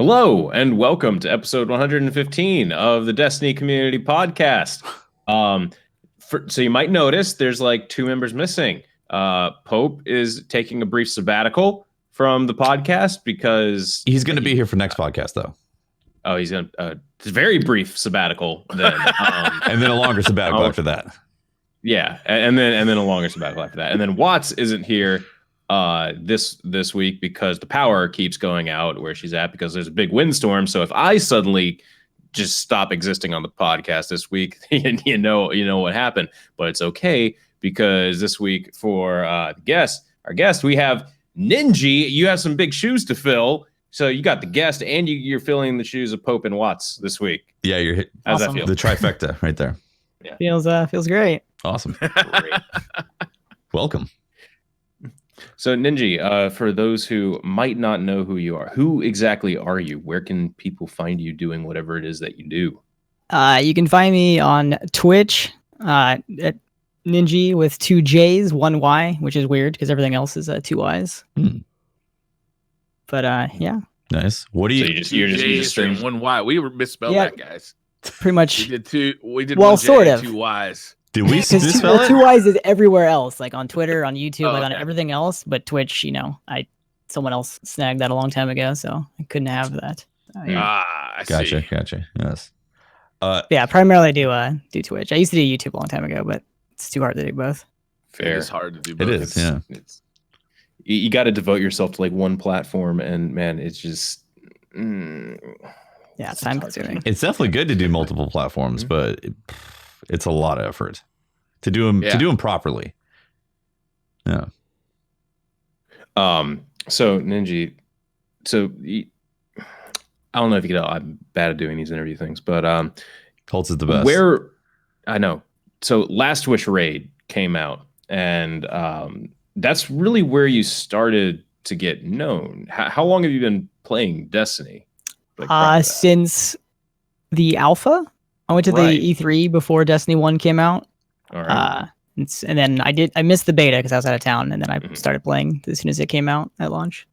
Hello and welcome to episode 115 of the Destiny Community Podcast. So you might notice there's like two members missing. Pope is taking a brief sabbatical from the podcast because he's going to be here for next podcast, though. Oh, he's going to very brief sabbatical then, and then a longer sabbatical after that. Yeah, and then a longer sabbatical after that, and then Watts isn't here this week because the power keeps going out where she's at because there's a big windstorm. So if I suddenly just stop existing on the podcast this week, you know what happened. But it's okay because this week for our guest, we have Ninji. You have some big shoes to fill. So you got the guest and you're filling the shoes of Pope and Watts this week. Yeah, you're hit. How's that feel? The trifecta right there. Yeah. Feels great. Awesome. Great. Welcome. So Ninji, for those who might not know who you are, who exactly are you? Where can people find you doing whatever it is that you do? You can find me on Twitch at Ninji with 2 J's, 1 Y, which is weird because everything else is 2 Y's. But yeah. Nice. What do you? So you're just stream 1 Y. We were misspelled that, guys. Pretty much. We did well, 1 J sort and of. 2 Y's. Did we misspell it? 2 Y's is everywhere else, like on Twitter, on YouTube, on everything else. But Twitch, someone else snagged that a long time ago, so I couldn't have that. I see. Gotcha. Yes. Yeah, primarily do Twitch. I used to do YouTube a long time ago, but it's too hard to do both. Fair. It is hard to do both. It is. Yeah. You got to devote yourself to like one platform, and man, it's just. Yeah, it's time consuming. It's definitely good to do multiple platforms, but it's a lot of effort to do them properly. Yeah. So Ninji, I don't know if you can tell I'm bad at doing these interview things, but Colts is the best. Where I know. So Last Wish Raid came out, and that's really where you started to get known. How long have you been playing Destiny? Since the alpha. I went to the E3 before Destiny 1 came out. All right. And then I missed the beta because I was out of town, and then I started playing as soon as it came out at launch.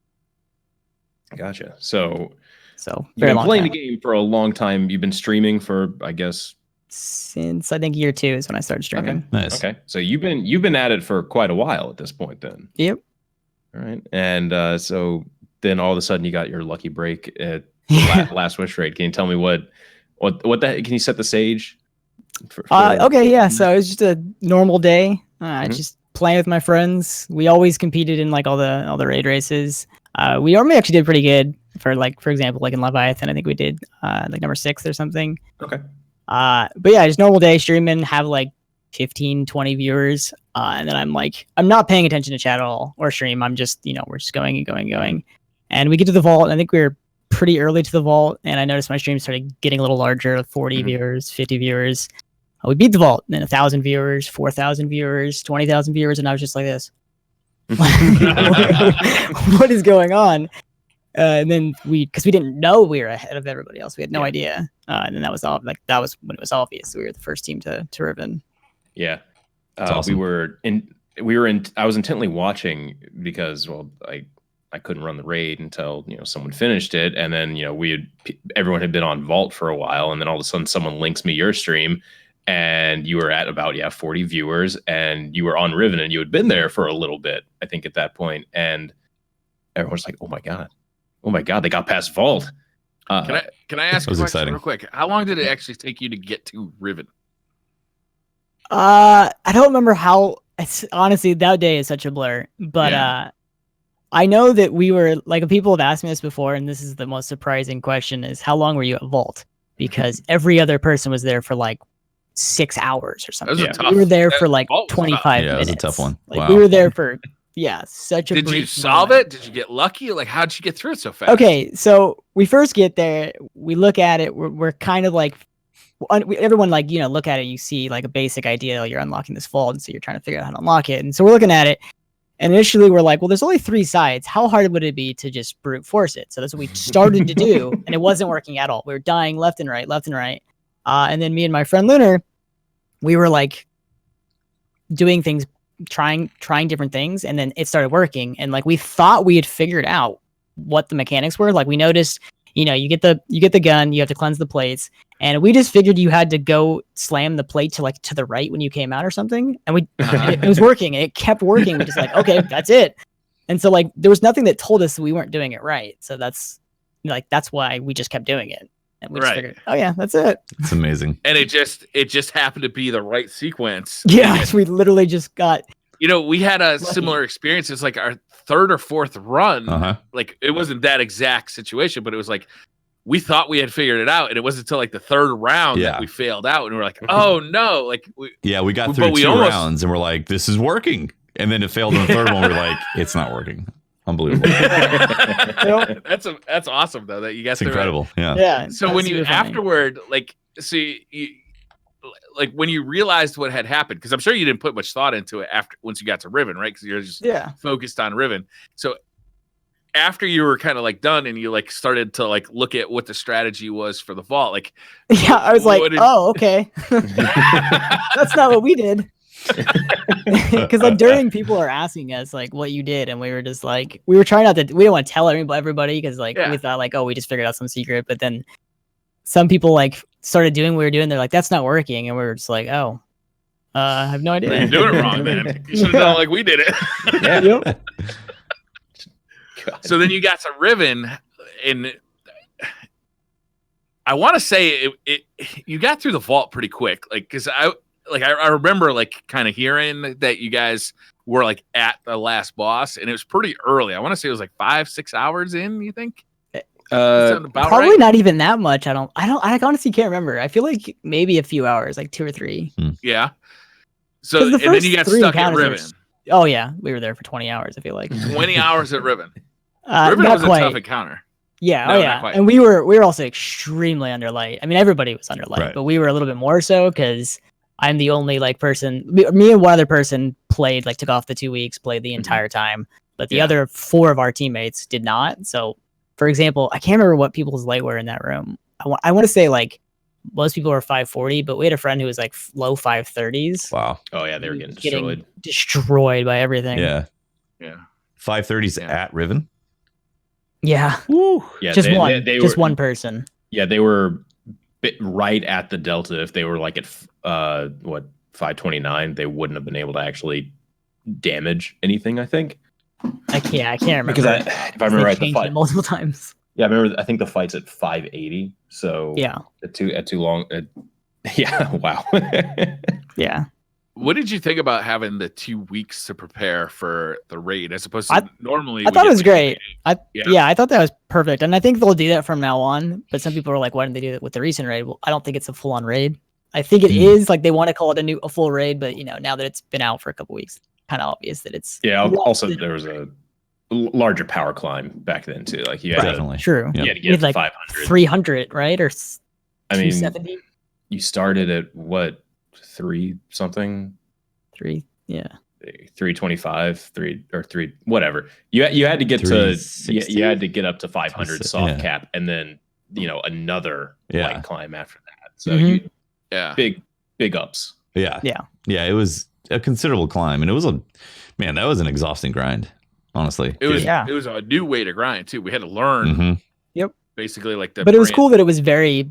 Gotcha. So you've very been long playing time. the game for a long time. You've been streaming for, I guess, since I think year 2 is when I started streaming. Okay. Nice. Okay. So you've been at it for quite a while at this point then. Yep. All right. And so then all of a sudden you got your lucky break at Last Wish Raid. Can you tell me what the can you set the stage? Okay, yeah. So it was just a normal day. Just playing with my friends. We always competed in like all the raid races. We normally actually did pretty good for example, like in Leviathan, I think we did like number 6 or something. Okay. But yeah, just normal day streaming, have like 15, 20 viewers. And then I'm not paying attention to chat at all or stream. I'm just, we're just going and going. And we get to the vault, and I think we were pretty early to the vault, and I noticed my stream started getting a little larger, 40 viewers, 50 viewers. We beat the vault, and then 1,000 viewers, 4,000 viewers, 20,000 viewers, and I was just like this. What is going on? And then because we didn't know we were ahead of everybody else, we had no idea. And then that was when it was obvious we were the first team to Riven. Yeah, awesome. I was intently watching because I couldn't run the raid until someone finished it, and then everyone had been on Vault for a while, and then all of a sudden someone links me your stream, and you were at about 40 viewers, and you were on Riven, and you had been there for a little bit, I think, at that point, and everyone's like, oh my god, they got past Vault. Can I ask a question real quick? How long did it actually take you to get to Riven? I don't remember how. Honestly, that day is such a blur, but I know that we were people have asked me this before, and this is the most surprising question: is how long were you at Vault? Because every other person was there for 6 hours or something. We were there for 25 minutes. Yeah, it was a tough one. Wow. We were there for such a. Did you solve it? Did you get lucky? How'd you get through it so fast? Okay, so we first get there, we look at it, we're kind of everyone look at it, you see a basic idea, you're unlocking this vault, and so you're trying to figure out how to unlock it, and so we're looking at it. And initially we're like, well, there's only 3 sides. How hard would it be to just brute force it? So that's what we started to do. And it wasn't working at all. We were dying left and right. And then me and my friend Lunar, we were doing things, trying different things. And then it started working. And we thought we had figured out what the mechanics were. We noticed you get the gun, you have to cleanse the plates, and we just figured you had to go slam the plate to the right when you came out or something, and it was working, and it kept working. We're just like, okay, that's it. And so like there was nothing that told us we weren't doing it right. So that's why we just kept doing it. And we just figured, oh yeah, that's it. It's amazing. And it just happened to be the right sequence. Yeah, we literally just got. We had a similar experience. It's like our third or fourth run. Like it wasn't that exact situation, but it was like we thought we had figured it out, and it wasn't until like the third round that we failed out, and we were like, oh no! Like we got through two rounds, and we're like, this is working, and then it failed in the third one. We're like, it's not working. Unbelievable. That's awesome though that you guys. It's incredible. Yeah. So when you afterward, like, see, like when you realized what had happened, because I'm sure you didn't put much thought into it once you got to Riven, right? Because you're just focused on Riven. So after you were kind of like done and you like started to like look at what the strategy was for the vault, like I was like, oh, okay, that's not what we did. Because like during people are asking us like what you did, and we were just like, we were trying not to, we didn't want to tell everybody because like we thought like, oh, we just figured out some secret, but then some people like started doing what we were doing. They're like, that's not working, and we were just like, oh, I have no idea. You're doing it wrong, man. You should have done like we did it. Yep. So then you got to Riven, and I want to say you got through the vault pretty quick, like because I remember like kind of hearing that you guys were like at the last boss, and it was pretty early. I want to say it was like 5-6 hours in. You think? Probably not even that much. I honestly can't remember. I feel like maybe a few hours, like 2 or 3. Yeah. So and then you got stuck at Riven. Oh yeah, we were there for 20 hours. I feel like 20 hours at Riven. Riven was a tough encounter. Yeah, and we were also extremely under light. I mean, everybody was under light, but we were a little bit more so because I'm the only like person. Me and one other person played, like took off the 2 weeks, played the entire time, but the other 4 of our teammates did not. So, for example, I can't remember what people's light were in that room. I want to say like most people were 540, but we had a friend who was like low 530s. Wow. Oh yeah, they were getting destroyed by everything. Yeah. 530s at Riven. Yeah. Woo. Yeah. Just they were, one person. Yeah, they were right at the Delta. If they were like at 529, they wouldn't have been able to actually damage anything. I think. I can't remember because if I remember right, the fight multiple times. Yeah, I remember. I think the fight's at 580. So yeah, at too long. Yeah. Wow. Yeah. What did you think about having the 2 weeks to prepare for the raid as opposed to normally? I thought it was great. I thought that was perfect, and I think they'll do that from now on. But some people are like, "Why didn't they do that with the recent raid?" Well, I don't think it's a full-on raid. I think it is like they want to call it a full raid, but now that it's been out for a couple weeks, kind of obvious that it's. Yeah. Also, there was a larger power climb back then too. Like you had definitely true. You had to get like 500, 300, right? Or 270. I mean, you started at what? 3 something, 3, yeah, 325, 3 whatever. You had to get to you had to get up to 500 soft cap, and then another light climb after that. So big ups. Yeah. It was a considerable climb, and it was that was an exhausting grind. Honestly, it was a new way to grind too. We had to learn. Yep. Basically, like but it was cool that it was very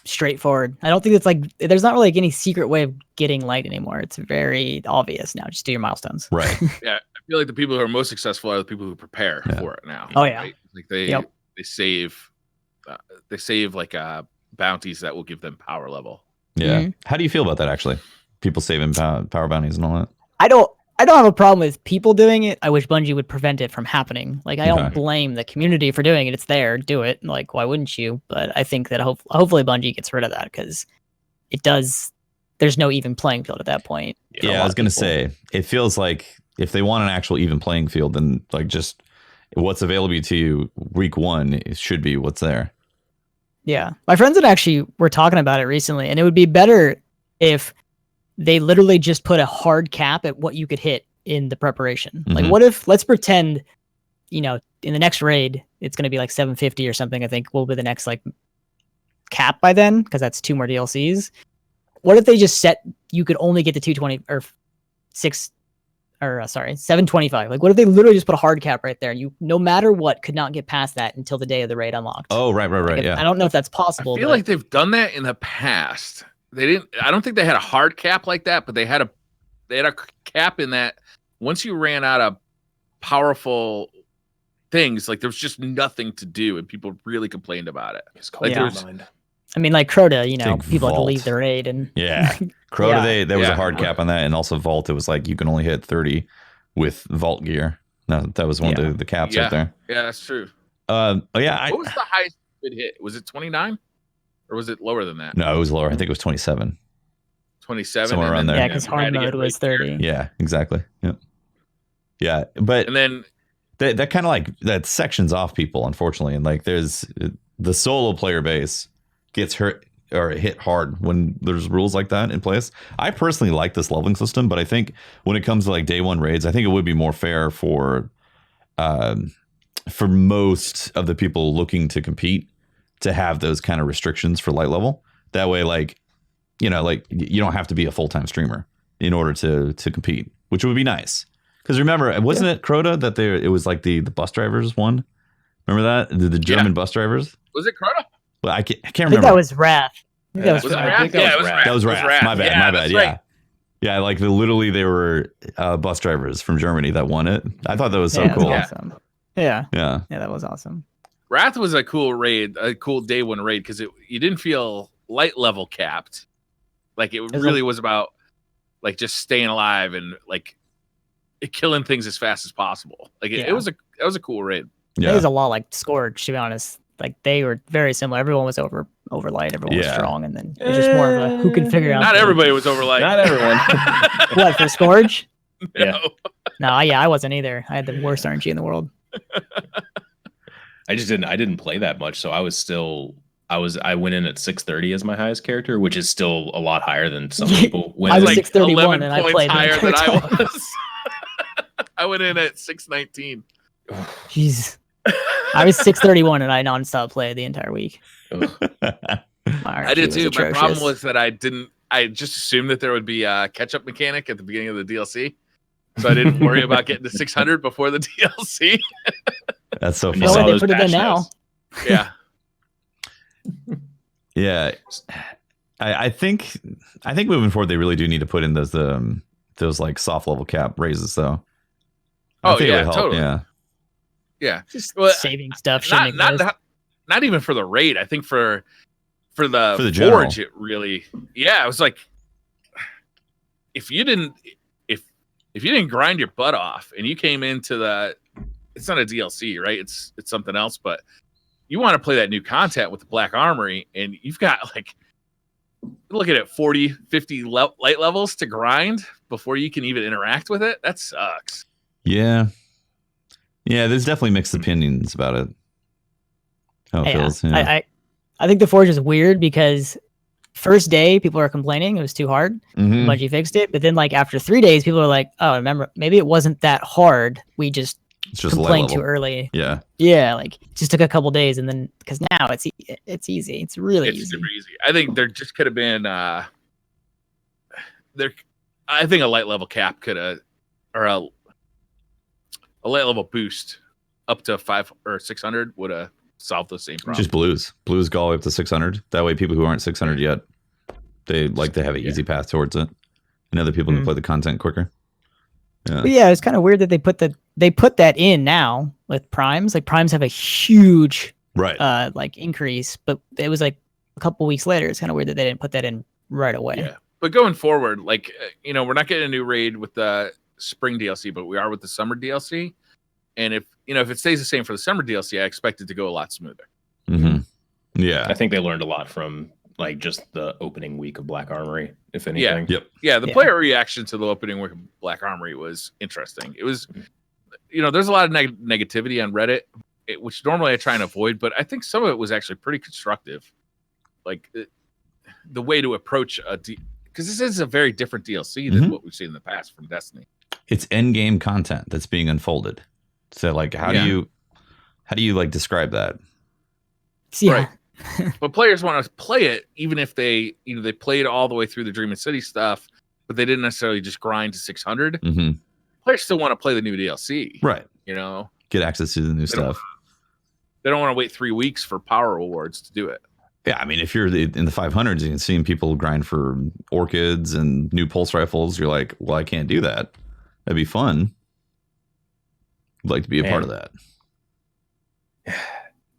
straightforward. I don't think it's like there's not really like any secret way of getting light anymore. It's very obvious now. Just do your milestones. Right. Yeah. I feel like the people who are most successful are the people who prepare for it now. Oh yeah. Right? Like they save like bounties that will give them power level. Yeah. How do you feel about that actually? People saving power bounties and all that? I don't have a problem with people doing it. I wish Bungie would prevent it from happening. Like, I don't blame the community for doing it. It's there. Do it. Like, why wouldn't you? But I think that hopefully Bungie gets rid of that because it does. There's no even playing field at that point. Yeah, I was going to say, it feels like if they want an actual even playing field, then like just what's available to you week 1 it should be what's there. Yeah. My friends that actually were talking about it recently, and it would be better if they literally just put a hard cap at what you could hit in the preparation. Like, what if, let's pretend, in the next raid, it's going to be like 750 or something, I think will be the next like cap by then, because that's 2 more DLCs. What if they just set, you could only get to 220 or 6 or sorry, 725. Like, what if they literally just put a hard cap right there? You, no matter what, could not get past that until the day of the raid unlocked. Oh, right. Like, Yeah. I don't know if that's possible. I feel like they've done that in the past. They didn't. I don't think they had a hard cap like that, but they had a cap in that once you ran out of powerful things, like there was just nothing to do, and people really complained about it. Like I mean, like Crota, you know, Big people had to vault. leave the raid, and Yeah. Crota, Yeah. there was a Yeah. hard cap on that, and also Vault, it was like you can only hit 30 with Vault gear. No, that was one of the caps right there. Yeah, that's true. Oh yeah, What was the highest it hit? Was it 29, or was it lower than that? no, it was lower. I think it was 27. 27, Somewhere around there. yeah, because hard mode was 30. Yeah, exactly. Yeah, but And then that kind of like that sections off people, unfortunately, and like there's the solo player base gets hurt or hit hard when there's rules like that in place. I personally like this leveling system, but I think when it comes to like day one raids, I think it would be more fair for most of the people looking to compete to have those kind of restrictions for light level. That way, like, you know, like you don't have to be a full-time streamer in order to compete, which would be nice. Because remember, wasn't it Crota that it was like the bus drivers one? Remember that? The German bus drivers? was it Crota? Well, I can't I remember. think that was Wrath. I think that was Was it Wrath. Wrath? Yeah, it was Wrath. That was Wrath. My bad. My bad. that's Yeah. right. Yeah, like literally they were bus drivers from Germany that won it. I thought that was so Yeah, cool. that's awesome. Yeah, Yeah. that was awesome. Wrath was a cool raid, a cool day one raid, because you didn't feel light level capped. Like it really was about like just staying alive and like killing things as fast as possible. Like it was a cool raid. It was a lot like Scourge, to be honest. Like they were very similar. Everyone was over light. Everyone was strong, and then it was just more of a who can figure out. Not everybody was over light. Not everyone. What, for Scourge? Yeah. No, yeah, I wasn't either. I had the worst RNG in the world. I didn't play that much, so I went in at 630 as my highest character, which is still a lot higher than some people went. I was in. 631 and I points played higher than I time. was. I went in at 619. Jeez. I was 631 and I nonstop played the entire week. I did too. My problem was that I just assumed that there would be a catch-up mechanic at the beginning of the DLC. So I didn't worry about getting to 600 before the DLC. That's so When you funny. saw they those put it in patch now. notes. Yeah. Yeah. I think moving forward they really do need to put in those like soft level cap raises though. I Oh think it yeah, would help, totally. Yeah. Yeah. Just Well, saving stuff. shouldn't not, exist. not not even for the raid. I think for the general. Forge, it really, yeah, it was like if you didn't grind your butt off and you came into it's not a DLC, right? It's something else, but you want to play that new content with the Black Armory, and you've got like look at it 40, 50 light levels to grind before you can even interact with it. That sucks. Yeah. Yeah, there's definitely mixed opinions about it. How it feels. Yeah. I think the Forge is weird because first day people are complaining it was too hard. Mhm. Bungie fixed it, but then like after 3 days, people are like, "Oh, remember, maybe it wasn't that hard. We just It's just complained light too level. early." Yeah. Yeah, like it just took a couple days, and then because now it's easy. It's really It's easy. super easy. I think there just could have been there. I think a light level cap could have, or a light level boost up to 500 or 600 would have solved the same problem. Just blues go all the way up to 600. That way people who aren't 600 yet, they have an easy path towards it, and other people can play the content quicker. Yeah. But yeah, it's kind of weird that they put that in now with primes. Like primes have a huge Right. like increase, but it was like a couple weeks later. It's kind of weird that they didn't put that in right away. Yeah, but going forward, like we're not getting a new raid with the spring DLC, but we are with the summer DLC. And if it stays the same for the summer DLC, I expect it to go a lot smoother. Mm-hmm. Yeah. I think they learned a lot from like just the opening week of Black Armory, if anything. Yep. Yeah, the player reaction to the opening week of Black Armory was interesting. It was, there's a lot of negativity on Reddit, which normally I try and avoid, but I think some of it was actually pretty constructive. Like the way to approach because this is a very different DLC than what we've seen in the past from Destiny. It's end game content that's being unfolded. So like, how do you like describe that? Yeah. Right. But players want to play it, even if they played all the way through the Dream and City stuff, but they didn't necessarily just grind to 600. Mm-hmm. players still want to play the new DLC, right? You know, Get access to the new stuff. They don't want to wait 3 weeks for power rewards to do it. Yeah, I mean, if you're in the 500s and seeing people grind for orchids and new pulse rifles, you're like, well, I can't do that. That'd be fun. I'd like to be a part of that.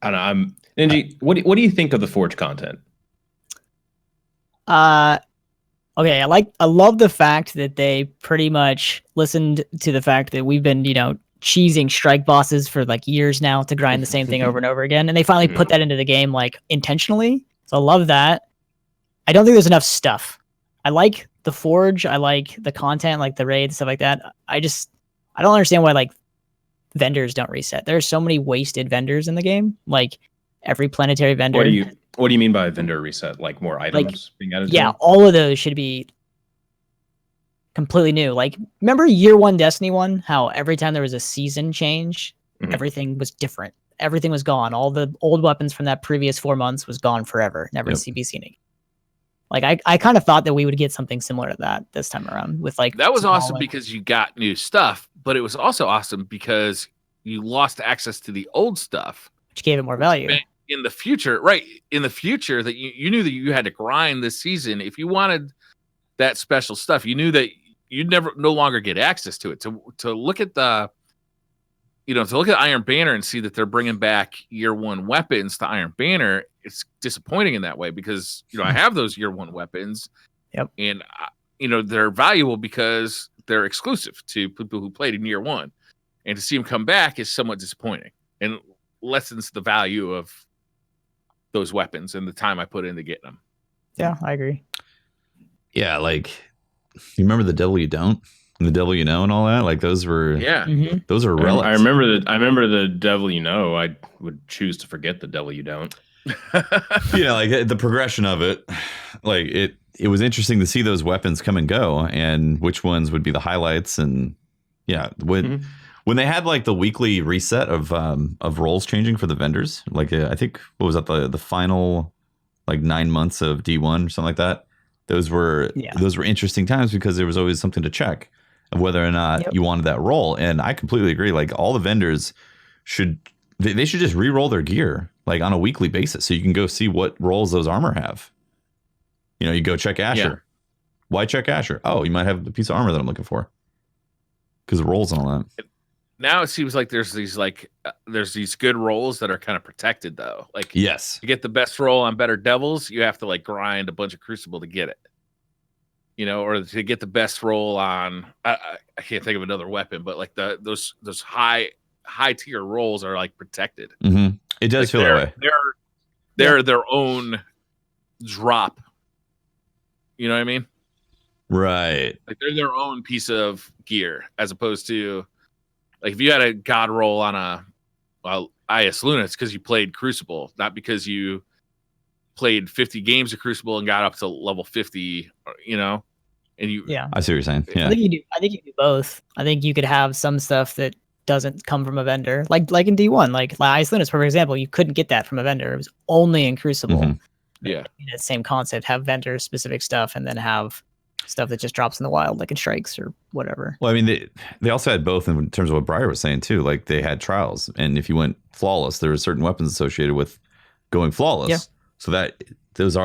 I don't know. Ninja, what do you think of the Forge content? Okay, I love the fact that they pretty much listened to the fact that we've been, cheesing strike bosses for like years now to grind the same thing over and over again, and they finally put that into the game like intentionally. So I love that. I don't think there's enough stuff. I like the Forge, I like the content, like the raid, stuff like that. I don't understand why like vendors don't reset. There's so many wasted vendors in the game. Like every planetary vendor. What do you mean by vendor reset? Like more items being added? Yeah, all of those should be completely new. Like, remember year 1 Destiny 1? How every time there was a season change, everything was different. Everything was gone. All the old weapons from that previous 4 months was gone forever. Never to be seen again. Like, I kind of thought that we would get something similar to that this time around with like that was awesome because you got new stuff, but it was also awesome because you lost access to the old stuff, which gave it more value. In the future, right? In the future, that you knew that you had to grind this season if you wanted that special stuff. You knew that you'd no longer get access to it. To look at the, to look at Iron Banner and see that they're bringing back year 1 weapons to Iron Banner, it's disappointing in that way because I have those year 1 weapons, and they're valuable because they're exclusive to people who played in year 1, and to see them come back is somewhat disappointing and lessens the value of those weapons and the time I put into getting them. Yeah, I agree. Yeah, like you remember the devil you don't, and the devil you know, and all that. Like those were, those are relics. I remember the devil you know. I would choose to forget the devil you don't. Like the progression of it, like it was interesting to see those weapons come and go, and which ones would be the highlights, and when they had like the weekly reset of roles changing for the vendors, like I think what was that the final like 9 months of D1 or something like that. Those were interesting times because there was always something to check of whether or not you wanted that role. And I completely agree. Like all the vendors should just re-roll their gear like on a weekly basis so you can go see what roles those armor have. You go check Asher. Yeah. Why check Asher? Oh, you might have the piece of armor that I'm looking for because of rolls and all that. Now it seems like there's these good rolls that are kind of protected though. Like yes, to get the best roll on better devils, you have to like grind a bunch of Crucible to get it. Or to get the best roll on I can't think of another weapon, but like those high tier rolls are like protected. Mm-hmm. It does feel that way. They're their own drop. You know what I mean? Right. Like they're their own piece of gear as opposed to like if you had a god roll on IS Luna, it's because you played Crucible, not because you played 50 games of Crucible and got up to level 50, and you. Yeah, I see what you're saying. Yeah, I think you do both. I think you could have some stuff that doesn't come from a vendor, like in D1, like IS Luna, for example. You couldn't get that from a vendor; it was only in Crucible. Mm-hmm. Yeah, that same concept. Have vendor specific stuff, and then have stuff that just drops in the wild, like in strikes or whatever. Well, I mean, they also had both in terms of what Briar was saying too. Like they had trials, and if you went flawless, there were certain weapons associated with going flawless. Yeah. So that those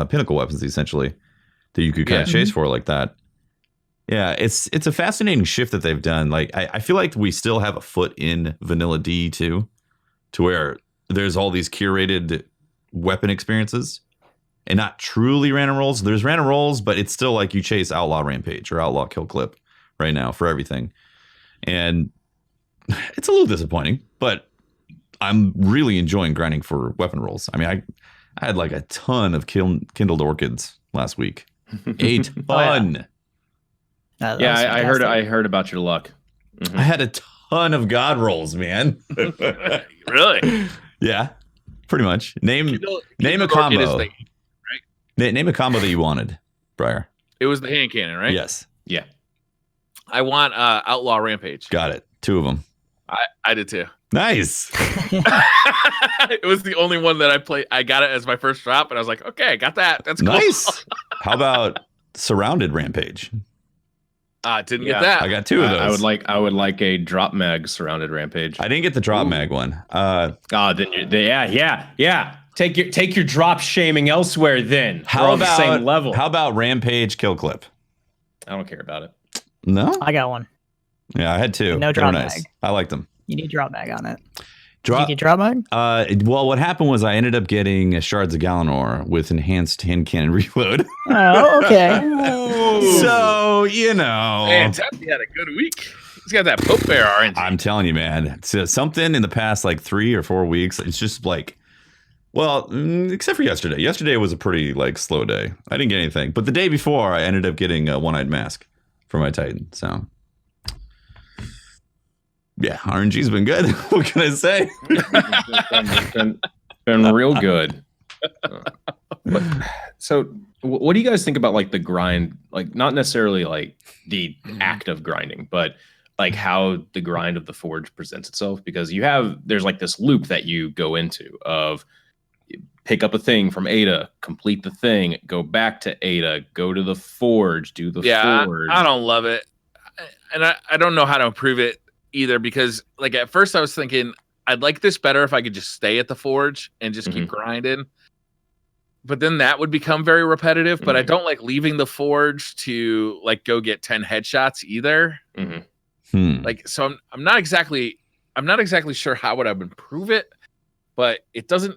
pinnacle weapons essentially that you could kind of chase for like that. Yeah, it's a fascinating shift that they've done. Like I feel like we still have a foot in vanilla D too, to where there's all these curated weapon experiences. And not truly random rolls. There's random rolls, but it's still like you chase Outlaw Rampage or Outlaw Kill Clip right now for everything. And it's a little disappointing, but I'm really enjoying grinding for weapon rolls. I mean, I had like a ton of kindled orchids last week. A ton. I heard about your luck. Mm-hmm. I had a ton of god rolls, man. Really? Yeah, pretty much. Name a combo. Name a combo that you wanted, Briar. It was the hand cannon, right? Yes. Yeah. I want Outlaw Rampage. Got it. 2 of them. I did too. Nice. It was the only one that I played. I got it as my first drop, and I was like, okay, I got that. That's cool. Nice. How about Surrounded Rampage? Didn't get that. I got 2 of those. I would like a drop mag surrounded rampage. I didn't get the drop mag one. Yeah. Take your drop shaming elsewhere. Then How about the same level? How about rampage kill clip? I don't care about it. No, I got one. Yeah, I had 2. No They were drop nice. mag. I liked them. You need drop mag on it. Drop. Did you get drop mag? Well, what happened was I ended up getting Shards of Galanor with enhanced hand cannon reload. Oh, okay. So, you know. Man, Tappy had a good week. He's got that Pope Bear RNG. I'm telling you, man. So something in the past like 3 or 4 weeks, it's just like, well, except for yesterday. Yesterday was a pretty like slow day. I didn't get anything. But the day before, I ended up getting a one-eyed mask for my Titan. So, yeah, RNG's been good. What can I say? It's been real good. So, what do you guys think about like the grind? Like, not necessarily like the act of grinding, but like how the grind of the forge presents itself. Because there's like this loop that you go into of pick up a thing from Ada, complete the thing, go back to Ada, go to the forge, do the forge. I don't love it, and I don't know how to improve it either, because like at first I was thinking I'd like this better if I could just stay at the forge and just keep grinding, but then that would become very repetitive. But I don't like leaving the forge to like go get 10 headshots either. Like, so I'm not exactly sure how would I would improve it, but it doesn't,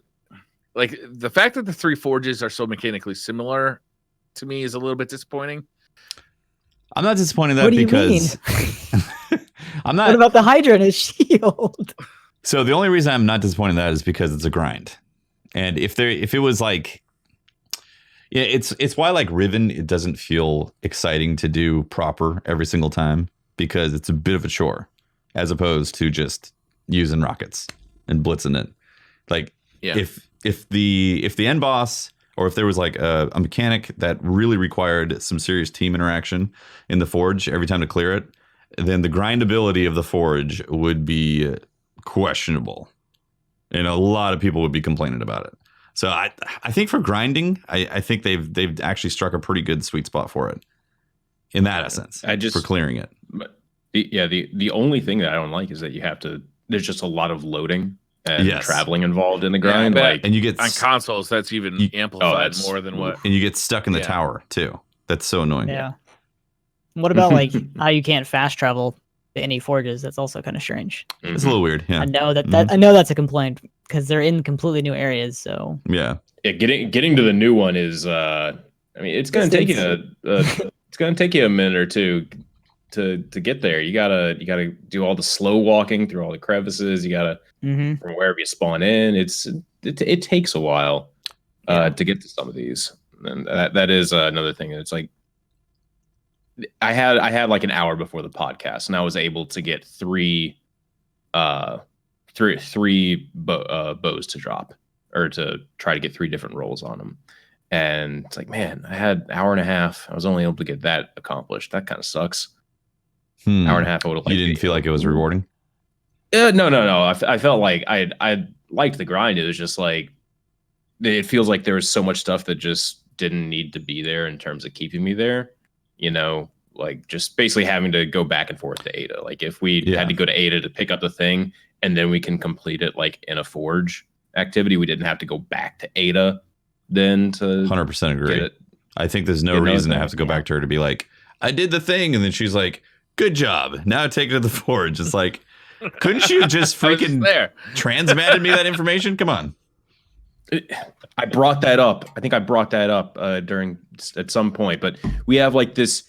like, the fact that the 3 forges are so mechanically similar to me is a little bit disappointing. I'm not disappointed in that What do you because I'm not. What about the Hydra and his shield? So the only reason I'm not disappointed in that is because it's a grind. And if it was like, yeah, it's why like Riven, it doesn't feel exciting to do proper every single time, because it's a bit of a chore as opposed to just using rockets and blitzing it. Like if the end boss, or if there was like a mechanic that really required some serious team interaction in the forge every time to clear it, then the grindability of the forge would be questionable, and a lot of people would be complaining about it. So I think for grinding, I think they've actually struck a pretty good sweet spot for it in that essence. For clearing it. The only thing that I don't like is that there's just a lot lot and traveling involved in the grind. And you get on consoles, that's even amplified more than what. And you get stuck in the tower too. That's so annoying. Yeah. What about like how you can't fast travel to any forges? That's also kind of strange. It's a little weird. Yeah. I know I know that's a complaint because they're in completely new areas. So getting to the new one is I mean, it's gonna take you a minute or two to get there. You gotta do all the slow walking through all the crevices. You gotta from wherever you spawn in. It takes a while to get to some of these, and that is another thing. It's like I had like an hour before the podcast, and I was able to get three bows to drop, or to try to get 3 different rolls on them. And it's like, man, I had an hour and a half. I was only able to get that accomplished. That kind of sucks. Hour and a half. I would have. You didn't feel like it was rewarding? No. I felt like I liked the grind. It was just like, it feels like there was so much stuff that just didn't need to be there in terms of keeping me there. You know, like just basically having to go back and forth to Ada. Like if we had to go to Ada to pick up the thing, and then we can complete it like in a forge activity, we didn't have to go back to Ada then to 100% agree. I think there's no reason to have to go back to her to be like, I did the thing, and then she's like, good job, now take it to the forge. It's like, couldn't you just freaking transmitted me that information? Come on. I brought that up. I think I brought that up at some point, but we have like this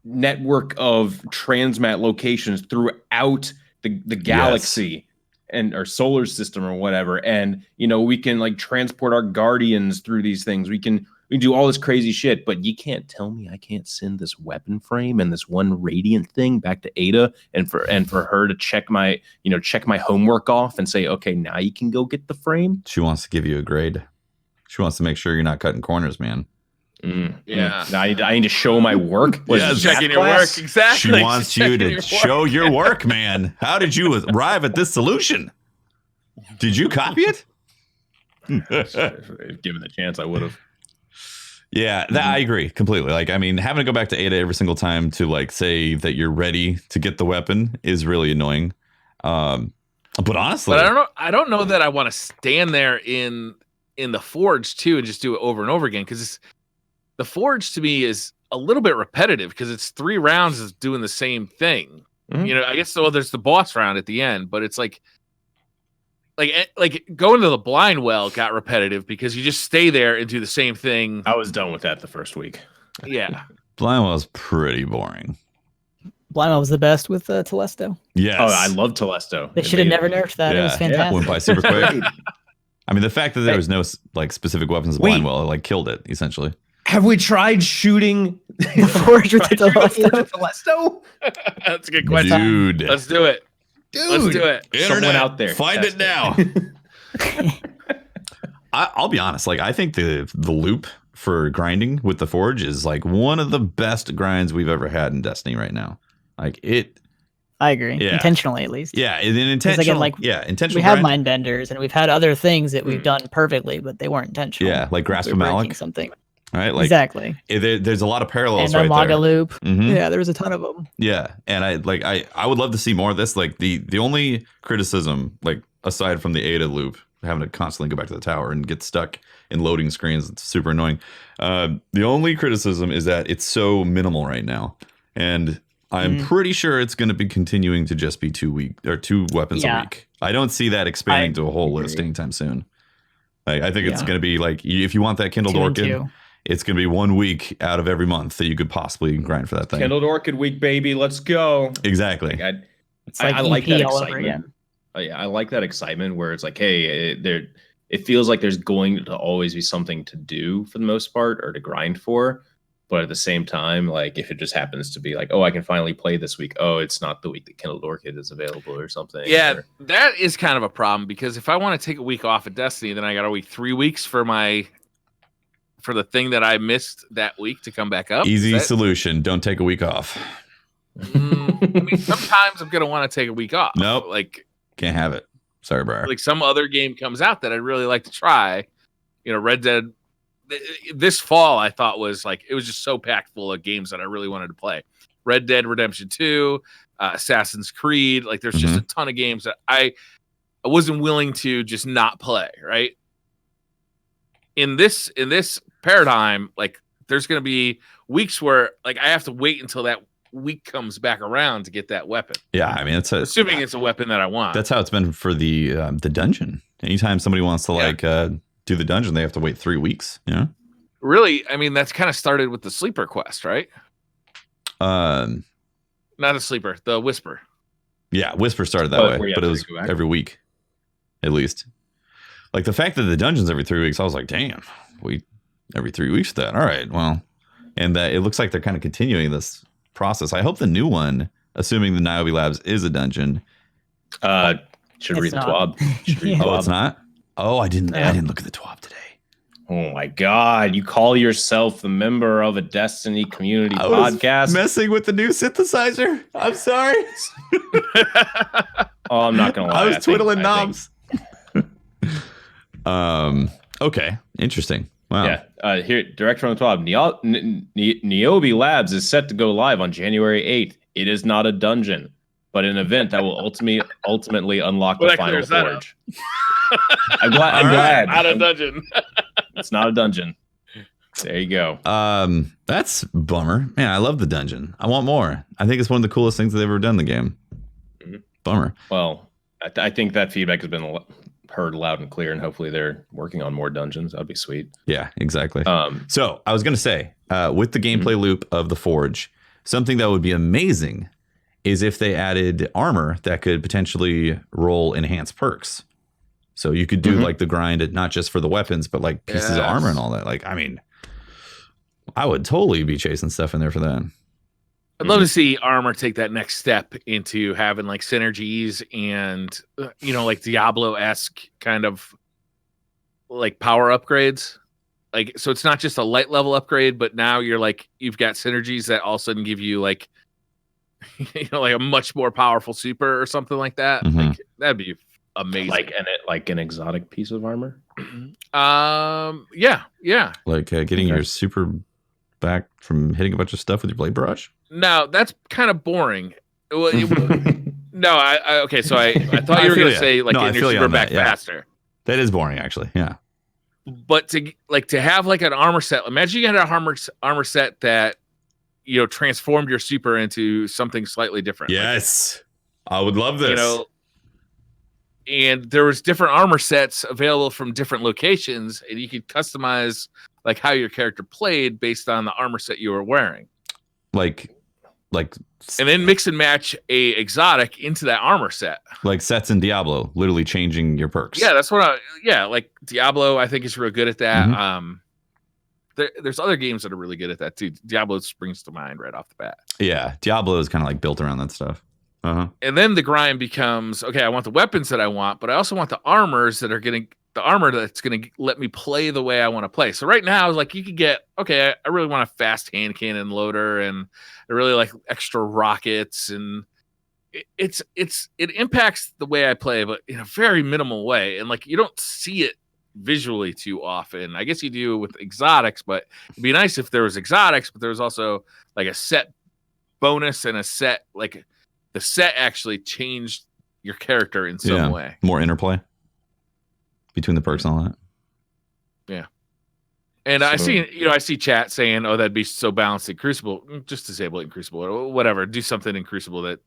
network of transmat locations throughout the galaxy and our solar system or whatever. And, you know, we can like transport our guardians through these things. We can do all this crazy shit, but you can't tell me I can't send this weapon frame and this one radiant thing back to Ada, and for her to check my homework off and say, okay, now you can go get the frame. She wants to give you a grade. She wants to make sure you're not cutting corners, man. Now I need to show my work. Checking your work. Exactly. She wants you to show your work, man. How did you arrive at this solution? Did you copy it? If given the chance, I would have. Yeah, I agree completely. Like, I mean, having to go back to Ada every single time to like say that you're ready to get the weapon is really annoying. But honestly, I don't know that I want to stand there in the forge too and just do it over and over again, because the forge to me is a little bit repetitive because it's 3 rounds of doing the same thing. You know, I guess there's the boss round at the end, but it's like going to the blind well got repetitive because you just stay there and do the same thing. I was done with that the first week. Yeah. blind well is pretty boring. Blind was the best with Telesto. Yes. Oh, I love Telesto. They should have never nerfed that. It was fantastic. Went by super quick. I mean, the fact that there was no like specific weapons of blind well, like killed it essentially. Have we tried shooting the forge with the Telesto? That's a good question. Dude. Let's do it. Let's do it. Someone out there. Find it now. I'll be honest. Like, I think the loop for grinding with the forge is like one of the best grinds we've ever had in Destiny right now. Like it. I agree. Yeah. Intentionally, at least. Yeah, intentional. Again, like, intentional. We have mind benders, and we've had other things that we've done perfectly, but they weren't intentional. Yeah, like Grasp of Malik. Something. Right. Like, exactly. There's a lot of parallels. And right Maga there. Loop. Yeah, there was a ton of them. Yeah, and I would love to see more of this. Like the only criticism, like aside from the Ada loop, having to constantly go back to the tower and get stuck in loading screens, it's super annoying. The only criticism is that it's so minimal right now, and I'm pretty sure it's going to be continuing to just be 2 weapons a week. I don't see that expanding to a whole list anytime soon. Like, I think it's going to be like, if you want that Kindled Orchid, it's going to be 1 week out of every month that you could possibly grind for that thing. Kindled Orchid week, baby. Let's go. Exactly. Like, it's like I like that all excitement. over again. I like that excitement where it's like, hey, it feels like there's going to always be something to do for the most part or to grind for. But at the same time, like if it just happens to be like, oh, I can finally play this week. Oh, it's not the week that Kindled Orchid is available or something. Yeah, that is kind of a problem because if I want to take a week off of Destiny, then I got to wait 3 weeks for the thing that I missed that week to come back up. Easy solution. Don't take a week off. I mean, sometimes I'm going to want to take a week off. Nope. Like, can't have it. Sorry, Briar. Like some other game comes out that I'd really like to try. You know, Red Dead. This fall, I thought was like, it was just so packed full of games that I really wanted to play. Red Dead Redemption 2, Assassin's Creed. Like, there's just a ton of games that I wasn't willing to just not play, right? In this paradigm, like, there's going to be weeks where, like, I have to wait until that week comes back around to get that weapon. Yeah, I mean, assuming it's a weapon that I want. That's how it's been for the dungeon. Anytime somebody wants to do the dungeon, they have to wait 3 weeks. You know, really, I mean, that's kind of started with the sleeper quest, right? Not a sleeper, the whisper. Yeah, whisper started that way, but it was every week, at least. Like the fact that the dungeon's every 3 weeks, I was like, damn, every 3 weeks that. All right, well, and that it looks like they're kind of continuing this process. I hope the new one, assuming the Niobe Labs is a dungeon, should read the TWAB. Oh, it's not. Oh, I didn't look at the TWAB today. Oh my God! You call yourself the member of a Destiny community podcast? Messing with the new synthesizer. I'm sorry. Oh, I'm not gonna lie. I was twiddling knobs. Okay, interesting. Wow. Yeah. Here, direct from the TWAB. Niobe Labs is set to go live on January 8th. It is not a dungeon, but an event that will ultimately unlock the final forge. I'm glad. Not a dungeon. It's not a dungeon. There you go. That's bummer. Man, I love the dungeon. I want more. I think it's one of the coolest things they've ever done in the game. Bummer. Well, I think that feedback has been heard loud and clear, and hopefully they're working on more dungeons. That'd be sweet. Yeah, exactly. So I was going to say, with the gameplay loop of the Forge, something that would be amazing is if they added armor that could potentially roll enhanced perks. So you could do like the grind, not just for the weapons, but like pieces of armor and all that. Like, I mean, I would totally be chasing stuff in there for that. I'd love to see armor take that next step into having like synergies and, you know, like Diablo-esque kind of like power upgrades. Like, so it's not just a light level upgrade, but now you've got synergies that all of a sudden give you like, you know, like a much more powerful super or something like that. Like, that'd be amazing. Like an exotic piece of armor. Yeah. Like getting your super back from hitting a bunch of stuff with your blade barrage. No, that's kind of boring. Well, no, okay. So I thought you were gonna say like getting your super back faster. That is boring, actually. Yeah. But to have like an armor set, imagine you had an armor set that transformed your super into something slightly different. Yes, I would love this. And there was different armor sets available from different locations, and you could customize like how your character played based on the armor set you were wearing. Like, and then mix and match a exotic into that armor set. Like sets in Diablo, literally changing your perks. Yeah, that's what like Diablo, I think is real good at that. Mm-hmm. There's other games that are really good at that too. Diablo springs to mind right off the bat. Yeah, Diablo is kind of like built around that stuff. And then the grind becomes, okay, I want the weapons that I want, but I also want the armors that are getting the armor that's going to let me play the way I want to play. So right now, like you could get, okay, I really want a fast hand cannon loader, and I really like extra rockets, and it impacts the way I play, but in a very minimal way. And like you don't see it visually too often. I guess you do with exotics, but it'd be nice if there was exotics, but there was also like a set bonus and a set like. The set actually changed your character in some way. More interplay between the perks and all that. Yeah. And I see chat saying, oh, that'd be so balanced in Crucible. Just disable it in Crucible or whatever. Do something in Crucible that,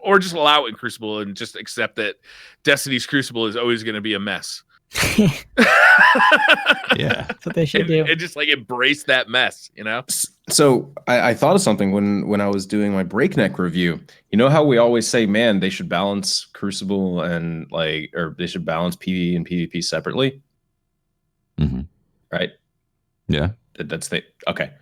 or just allow it in Crucible and just accept that Destiny's Crucible is always going to be a mess. Yeah, that's what they should do. And just like embrace that mess, So I thought of something when I was doing my Breakneck review. You know how we always say, man, they should balance Crucible and or they should balance PvE and PvP separately, right? Yeah, okay.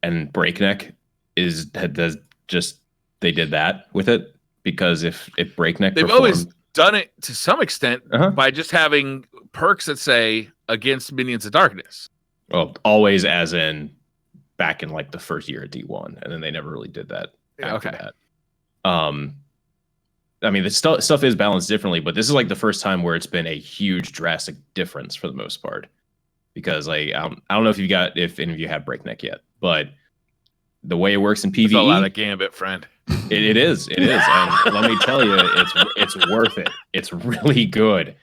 And Breakneck they did that with it, because if Breakneck they've always done it to some extent by just having perks that say against minions of darkness. Well, always as in back in like the first year at D1, and then they never really did that after that. I mean, the stuff is balanced differently, but this is like the first time where it's been a huge drastic difference for the most part. Because like I don't know if any of you have Breakneck yet, but the way it works in PvE, it's a lot of gambit, friend. It is, and let me tell you, it's worth it. It's really good.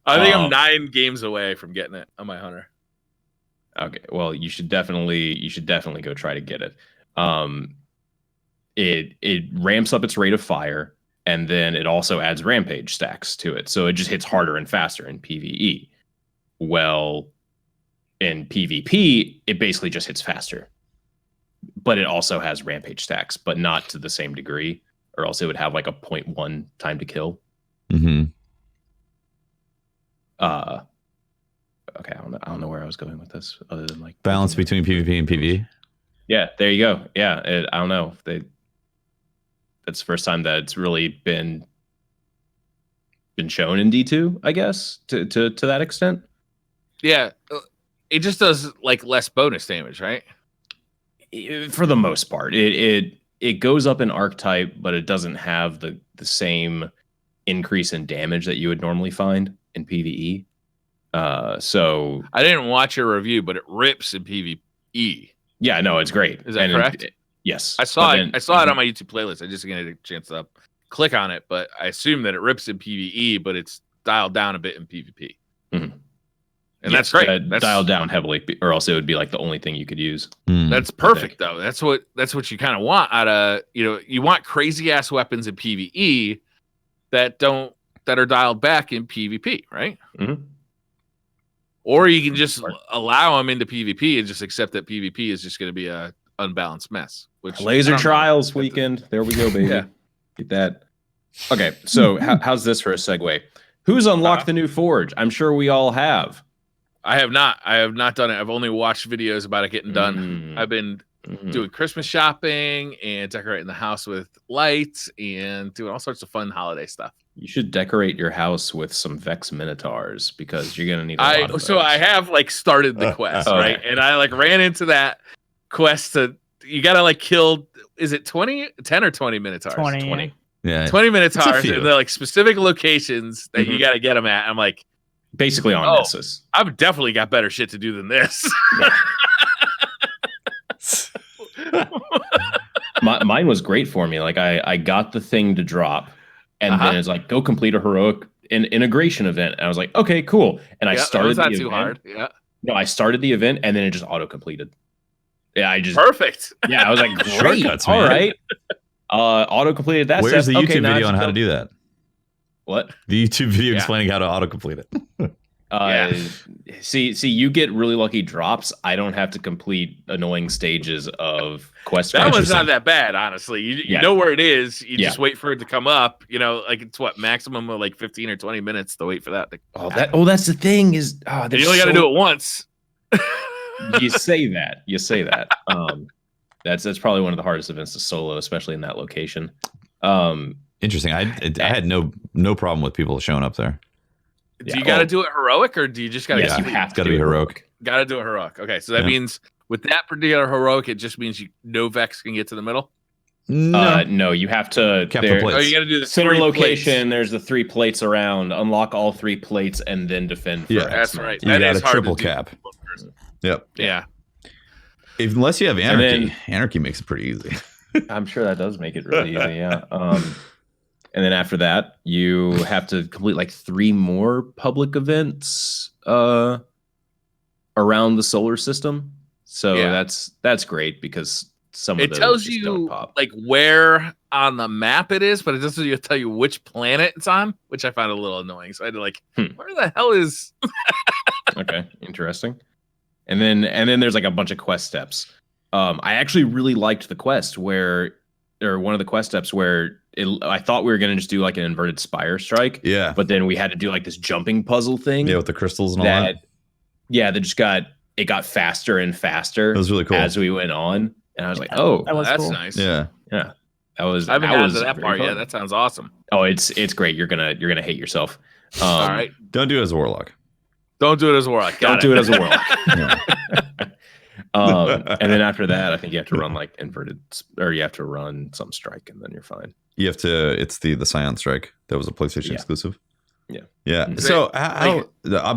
I think I'm 9 games away from getting it on my hunter. Okay, well, you should definitely go try to get it. It ramps up its rate of fire, and then it also adds rampage stacks to it, so it just hits harder and faster in PvE. Well, in PvP, it basically just hits faster. But it also has rampage stacks, but not to the same degree, or else it would have like a 0.1 time to kill. Mm-hmm. Okay, I don't know where I was going with this, other than like balance between PvP and PvE. Yeah, there you go. Yeah, I don't know. That's the first time that it's really been shown in D2, I guess, to that extent. Yeah, it just does like less bonus damage, right? For the most part, it goes up in archetype, but it doesn't have the same increase in damage that you would normally find in PvE. So I didn't watch your review, but it rips in PvE. Yeah, no, it's great. Is that correct? Yes, I saw it. I saw it on my YouTube playlist. I just didn't get a chance to click on it, but I assume that it rips in PvE, but it's dialed down a bit in PvP. Mm-hmm. And that's great. That's dialed down heavily, or else it would be like the only thing you could use. That's perfect, though. That's what you kind of want out of, you want crazy ass weapons in PvE that are dialed back in PvP, right? Mm-hmm. Or you can just allow them into PvP and just accept that PvP is just going to be a unbalanced mess. Which Laser Trials weekend. There we go, baby. Yeah. Get that. Okay, so how's this for a segue? Who's unlocked the new Forge? I'm sure we all have. I have not. I have not done it. I've only watched videos about it getting done. I've been doing Christmas shopping and decorating the house with lights and doing all sorts of fun holiday stuff. You should decorate your house with some Vex Minotaurs, because you're gonna need a lot of those. So I have like started the quest, right? And I like ran into that quest you gotta like kill, is it 10 or 20 Minotaurs? 20. Yeah. 20 Minotaurs, and they're like specific locations that you got to get them at. I'm like, basically on misses. I've definitely got better shit to do than this. Mine was great for me. Like I got the thing to drop, and then it's like, go complete a heroic integration event. And I was like, okay, cool. And I started the event. Too hard. Yeah. No, I started the event, and then it just auto completed. Yeah, I just perfect. Yeah, I was like, great. All right. Auto completed that. Where's the YouTube video on how to do that? What? The YouTube video explaining how to auto complete it. See, you get really lucky drops. I don't have to complete annoying stages of quest. That was not that bad, honestly. You know where it is. You just wait for it to come up. You know, like it's what maximum of like 15 or 20 minutes to wait for that. That's the thing is, you only got to do it once. You say that. That's probably one of the hardest events to solo, especially in that location. Interesting. I had no problem with people showing up there. Do you got to do it heroic, or do you just got to? Yes, you have to be heroic. Got to do it heroic. Okay, so that means with that particular heroic, it just means no Vex can get to the middle. No, you have to. Cap the plates. Oh, you got to do the center location. Plates. There's the 3 plates around. Unlock all 3 plates and then defend. Yeah, that's right. You got a triple cap. Yep. Yeah. Unless you have anarchy, anarchy makes it pretty easy. I'm sure that does make it really easy. Yeah. And then after that, you have to complete like 3 more public events around the solar system. So that's great because some of those tells just you don't pop. Like where on the map it is, but it doesn't tell you which planet it's on, which I found a little annoying. So I had to like, where the hell is? Okay, interesting. And then there's like a bunch of quest steps. I actually really liked the quest one of the quest steps where I thought we were gonna just do like an inverted spire strike. Yeah. But then we had to do like this jumping puzzle thing. Yeah, with the crystals and all that. Yeah, that just got faster and faster. It was really cool as we went on. And I was like, oh, that's cool. nice. Yeah. That was I haven't gotten to that part yet. That sounds awesome. Oh, it's great. You're gonna hate yourself. All right. Don't do it as a warlock. Don't do it as a warlock. Don't do it as a warlock. And then after that, I think you have to run like inverted, or you have to run some strike, and then you're fine. You have to. It's the Scion Strike that was a PlayStation exclusive. Yeah. Mm-hmm. So,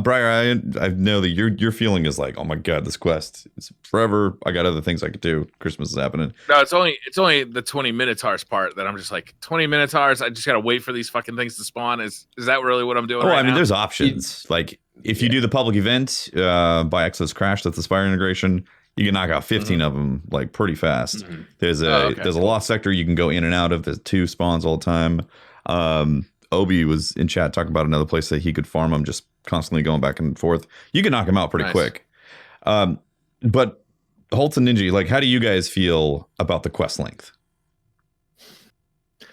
Briar, I know that your feeling is like, oh my god, this quest is forever. I got other things I could do. Christmas is happening. No, it's only the 20 Minotaurs part that I'm just like 20 Minotaurs. I just gotta wait for these fucking things to spawn. Is that really what I'm doing? Oh, right I mean, now? there's options. Like if you do the public event by Exodus Crash, that's the Spire integration. You can knock out 15 of them like pretty fast. Mm-hmm. There's a lost sector you can go in and out of. There's 2 spawns all the time. Obi was in chat talking about another place that he could farm them, just constantly going back and forth. You can knock him out pretty quick. But Holtz and Ninja, like, how do you guys feel about the quest length?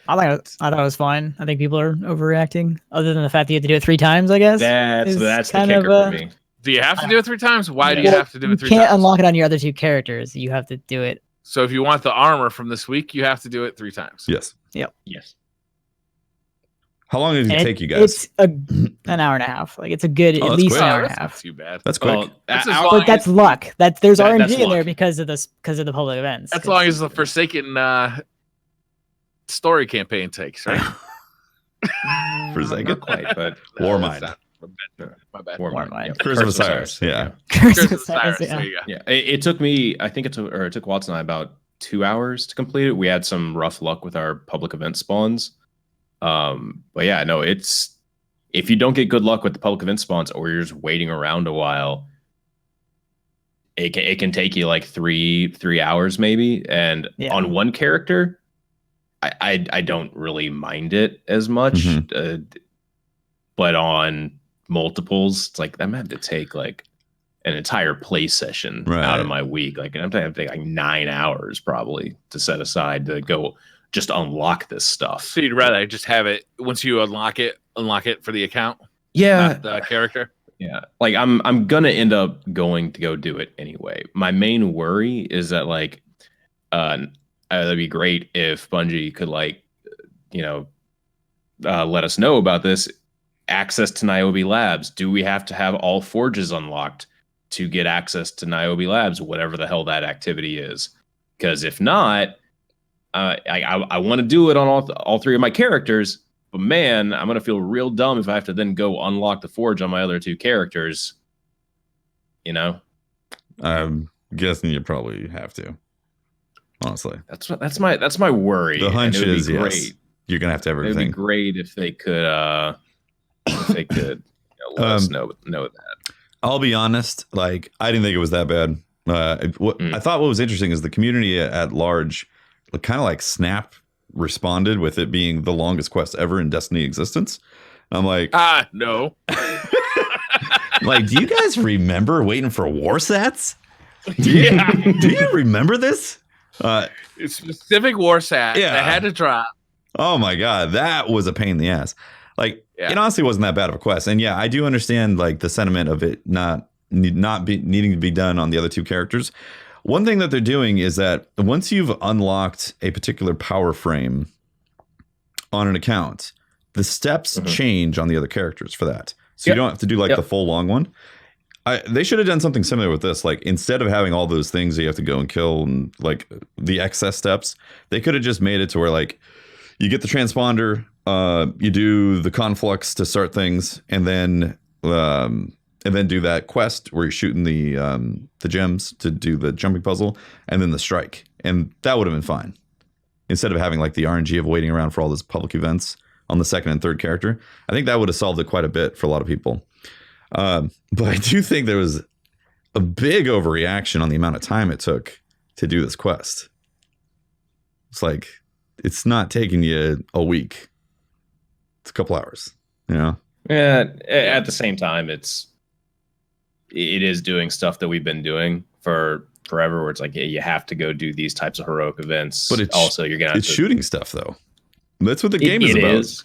I thought it was fine. I think people are overreacting, other than the fact that you have to do it 3 times, I guess. That's the kicker for me. Do you have to do it 3 times? Why do you have to do it 3 times? You can't unlock it on your other 2 characters. You have to do it. So if you want the armor from this week, you have to do it 3 times. Yes. Yep. Yes. How long did it take you guys? It's an hour and a half. Like it's a good at least an hour and a half. Not too bad. That's quick. But that's luck. There's RNG in there because of the public events. As long as the Forsaken story campaign takes, right? Forsaken, not quite, but Warmind. My bad. Warmind. Curse of Osiris. Yeah. Curse of Osiris. There you go. Yeah. It took me. I think it took Watson and I about 2 hours to complete it. We had some rough luck with our public event spawns. But yeah, no, it's if you don't get good luck with the public event spawns, or you're just waiting around a while, it can take you like three hours maybe. And on one character, I don't really mind it as much. But on multiples, it's like I'm gonna have to take like an entire play session out of my week. Like I'm gonna take like 9 hours probably to set aside to go just unlock this stuff. So you'd rather just have it once you unlock it for the account? Yeah. Not the character? Yeah. Like I'm gonna end up going to go do it anyway. My main worry is that like that'd be great if Bungie could like let us know about this. Access to Niobe Labs. Do we have to have all forges unlocked to get access to Niobe Labs, whatever the hell that activity is? Because if not, I want to do it on all three of my characters, but man, I'm gonna feel real dumb if I have to then go unlock the forge on my other two characters. You know, I'm guessing you probably have to. Honestly, that's my worry. The hunch is great. Yes, you're gonna have to have It'd everything. be great if they could let us know that. I'll be honest, like I didn't think it was that bad. I thought what was interesting is the community at large, kind of like Snap responded with it being the longest quest ever in Destiny existence. I'm like, no. like, do you guys remember waiting for war sats? Do you remember this? It's specific war sat that had to drop. Oh my god, that was a pain in the ass. Like, it honestly wasn't that bad of a quest. And yeah, I do understand like the sentiment of it not needing to be done on the other two characters. One thing that they're doing is that once you've unlocked a particular power frame on an account, the steps change on the other characters for that. So you don't have to do like the full long one. They should have done something similar with this. Like, instead of having all those things that you have to go and kill and like the excess steps, they could have just made it to where like you get the transponder, you do the conflux to start things, and then do that quest where you're shooting the gems to do the jumping puzzle, and then the strike, and that would have been fine. Instead of having like the RNG of waiting around for all those public events on the second and third character, I think that would have solved it quite a bit for a lot of people. But I do think there was a big overreaction on the amount of time it took to do this quest. It's like, it's not taking you a week. It's a couple hours, you know? Yeah. At the same time, it is doing stuff that we've been doing for forever, where it's like, you have to go do these types of heroic events. But it's also, you're gonna. It's shooting stuff though. That's what the game is about.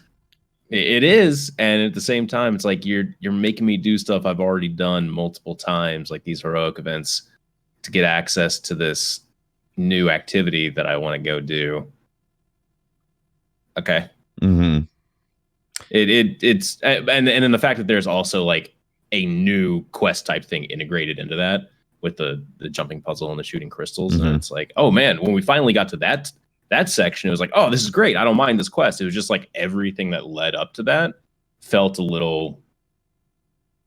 It is, and at the same time, it's like you're making me do stuff I've already done multiple times, like these heroic events, to get access to this new activity that I want to go do. Okay. Mm-hmm. It's and then the fact that there's also like a new quest type thing integrated into that with the jumping puzzle and the shooting crystals, and it's like, oh man, when we finally got to that section, it was like, oh, this is great. I don't mind this quest. It was just like everything that led up to that felt a little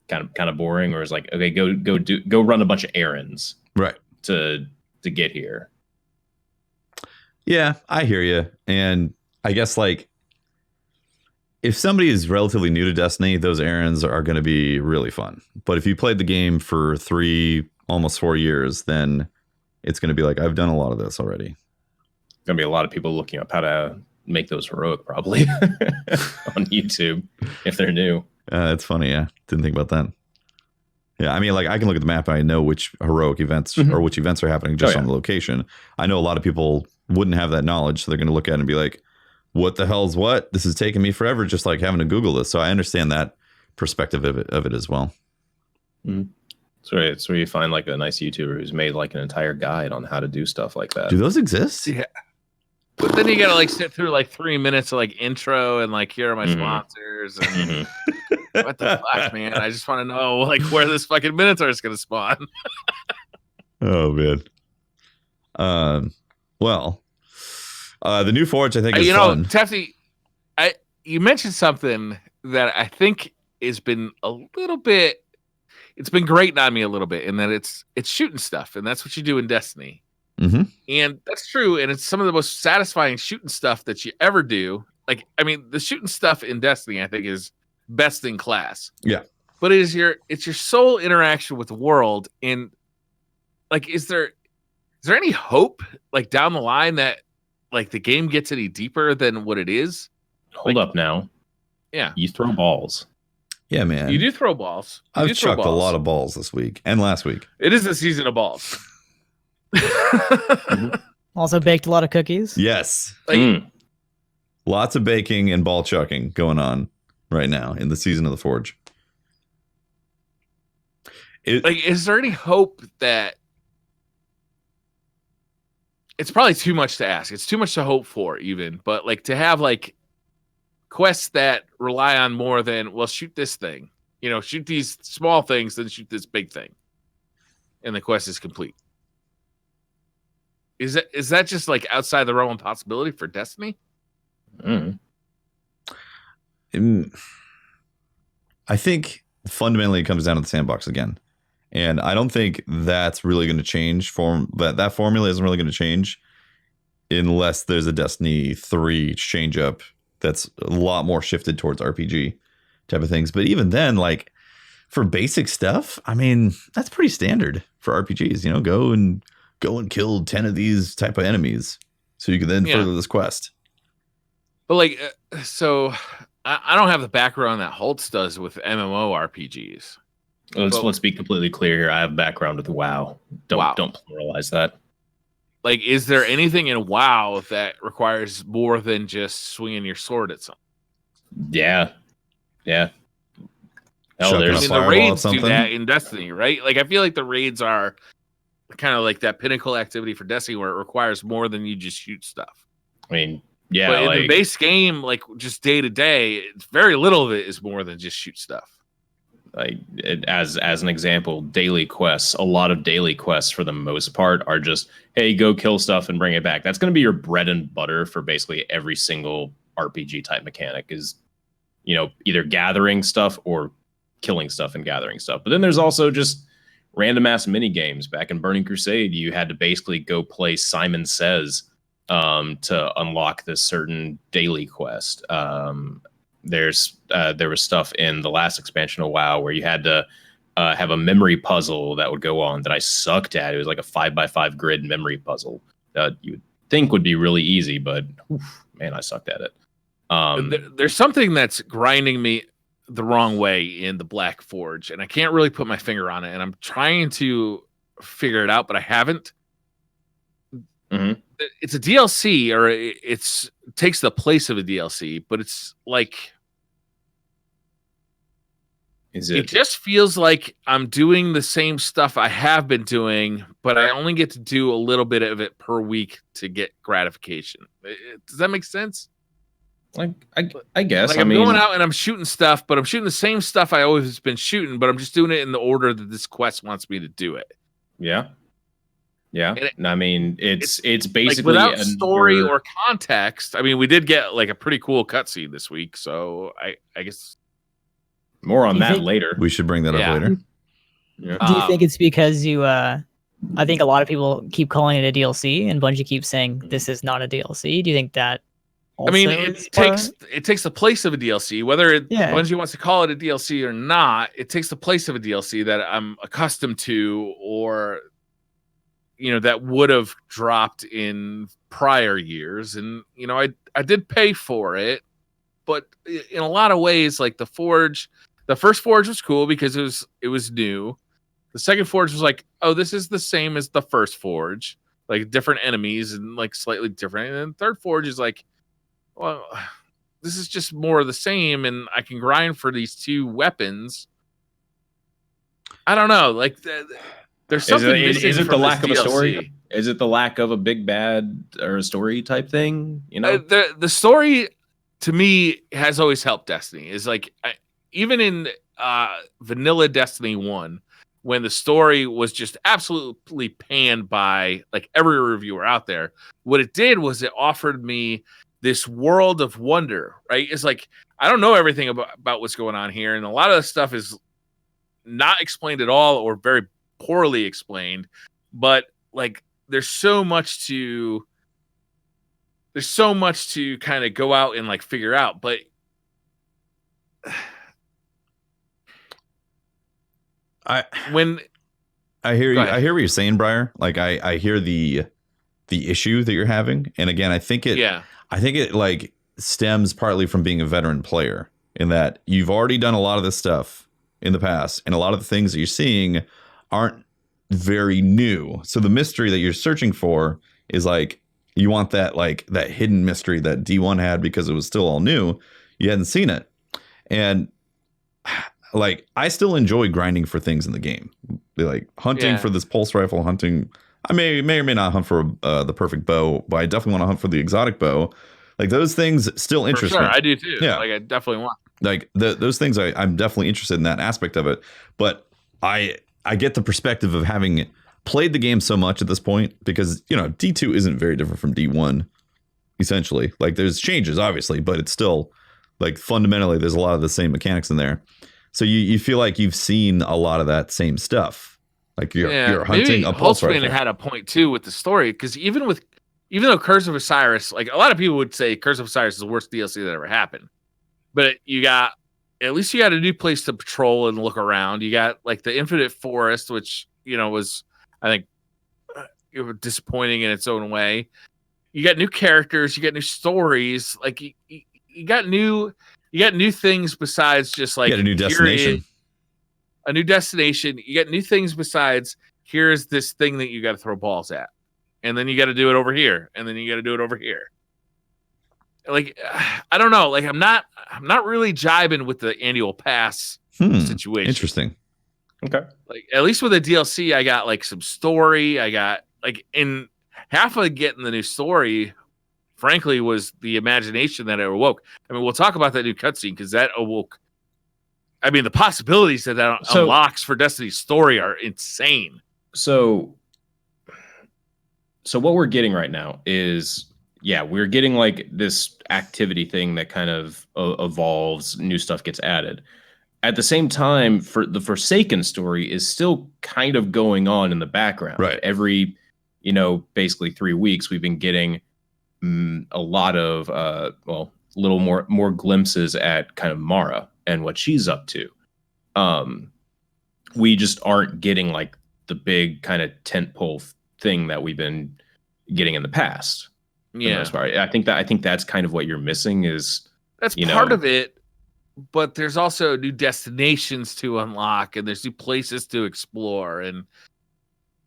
kind of boring, or it's like, okay, go run a bunch of errands, right, to get here. Yeah, I hear you. And I guess like if somebody is relatively new to Destiny, those errands are going to be really fun. But if you played the game for 3, almost 4 years, then it's going to be like, I've done a lot of this already. Gonna be a lot of people looking up how to make those heroic probably on YouTube if they're new. It's funny, yeah. Didn't think about that. Yeah, I mean, like I can look at the map and I know which heroic events or which events are happening just on the location. I know a lot of people wouldn't have that knowledge, so they're going to look at it and be like, "What the hell's what? This is taking me forever, just like having to Google this." So I understand that perspective of it as well. Mm-hmm. So it's where you find like a nice YouTuber who's made like an entire guide on how to do stuff like that. Do those exist? Yeah. But then you gotta like sit through like 3 minutes of like intro and like, here are my sponsors and what the fuck, man? I just want to know like where this fucking Minotaur is gonna spawn. Oh man. Well, the new Forge I think is fun. Tefty, you mentioned something that I think has been a little bit. It's been grating on me a little bit, in that it's shooting stuff, and that's what you do in Destiny. Mm-hmm. And that's true, and it's some of the most satisfying shooting stuff that you ever do. Like, I mean, the shooting stuff in Destiny, I think, is best in class. Yeah. But it's your sole interaction with the world. And like, is there any hope like down the line that like the game gets any deeper than what it is? Hold up now. Yeah. You throw balls. Yeah, man. You do throw balls. I've chucked a lot of balls this week and last week. It is the season of balls. Also baked a lot of cookies. Yes. Like, lots of baking and ball chucking going on right now in the season of the Forge. Is there any hope that it's probably too much to ask? It's too much to hope for, even, but like to have like quests that rely on more than, well, shoot this thing, shoot these small things, then shoot this big thing, and the quest is complete. Is that just like outside the realm of possibility for Destiny? Mm. I think fundamentally it comes down to the sandbox again. And I don't think that's really going to change. That formula isn't really going to change unless there's a Destiny 3 change up that's a lot more shifted towards RPG type of things. But even then, like for basic stuff, I mean, that's pretty standard for RPGs. You know, go and kill 10 of these type of enemies so you can then further this quest. But like, so I don't have the background that Holtz does with MMORPGs. Let's be completely clear here. I have background with WoW. Don't pluralize that. Like, is there anything in WoW that requires more than just swinging your sword at something? Yeah. Hell, the raids do that in Destiny, right? Like, I feel like the raids are kind of like that pinnacle activity for Destiny where it requires more than you just shoot stuff. I mean, yeah. But in the base game, like just day to day, very little of it is more than just shoot stuff. Like as an example, daily quests. A lot of daily quests, for the most part, are just, hey, go kill stuff and bring it back. That's going to be your bread and butter for basically every single RPG type mechanic. Is, you know, either gathering stuff or killing stuff and gathering stuff. But then there's also just random ass mini games. Back in Burning Crusade, you had to basically go play Simon Says to unlock this certain daily quest. There was stuff in the last expansion of WoW where you had to have a memory puzzle that would go on that I sucked at. It was like a 5x5 grid memory puzzle that you would think would be really easy, but man, I sucked at it. There's something that's grinding me the wrong way in the Black Forge, and I can't really put my finger on it, and I'm trying to figure it out, but I haven't. Mm-hmm. It's a DLC, or it takes the place of a DLC, but it's like, it just feels like I'm doing the same stuff I have been doing, but I only get to do a little bit of it per week to get gratification. Does that make sense? Like, I guess. Like, I'm going out and I'm shooting stuff, but I'm shooting the same stuff I always been shooting, but I'm just doing it in the order that this quest wants me to do it. Yeah. Yeah, I mean, it's basically like, without story or context. I mean, we did get like a pretty cool cutscene this week, so I guess more on that later. We should bring that up later. Yeah. Do you think it's because you? I think a lot of people keep calling it a DLC, and Bungie keeps saying this is not a DLC. Do you think that? I mean, it takes the place of a DLC. Whether Bungie wants to call it a DLC or not, it takes the place of a DLC that I'm accustomed to, or that would have dropped in prior years. And, I did pay for it, but in a lot of ways, like the Forge, the first Forge was cool because it was new. The second Forge was like, oh, this is the same as the first Forge, like different enemies and like slightly different. And then the third Forge is like, well, this is just more of the same. And I can grind for these two weapons. I don't know. Like, there's something missing. Is it the lack of a story? Is it the lack of a big bad or a story type thing? The story to me has always helped Destiny. Is like, even in vanilla Destiny 1, when the story was just absolutely panned by like every reviewer out there, what it did was it offered me this world of wonder. Right? It's like, I don't know everything about what's going on here, and a lot of the stuff is not explained at all or very poorly explained, but like there's so much to kind of go out and like figure out. But I hear you. I hear what you're saying, Briar. Like I hear the issue that you're having, and again, I think it like stems partly from being a veteran player, in that you've already done a lot of this stuff in the past, and a lot of the things that you're seeing aren't very new. So the mystery that you're searching for is like, you want that, like that hidden mystery that D1 had because it was still all new. You hadn't seen it. And like, I still enjoy grinding for things in the game. Like hunting for this pulse rifle, hunting. I may or may not hunt for the perfect bow, but I definitely want to hunt for the exotic bow. Like those things still interest me. I do too. Yeah. Like I definitely want. Like those things, I'm definitely interested in that aspect of it. But I get the perspective of having played the game so much at this point because, D2 isn't very different from D1, essentially. Like, there's changes, obviously, but it's still, like, fundamentally, there's a lot of the same mechanics in there. So you feel like you've seen a lot of that same stuff. Like, you're hunting a pulse rifle. Holtzman had a point, too, with the story, because even though Curse of Osiris, like, a lot of people would say Curse of Osiris is the worst DLC that ever happened. But at least you got a new place to patrol and look around. You got, like, the Infinite Forest, which, was, I think, disappointing in its own way. You got new characters, you got new stories, like you got new things besides just like you got a new destination. A new destination. You got new things besides here's this thing that you got to throw balls at, and then you got to do it over here, and then you got to do it over here. Like, I don't know. Like, I'm not really jiving with the annual pass situation. Interesting. Okay. Like, at least with the DLC, I got like some story. I got like, in half of getting the new story, frankly, was the imagination that it awoke. I mean, we'll talk about that new cutscene because that awoke. I mean, the possibilities that unlocks for Destiny's story are insane. So what we're getting right now is, we're getting like this activity thing that kind of evolves, new stuff gets added. At the same time, for the Forsaken story is still kind of going on in the background. Right. Every, basically 3 weeks, we've been getting a lot of, little more glimpses at kind of Mara and what she's up to. We just aren't getting like the big kind of tentpole thing that we've been getting in the past. Yeah, I think that's kind of what you're missing is that's part of it. But there's also new destinations to unlock, and there's new places to explore, and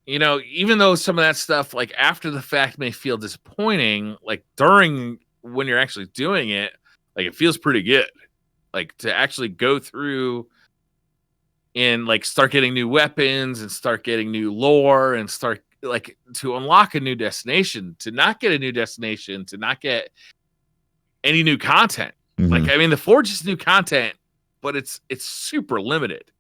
even though some of that stuff, like after the fact, may feel disappointing, like during when you're actually doing it, like it feels pretty good. Like to actually go through and like start getting new weapons and start getting new lore and start like to unlock a new destination, to not get a new destination, to not get any new content. Mm-hmm. Like, I mean, the Forge is new content, but it's super limited.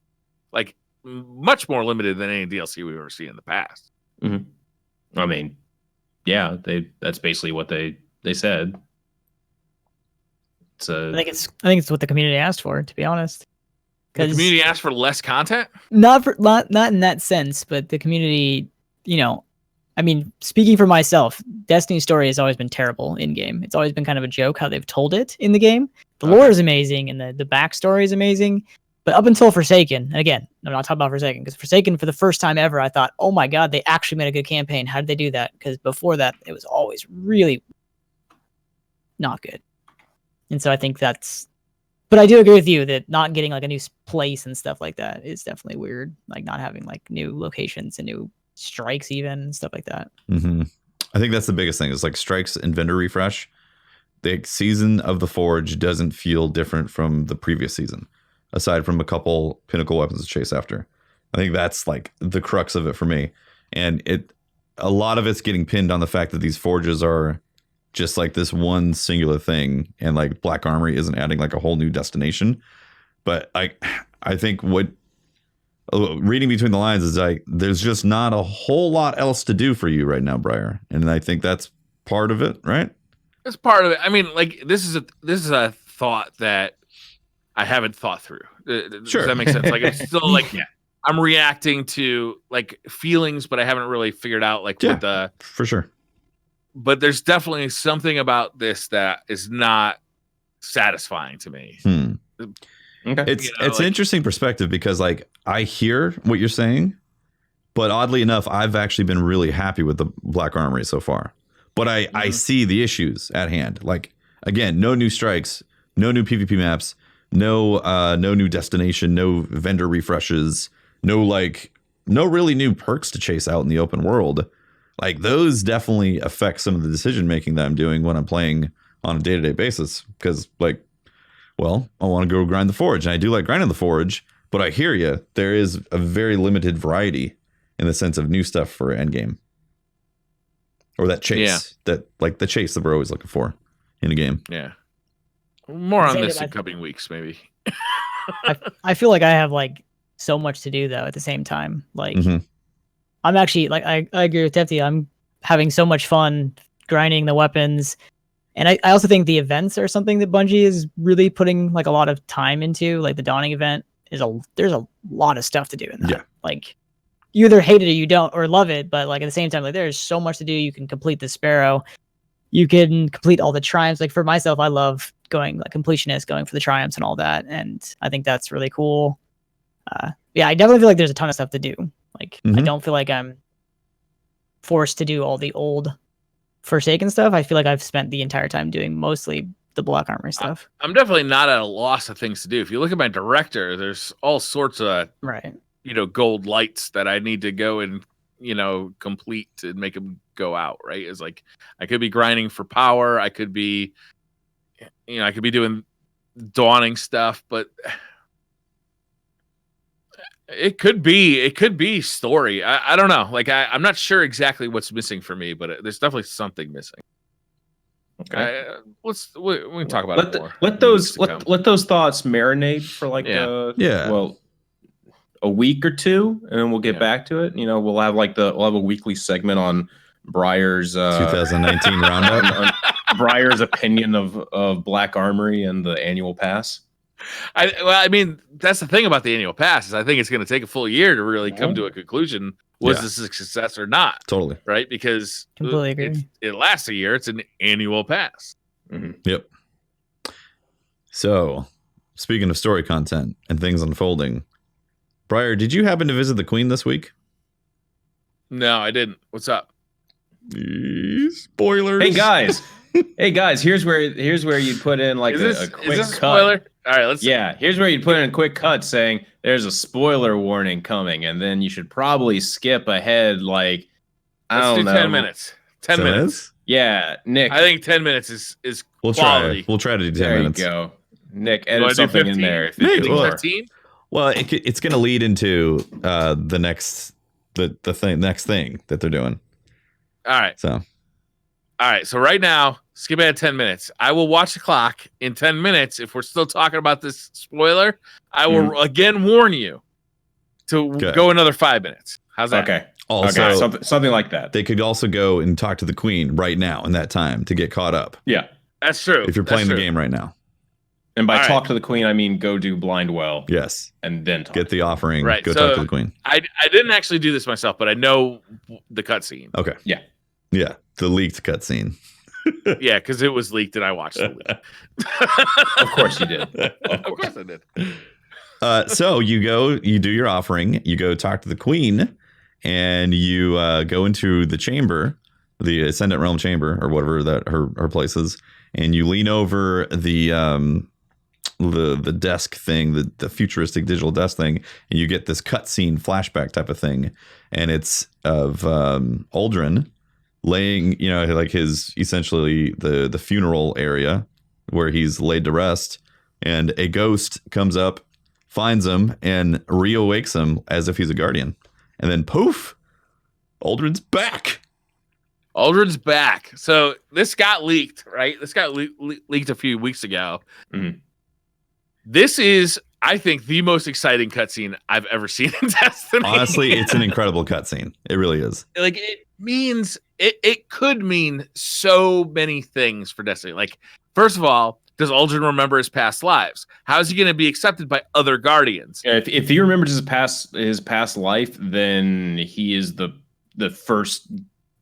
Like, much more limited than any DLC we've ever seen in the past. Mm-hmm. I mean, that's basically what they said. I think it's what the community asked for, to be honest. The community asked for less content? Not in that sense, but the community, I mean, speaking for myself, Destiny's story has always been terrible in game. It's always been kind of a joke how they've told it in the game. The lore is amazing and the backstory is amazing. But up until Forsaken, and again, I'm not talking about Forsaken, because Forsaken, for the first time ever, I thought, oh my God, they actually made a good campaign. How did they do that? Because before that, it was always really not good. And so I think but I do agree with you that not getting like a new place and stuff like that is definitely weird. Like not having like new locations and new strikes even and stuff like that. Mm-hmm. I think that's the biggest thing is like strikes and vendor refresh. The season of the Forge doesn't feel different from the previous season, aside from a couple pinnacle weapons to chase after. I think that's like the crux of it for me. And a lot of it's getting pinned on the fact that these forges are just like this one singular thing, and like Black Armory isn't adding like a whole new destination. But I think what reading between the lines is like there's just not a whole lot else to do for you right now, Briar. And I think that's part of it, right? That's part of it. I mean, like this is a thought that I haven't thought through. Sure. Does that make sense? Like it's still like I'm reacting to like feelings, but I haven't really figured out like what the for sure. But there's definitely something about this that is not satisfying to me. Okay. It's an interesting perspective because like I hear what you're saying, but oddly enough, I've actually been really happy with the Black Armory so far. But I see the issues at hand. Like again, no new strikes, no new PvP maps, no new destination, no vendor refreshes, no really new perks to chase out in the open world. Like those definitely affect some of the decision making that I'm doing when I'm playing on a day-to-day basis. Because like, well, I want to go grind the Forge, and I do like grinding the Forge. But I hear you. There is a very limited variety in the sense of new stuff for endgame, or that chase that the chase that we're always looking for in a game. Yeah, more on this in coming weeks, maybe. I feel like I have like so much to do though at the same time. Like I'm actually like I agree with Tefty. I'm having so much fun grinding the weapons. And I also think the events are something that Bungie is really putting like a lot of time into. Like the Dawning event there's a lot of stuff to do in that. Yeah. Like you either hate it or you don't or love it, but like at the same time, like there's so much to do. You can complete the Sparrow, you can complete all the triumphs. Like for myself, I love going like completionist, going for the triumphs and all that, and I think that's really cool. Yeah, I definitely feel like there's a ton of stuff to do. Like I don't feel like I'm forced to do all the old Forsaken stuff. I feel like I've spent the entire time doing mostly the Black Armory stuff. I'm definitely not at a loss of things to do. If you look at my director, there's all sorts of gold lights that I need to go and complete to make them go out. Right? It's like I could be grinding for power. I could be, I could be doing Dawning stuff, but it could be story. I don't know. Like I'm not sure exactly what's missing for me, but there's definitely something missing. Okay, we can talk about it more. Let those thoughts marinate for like a week or two, and then we'll get back to it. We'll have a weekly segment on Briar's 2019 roundup. Briar's opinion of Black Armory and the annual pass. I mean, that's the thing about the annual pass is I think it's going to take a full year to really come to a conclusion. Was this a success or not? Totally. Right? Because completely agree. It lasts a year. It's an annual pass. Mm-hmm. Yep. So, speaking of story content and things unfolding, Briar, did you happen to visit the Queen this week? No, I didn't. What's up? Spoilers. Hey guys, here's where you put in like a quick cut. Spoiler? All right, here's where you put in a quick cut saying there's a spoiler warning coming, and then you should probably skip ahead like Let's do 10 minutes. 10 minutes. Yeah, Nick. I think 10 minutes is we'll quality. We'll try to do 10 minutes. There you go. Nick, edit something in there. Maybe 15? Well, it's going to lead into the next thing that they're doing. All right. So right now, skip ahead 10 minutes. I will watch the clock in 10 minutes. If we're still talking about this spoiler, I will again warn you to go another 5 minutes. How's that? Okay. Also, something like that. They could also go and talk to the Queen right now in that time to get caught up. Yeah, that's true. If you're playing the game right now. And by talk to the Queen, I mean go do blind well. Yes. And then get the offering. Right. Go talk to the Queen. I didn't actually do this myself, but I know the cutscene. Okay. Yeah. Yeah. The leaked cutscene. Yeah, because it was leaked and I watched it. Of course you did. Of course I did. So you do your offering, you go talk to the Queen, and you go into the chamber, the Ascendant Realm chamber, or whatever that her place is, and you lean over the desk thing, the futuristic digital desk thing, and you get this cutscene flashback type of thing, and it's of Aldrin laying, like his essentially the funeral area where he's laid to rest, and a ghost comes up, finds him, and reawakes him as if he's a guardian, and then poof, Aldrin's back. Aldrin's back. So this got leaked, right? This got leaked a few weeks ago. Mm-hmm. This is, I think, the most exciting cutscene I've ever seen in Destiny. Honestly, it's an incredible cutscene. It really is. Like, it means, it could mean so many things for Destiny. Like, first of all, does Aldrin remember his past lives? How is he going to be accepted by other Guardians? Yeah, if he remembers his past life, then he is the first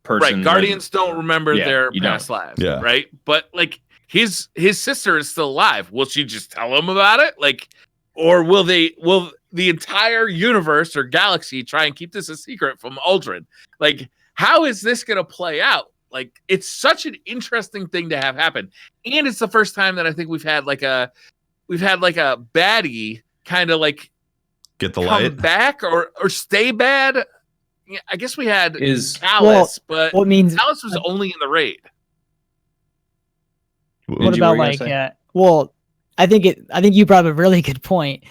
person. Right, Guardians don't remember their past lives. Yeah. Right, but like his sister is still alive. Will she just tell him about it? Like, or will the entire universe or galaxy try and keep this a secret from Aldrin? Like, how is this going to play out? Like, it's such an interesting thing to have happen. And it's the first time that I think we've had like a baddie kind of like get the come light back or stay bad. Yeah, I guess we had Callus, but Callus was only in the raid. What about like I think you brought up a really good point.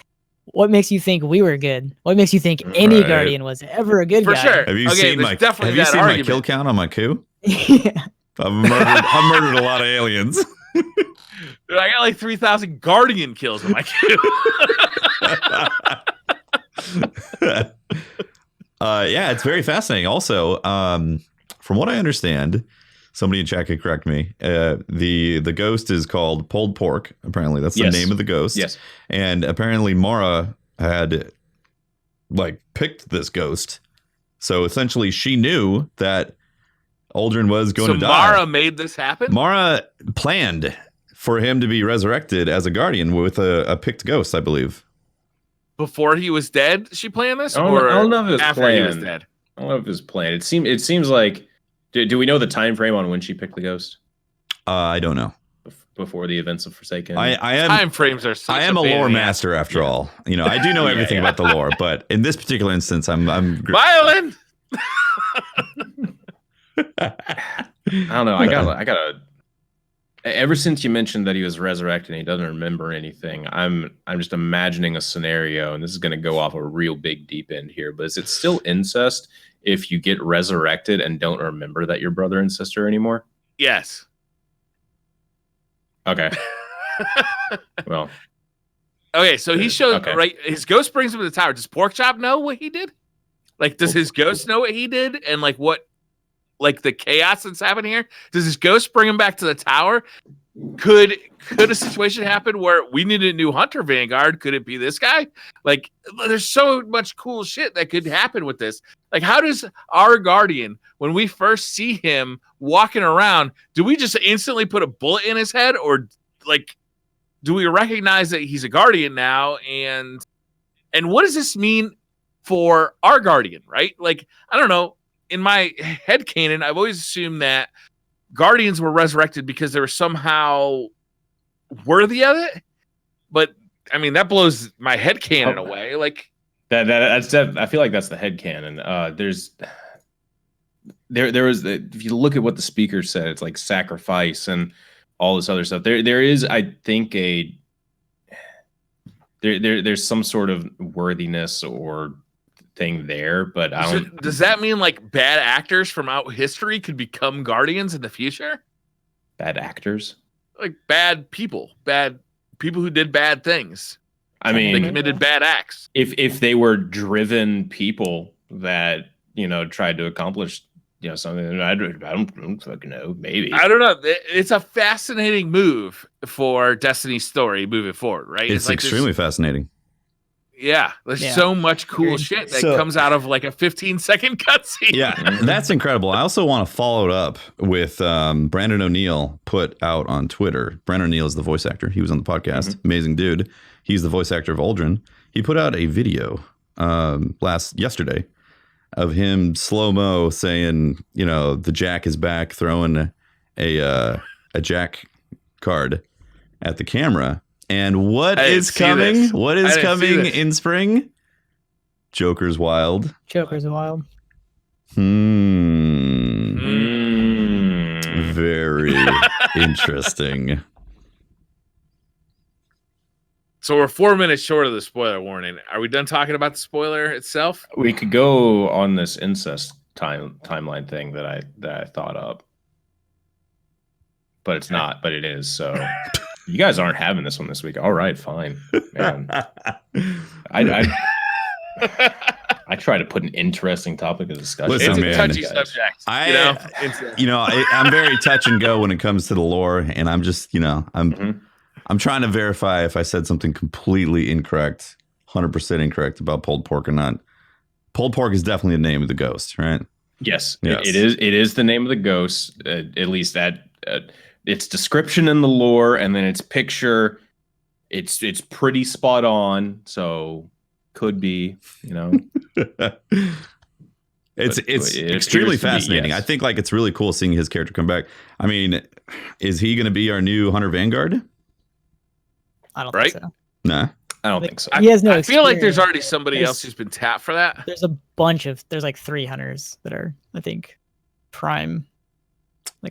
What makes you think we were good? What makes you think any Guardian was ever a good guy? For sure. Have you seen my kill count on my coup? Yeah. I've murdered a lot of aliens. Dude, I got like 3,000 Guardian kills on my coup. Yeah, it's very fascinating. Also, from what I understand, somebody in chat could correct me. The ghost is called pulled pork. Apparently, that's the name of the ghost. Yes, and apparently Mara had like picked this ghost, so essentially she knew that Aldrin was going to die. Mara made this happen? Mara planned for him to be resurrected as a guardian with a picked ghost, I believe. Before he was dead, she planned this? I don't know if it was after planned. He was dead? I don't know if it was planned. It seems like. Do we know the time frame on when she picked the ghost? I don't know. Before the events of Forsaken. I am time frames are. I am a lore master after all. You know, I do know everything about the lore, but in this particular instance, I'm violin. I don't know. I gotta. Ever since you mentioned that he was resurrected and he doesn't remember anything, I'm just imagining a scenario, and this is going to go off a real big deep end here. But is it still incest if you get resurrected and don't remember that you're brother and sister anymore? Yes. Okay. Well. Okay, so he shows right. His ghost brings him to the tower. Does Porkchop know what he did? Like, does his ghost know what he did, and like what, like the chaos that's happening here? Does his ghost bring him back to the tower? Could a situation happen where we need a new hunter vanguard? Could it be this guy? Like, there's so much cool shit that could happen with this. Like, how does our guardian, when we first see him walking around, do we just instantly put a bullet in his head, or like, do we recognize that he's a guardian now? And what does this mean for our guardian? Right? Like, I don't know. In my headcanon, I've always assumed that guardians were resurrected because they were somehow worthy of it. But I mean, that blows my headcanon away. Like that's I feel like that's the headcanon. There was if you look at what the speaker said, it's like sacrifice and all this other stuff. There is, I think, there's some sort of worthiness or thing there, but I don't. Does that mean like bad actors from out history could become guardians in the future? Bad actors, like bad people who did bad things. I mean, they committed bad acts. If they were driven people that tried to accomplish something, I don't fucking know. Maybe I don't know. It's a fascinating move for Destiny's story moving forward, right? It's like extremely fascinating. Yeah, there's so much cool shit that comes out of like a 15-second cutscene. Yeah, that's incredible. I also want to follow it up with Brandon O'Neill put out on Twitter. Brandon O'Neill is the voice actor. He was on the podcast. Amazing dude. He's the voice actor of Aldrin. He put out a video yesterday of him slow-mo saying, the Jack is back, throwing a Jack card at the camera. And what is coming? What is coming in spring? Joker's Wild. Joker's Wild. Very interesting. So we're 4 minutes short of the spoiler warning. Are we done talking about the spoiler itself? We could go on this incest timeline thing that I thought up, but it's not. But it is. So you guys aren't having this one this week. All right, fine, man. I try to put an interesting topic of discussion. Listen, it's a man, touchy subject. I'm very touch and go when it comes to the lore, and I'm just, I'm trying to verify if I said something completely incorrect, 100% incorrect about pulled pork or not. Pulled pork is definitely the name of the ghost, right? Yes. It is the name of the ghost, at least that its description in the lore, and then its picture. It's pretty spot on, so could be, It's extremely fascinating. Yes. I think it's really cool seeing his character come back. I mean, is he going to be our new Hunter Vanguard? I don't think so. Nah. I don't think so. He has no I feel like there's already somebody else who's been tapped for that. There's like 3 hunters that are, I think, prime,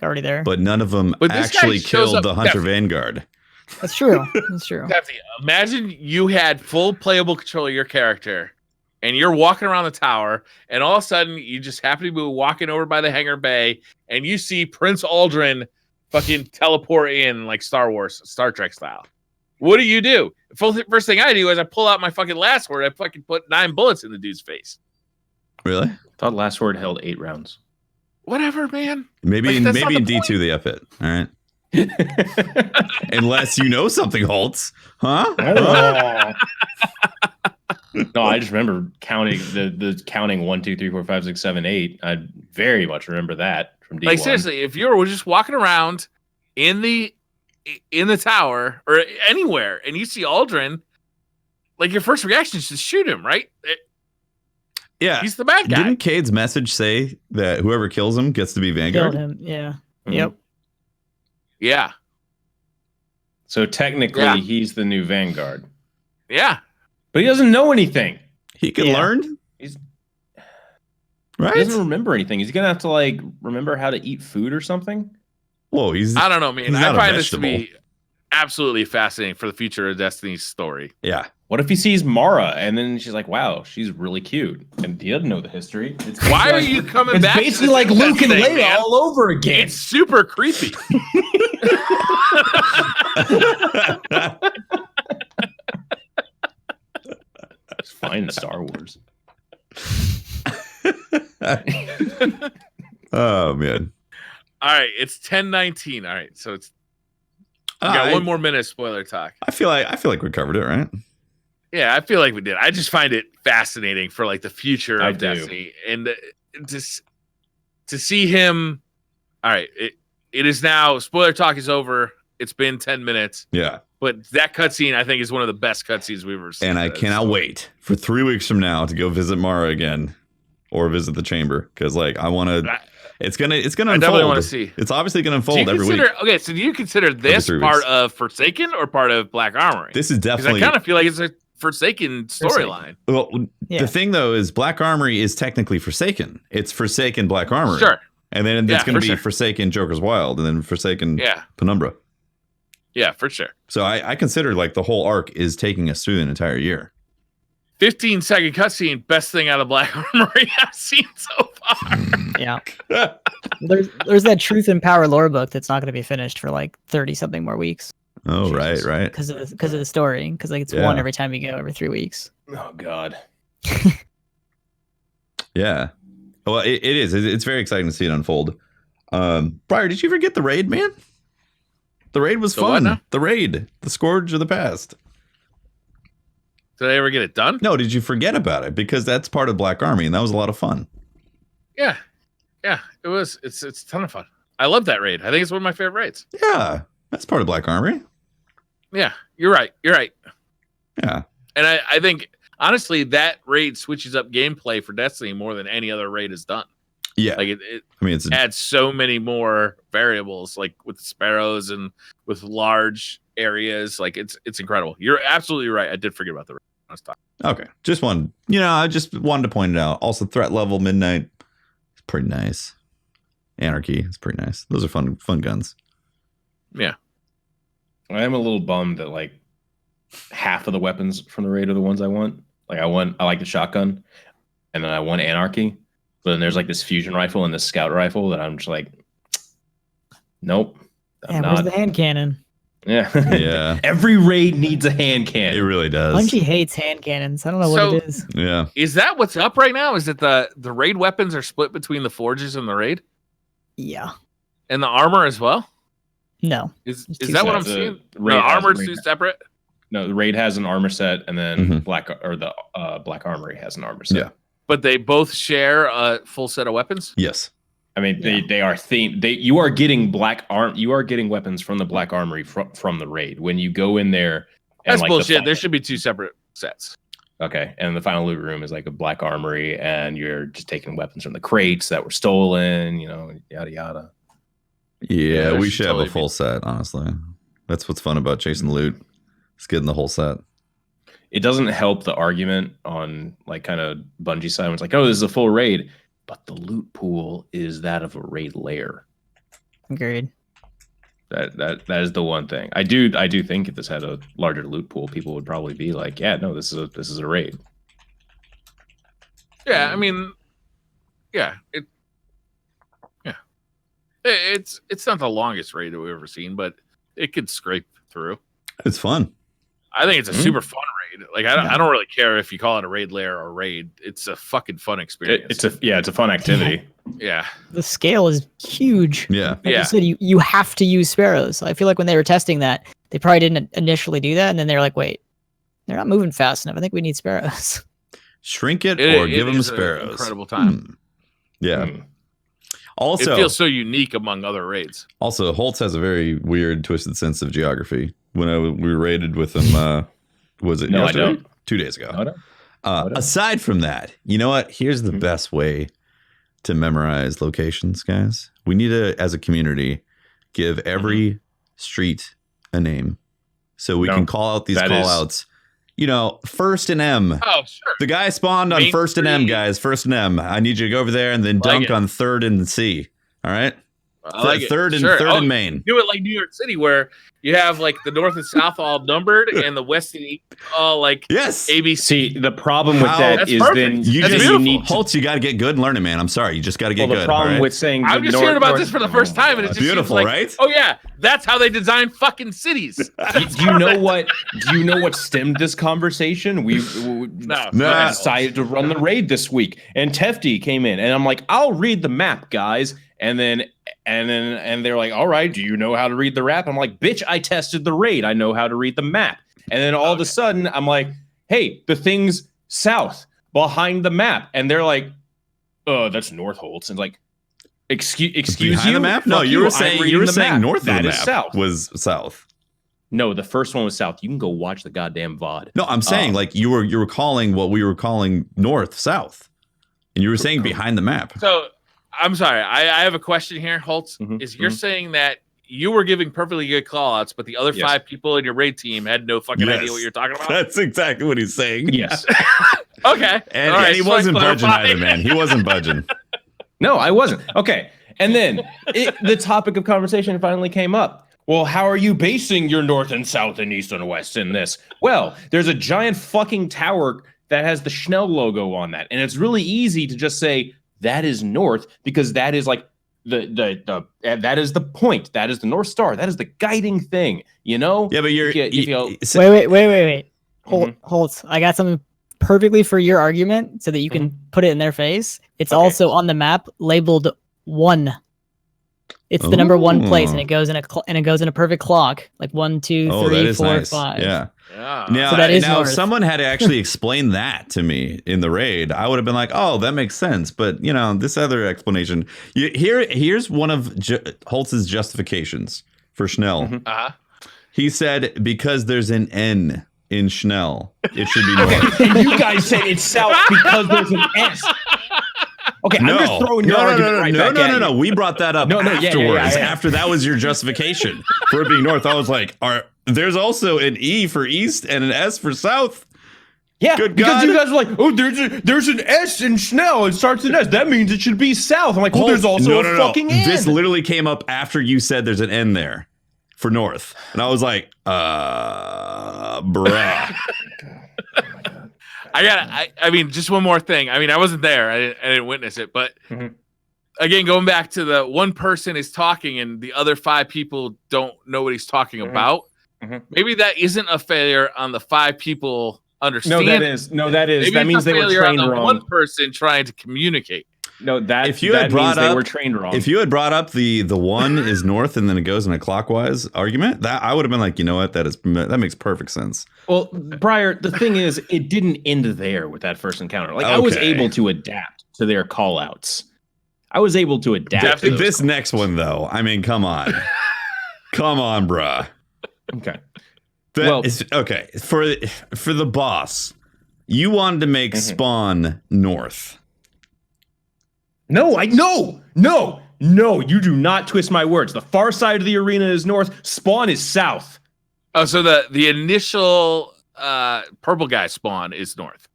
already there. But none of them actually killed the Hunter Vanguard. That's true. That's true. Imagine you had full playable control of your character, and you're walking around the tower, and all of a sudden you just happen to be walking over by the hangar bay, and you see Prince Aldrin fucking teleport in like Star Trek style. What do? First thing I do is I pull out my fucking last word. I fucking put 9 bullets in the dude's face. Really? I thought Last Word held 8 rounds. Whatever, man. Maybe Like, maybe in D2 they up it. All right. Unless you know something, Holtz. Huh? No, I just remember counting the counting 1, 2, 3, 4, 5, 6, 7, 8. I very much remember that from D1. Like seriously, if you were just walking around in the tower or anywhere and you see Aldrin, like your first reaction is to shoot him, right? Yeah. He's the bad guy. Didn't Cade's message say that whoever kills him gets to be Vanguard? Killed him. Yeah. Mhm. Yep. Yeah. So technically, he's the new Vanguard. Yeah. But he doesn't know anything. He can learn. He Right? doesn't remember anything. He's gonna have to like remember how to eat food or something. Whoa, I don't know, man. he's I not a find this to vegetable. be absolutely fascinating for the future of Destiny's story. Yeah. What if he sees Mara and then she's like, "Wow, she's really cute," and he doesn't know the history? It's Why are you coming It's back? basically to like this Luke and thing, Leia man? all over again. It's super creepy. It's fine in Star Wars. Oh man. All right, it's 10:19. All right, so it's we got one more minute of spoiler talk. I feel like we covered it, right? Yeah, I feel like we did. I just find it fascinating for like the future I of do. Destiny and to see him. All right, it is now. Spoiler talk is over. It's been 10 minutes, Yeah. but that cutscene I think is one of the best cutscenes we've ever seen. And I cannot wait for 3 weeks from now to go visit Mara again or visit the chamber because like I want to. It's gonna I unfold. definitely want to see. It's obviously gonna Do you unfold every week. Okay, so do you consider this 3 part weeks. of Forsaken or part of Black Armory? This is Because I definitely kind of feel like it's a Forsaken storyline. well. Yeah. The thing though is Black Armory is technically Forsaken. It's Forsaken Black Armory. Sure. And then it's Yeah, going to for be sure. Forsaken Joker's Wild, and then Forsaken Yeah. Penumbra. Yeah, for sure. So I consider like the whole arc is taking us through an entire year. 15-second cutscene, best thing out of Black Armory I've seen so far. Yeah. There's that Truth and Power lore book that's not going to be finished for like 30 something more weeks Oh, Jesus. right. because of the story. Because like it's Yeah. one every time you go every 3 weeks. Oh God. Yeah. Well, it is. It's very exciting to see it unfold. Briar, did you forget the raid, man? The raid was The what fun. now? The raid, the Scourge of the Past. Did I ever get it done? No, did you forget about it? Because that's part of Black Army, and that was a lot of fun. Yeah. Yeah, it was. It's a ton of fun. I love that raid. I think it's one of my favorite raids. Yeah, that's part of Black Army. Yeah, you're right. You're right. Yeah. And I think, honestly, that raid switches up gameplay for Destiny more than any other raid has done. Yeah. Like, it I mean, it's adds so many more variables, like with sparrows and with large areas. Like, it's incredible. You're absolutely right. I did forget about the raid. I was talking. okay. Just one. I just wanted to point it out. Also, threat level Midnight. It's pretty nice. Anarchy. It's pretty nice. Those are fun guns. Yeah. I am a little bummed that like half of the weapons from the raid are the ones I want. Like I like the shotgun, and then I want Anarchy. But then there's like this fusion rifle and this scout rifle that I'm just like, nope. I'm Yeah, where's not. the hand cannon? Yeah. Yeah. Every raid needs a hand It cannon. really does. Bungie hates hand cannons. I don't know what it is. Yeah. Is that what's up right now? Is it the raid weapons are split between the forges and the raid? Yeah. And the armor as well? No. Is It's too that what I'm separate. seeing? The No, raid has armor's a two raid. separate? No, the raid has an armor set, and then Mhm. Black Armory has an armor set. Yeah. But they both share a full set of weapons? Yes. I mean, Yeah. they are themed. You are getting You are getting weapons from the Black Armory from the raid when you go in there. And That's like bullshit. There should be two separate sets. Okay, and the final loot room is like a Black Armory, and you're just taking weapons from the crates that were stolen. Yada yada. Yeah, there we should should have totally a full set, honestly. That's what's fun about chasing the loot. It's getting the whole set. It doesn't help the argument on like kind of Bungie side. It's like, oh, this is a full raid, but the loot pool is that of a raid lair. Agreed. That is the one thing. I do think if this had a larger loot pool, people would probably be like, yeah, no, this is a raid. Yeah, I mean, yeah, it's not the longest raid that we've ever seen, but it could scrape through. It's fun. I think it's a Mhm. super fun Like I don't really care if you call it a raid lair or raid. It's a fucking fun experience. It's a fun activity. Yeah. The scale is huge. Yeah. Like you said, you have to use sparrows. I feel like when they were testing that, they probably didn't initially do that, and then they were like, wait, they're not moving fast enough. I think we need sparrows. Shrink it or give them is sparrows. Incredible time. Yeah. Also, it feels so unique among other raids. Also, Holtz has a very weird, twisted sense of geography. When we raided with him, was it No, yesterday? I don't. 2 days ago. No, I don't. Aside from that, you know what? Here's the best way to memorize locations, guys. We need to, as a community, give every street a name so we can call out these call outs. You know, First and M. Oh, sure. The guy spawned on Main First and M, Street. guys. First and M. I need you to go over there and then dunk on Third and C. All right? Third and Main. Do it like New York City, where you have like the north and south all numbered, and the west and east all like ABC. See, the problem with that is then you need Holtz. You got to get good and learn it, man. I'm sorry, you just got to get good. The problem with saying I'm just hearing about this for the first time, and it's just beautiful, like, right? Oh yeah, that's how they design fucking cities. Do you know what? Do you know what stemmed this conversation? We decided to run the raid this week, and Tefty came in, and I'm like, I'll read the map, guys. And they're like, all right, do you know how to read the map? I'm like, bitch, I tested the raid. I know how to read the map. And then all of a sudden, I'm like, hey, the thing's south behind the map. And they're like, that's North Holtz. And like, excuse behind you? The map? No, you were saying north of the map south. Was south. No, the first one was south. You can go watch the goddamn VOD. No, I'm saying like you were calling what we were calling north, south. And you were saying behind the map. So I'm sorry. I have a question here, Holtz. You're saying that you were giving perfectly good call outs, but the other 5 people in your raid team had no fucking idea what you're talking about? That's exactly what he's saying. Yes. Okay. And he wasn't budging either, man. He wasn't budging. No, I wasn't. Okay. And then the topic of conversation finally came up. Well, how are you basing your north and south and east and west in this? Well, there's a giant fucking tower that has the Schnell logo on that. And it's really easy to just say, that is north, because that is like that is the point. That is the North Star. That is the guiding thing, you know? Yeah, but wait. Holtz, I got something perfectly for your argument so that you can put it in their face. It's also on the map labeled 1. It's the number 1 place, and it goes in a perfect clock, like 1, 2, 3, 4, nice. 5. Yeah. Yeah. So now if someone had actually explained that to me in the raid, I would have been like, "Oh, that makes sense." But you know, this other explanation. Here's one of Holtz's justifications for Schnell. He said because there's an N in Schnell, it should be north. And you guys said it's south because there's an S. Okay, I'm just throwing your argument right back at you. No. We brought that up afterwards. After that was your justification for it being north. I was like, there's also an E for east and an S for south. Yeah, good because God. you guys were like, oh, there's an S in Schnell. It starts with an S. That means it should be south. I'm like, well, there's also a fucking N. This literally came up after you said there's an N there for north. And I was like, bruh. I mean, just one more thing. I mean, I wasn't there. I didn't witness it. But again, going back to the one person is talking and the other 5 people don't know what he's talking about. Maybe that isn't a failure on the 5 people understanding. No, that is. Maybe that means they were trained on the wrong. One person trying to communicate. No, that if you had brought means up, they were trained wrong. If you had brought up the 1 is north and then it goes in a clockwise argument, that I would have been like, you know what, that makes perfect sense. Well, Briar, the thing is, it didn't end there with that first encounter. Like I was able to adapt to their call outs. I was able to adapt to this next one though. I mean, come on. Come on, bruh. Okay. Okay. For the boss, you wanted to make spawn north. No, you do not twist my words. The far side of the arena is north. Spawn is south. Oh, so the initial purple guy spawn is north.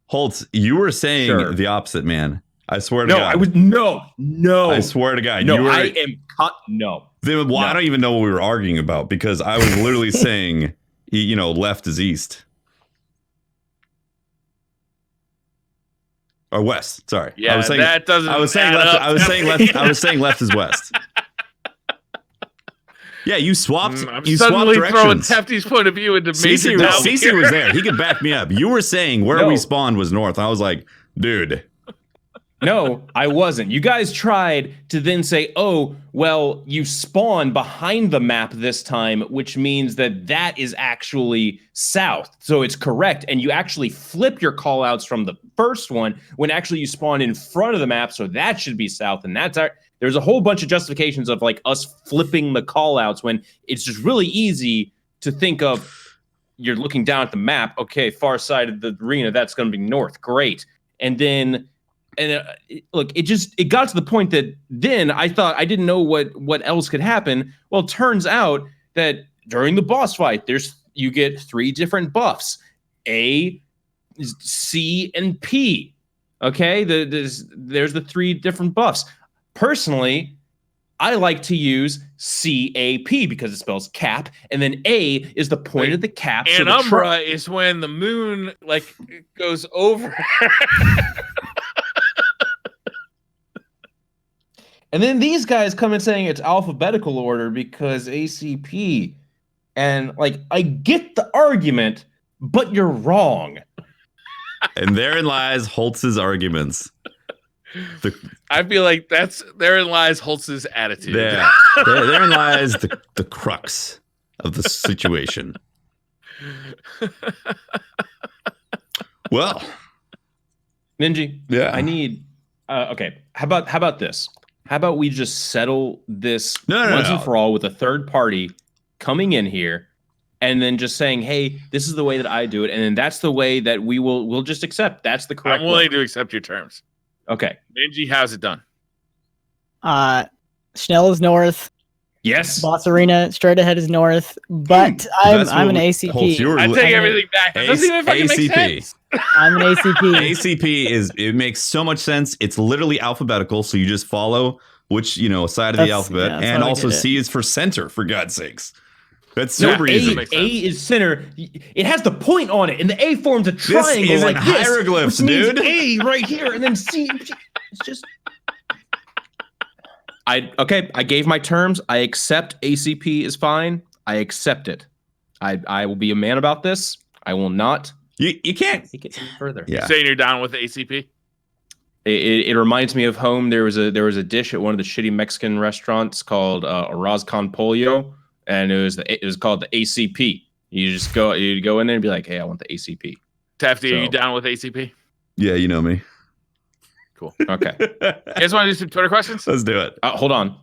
Holtz, you were saying the opposite, man. I swear to God. I was no. I swear to God. No, I am no. Then, I don't even know what we were arguing about because I was literally saying, left is east. Or west, sorry. Yeah, I was saying, that doesn't. I was saying left. I was saying left is west. Yeah, you swapped. I'm You swapped suddenly throwing directions. Hefty's point of view into major Cece, doubt. Cece was there. He could back me up. You were saying where we spawned was north. I was like, dude. No, I wasn't. You guys tried to then say, oh, well, you spawn behind the map this time, which means that is actually south. So it's correct. And you actually flip your callouts from the first one when actually you spawn in front of the map. So that should be south. And there's a whole bunch of justifications of like us flipping the callouts when it's just really easy to think of. You're looking down at the map. Okay, far side of the arena, that's going to be north. Great. And then look, it got to the point that then I thought I didn't know what else could happen. Well, it turns out that during the boss fight, you get 3 different buffs: A, C, and P. Okay, there's the 3 different buffs. Personally, I like to use CAP because it spells cap, and then A is the point of the cap. And Umbra is when the moon like goes over. And then these guys come in saying it's alphabetical order because ACP. And like, I get the argument, but you're wrong. And therein lies Holtz's arguments. I feel like therein lies Holtz's attitude. Therein lies the crux of the situation. Well, Ninji, yeah, I need. Okay, how about this? How about we just settle this once and for all with a third party coming in here, and then just saying, "Hey, this is the way that I do it," and then that's the way that we'll just accept. That's the correct. I'm willing to accept your terms. Okay, Ninji, how's it done? Schnell is north. Yes. Boss Arena straight ahead is north, but I'm an ACP. I take everything back. It doesn't even fucking make sense. I'm an ACP. ACP it makes so much sense. It's literally alphabetical, so you just follow which side of the alphabet, and also C is for center. For God's sakes, that's super easy. A is center. It has the point on it, and the A forms a triangle this like this. Hieroglyphs, dude. A right here, and then C. It's just. I gave my terms. I accept ACP is fine. I accept it. I will be a man about this. I will not. You can't take it any further. Yeah. Saying you're down with ACP. It reminds me of home. There was a dish at one of the shitty Mexican restaurants called arroz con pollo, and it was called the ACP. You go in there and be like, hey, I want the ACP. Tafty, are you down with ACP? Yeah, you know me. Cool. Okay. You guys want to do some Twitter questions? Let's do it. Hold on.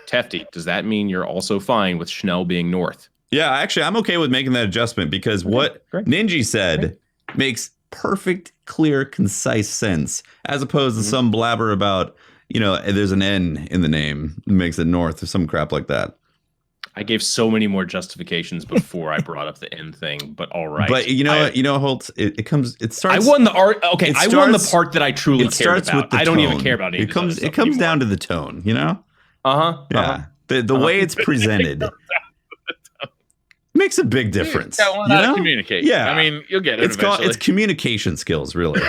Tefty, does that mean you're also fine with Schnell being north? Yeah, actually, I'm okay with making that adjustment because what Ninji said makes perfect, clear, concise sense, as opposed to some blabber about, there's an N in the name, it makes it north or some crap like that. I gave so many more justifications before I brought up the N thing, but all right. But Holtz, it starts. I won the art. Okay, I won the part that I truly cared about. I don't even care about it. It comes down to the tone, Yeah. The way it's presented makes a big difference. How to communicate. Yeah. I mean, you'll get it eventually. It's communication skills, really.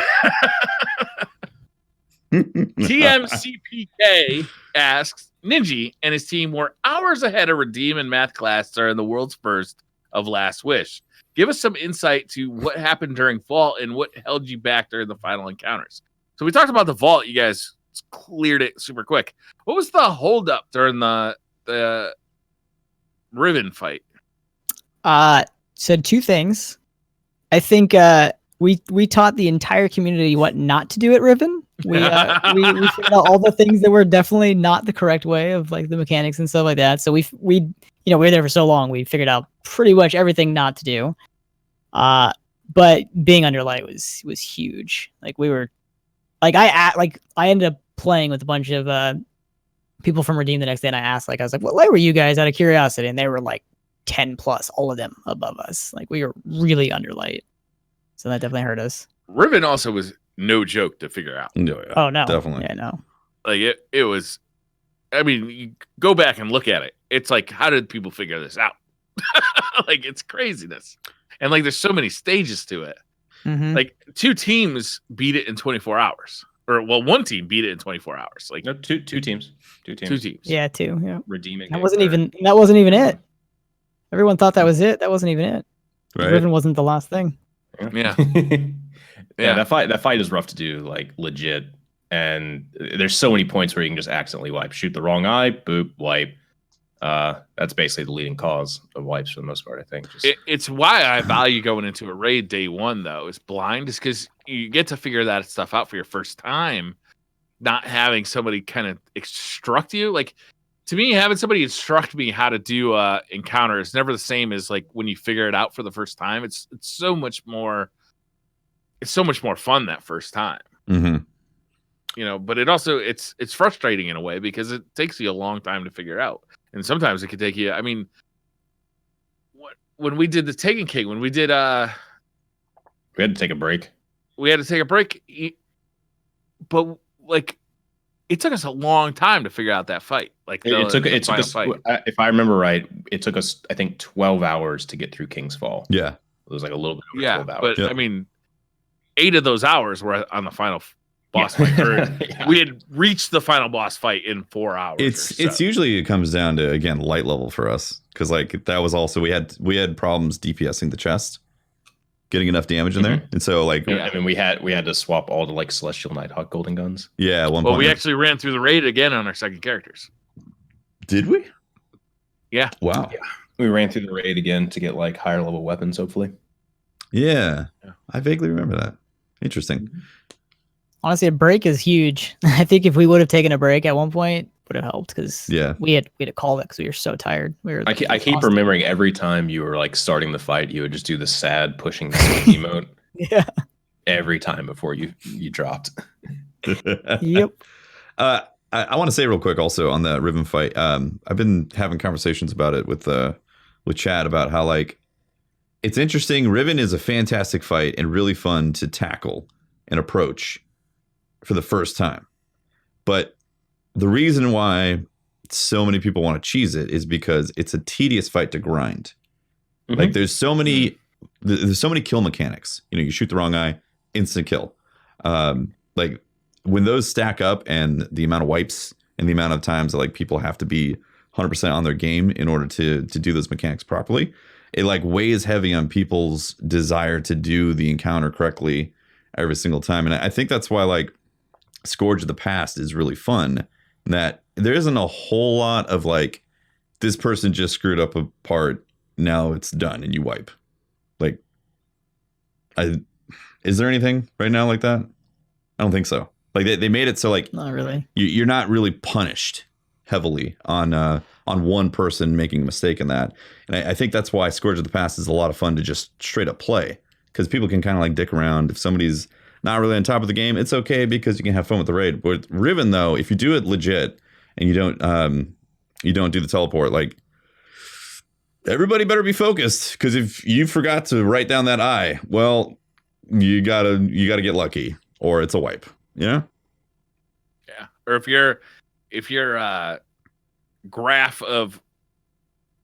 TMCPK asks, Ninji and his team were hours ahead of Redeem and Math class during the world's first of Last Wish. Give us some insight to what happened during Vault and what held you back during the final encounters. So we talked about the Vault. You guys cleared it super quick. What was the holdup during the Riven fight? Said 2 things. I think we taught the entire community what not to do at Riven. We figured out all the things that were definitely not the correct way of like the mechanics and stuff like that. So we were there for so long, we figured out pretty much everything not to do. But being under light was huge. Like we were, like I ended up playing with a bunch of people from Redeem the next day, and I was like, what light were you guys out of curiosity? And they were like 10 plus, all of them above us. Like we were really under light. So that definitely hurt us. Riven also was no joke to figure out. Oh no, definitely. Yeah, no. Like it was. I mean, you go back and look at it. It's like, how did people figure this out? Like it's craziness, and like there's so many stages to it. Mm-hmm. Like 2 teams beat it in 24 hours. or well, one team beat it in 24 hours. Like no, two teams. Two teams. Yeah, two. Yeah. Redeeming. That wasn't even it. Everyone thought that was it. That wasn't even it. Right. Riven wasn't the last thing. Yeah. Yeah, that fight is rough to do, like legit. And there's so many points where you can just accidentally wipe. Shoot the wrong eye, boop, wipe. That's basically the leading cause of wipes for the most part, I think. It's why I value going into a raid day one, though, is blind, is because you get to figure that stuff out for your first time, not having somebody kind of instruct you. Like, to me, having somebody instruct me how to do encounter is never the same as like when you figure it out for the first time. It's so much more fun that first time. Mm-hmm. But it also it's frustrating in a way because it takes you a long time to figure out. And sometimes it could take you. I mean, when we did the Taken King, when we did, we had to take a break. But like, it took us a long time to figure out that fight. Like, it took us. If I remember right, it took us, I think, 12 hours to get through King's Fall. Yeah, it was like a little bit over 12 hours. But I mean, 8 of those hours were on the final boss fight. We had reached the final boss fight in 4 hours. It's usually, it comes down to, again, light level for us, because like that was also we had problems DPSing the chest, getting enough damage in there, and so like I mean we had to swap all the like Celestial Nighthawk golden guns. Yeah, well, we actually ran through the raid again on our second characters. Did we? Yeah. Wow. Yeah. We ran through the raid again to get like higher level weapons, hopefully. Yeah. I vaguely remember that. Interesting. Honestly, a break is huge. I think if we would have taken a break at one point, would have helped, because we had to call it because we were so tired. I keep remembering every time you were like starting the fight, you would just do the sad pushing the emote. Yeah. Every time before you dropped. Yep. I want to say real quick also on the Riven fight. I've been having conversations about it with Chad about how like it's interesting. Riven is a fantastic fight and really fun to tackle and approach for the first time. But the reason why so many people want to cheese it is because it's a tedious fight to grind. Mm-hmm. Like there's so many kill mechanics. You shoot the wrong eye, instant kill. Like when those stack up and the amount of wipes and the amount of times that like people have to be 100% on their game in order to do those mechanics properly, it like weighs heavy on people's desire to do the encounter correctly every single time. And I think that's why like Scourge of the Past is really fun, that there isn't a whole lot of like, this person just screwed up a part, now it's done and you wipe. Like, is there anything right now like that? I don't think so. Like they made it so like, not really. You're not really punished heavily on one person making a mistake in that. And I think that's why Scourge of the Past is a lot of fun to just straight up play, because people can kind of like dick around. If somebody's not really on top of the game, it's okay because you can have fun with the raid. But with Riven though, if you do it legit and you don't do the teleport, like everybody better be focused, because if you forgot to write down that eye, well, you gotta get lucky or it's a wipe. Yeah. Or if your graph of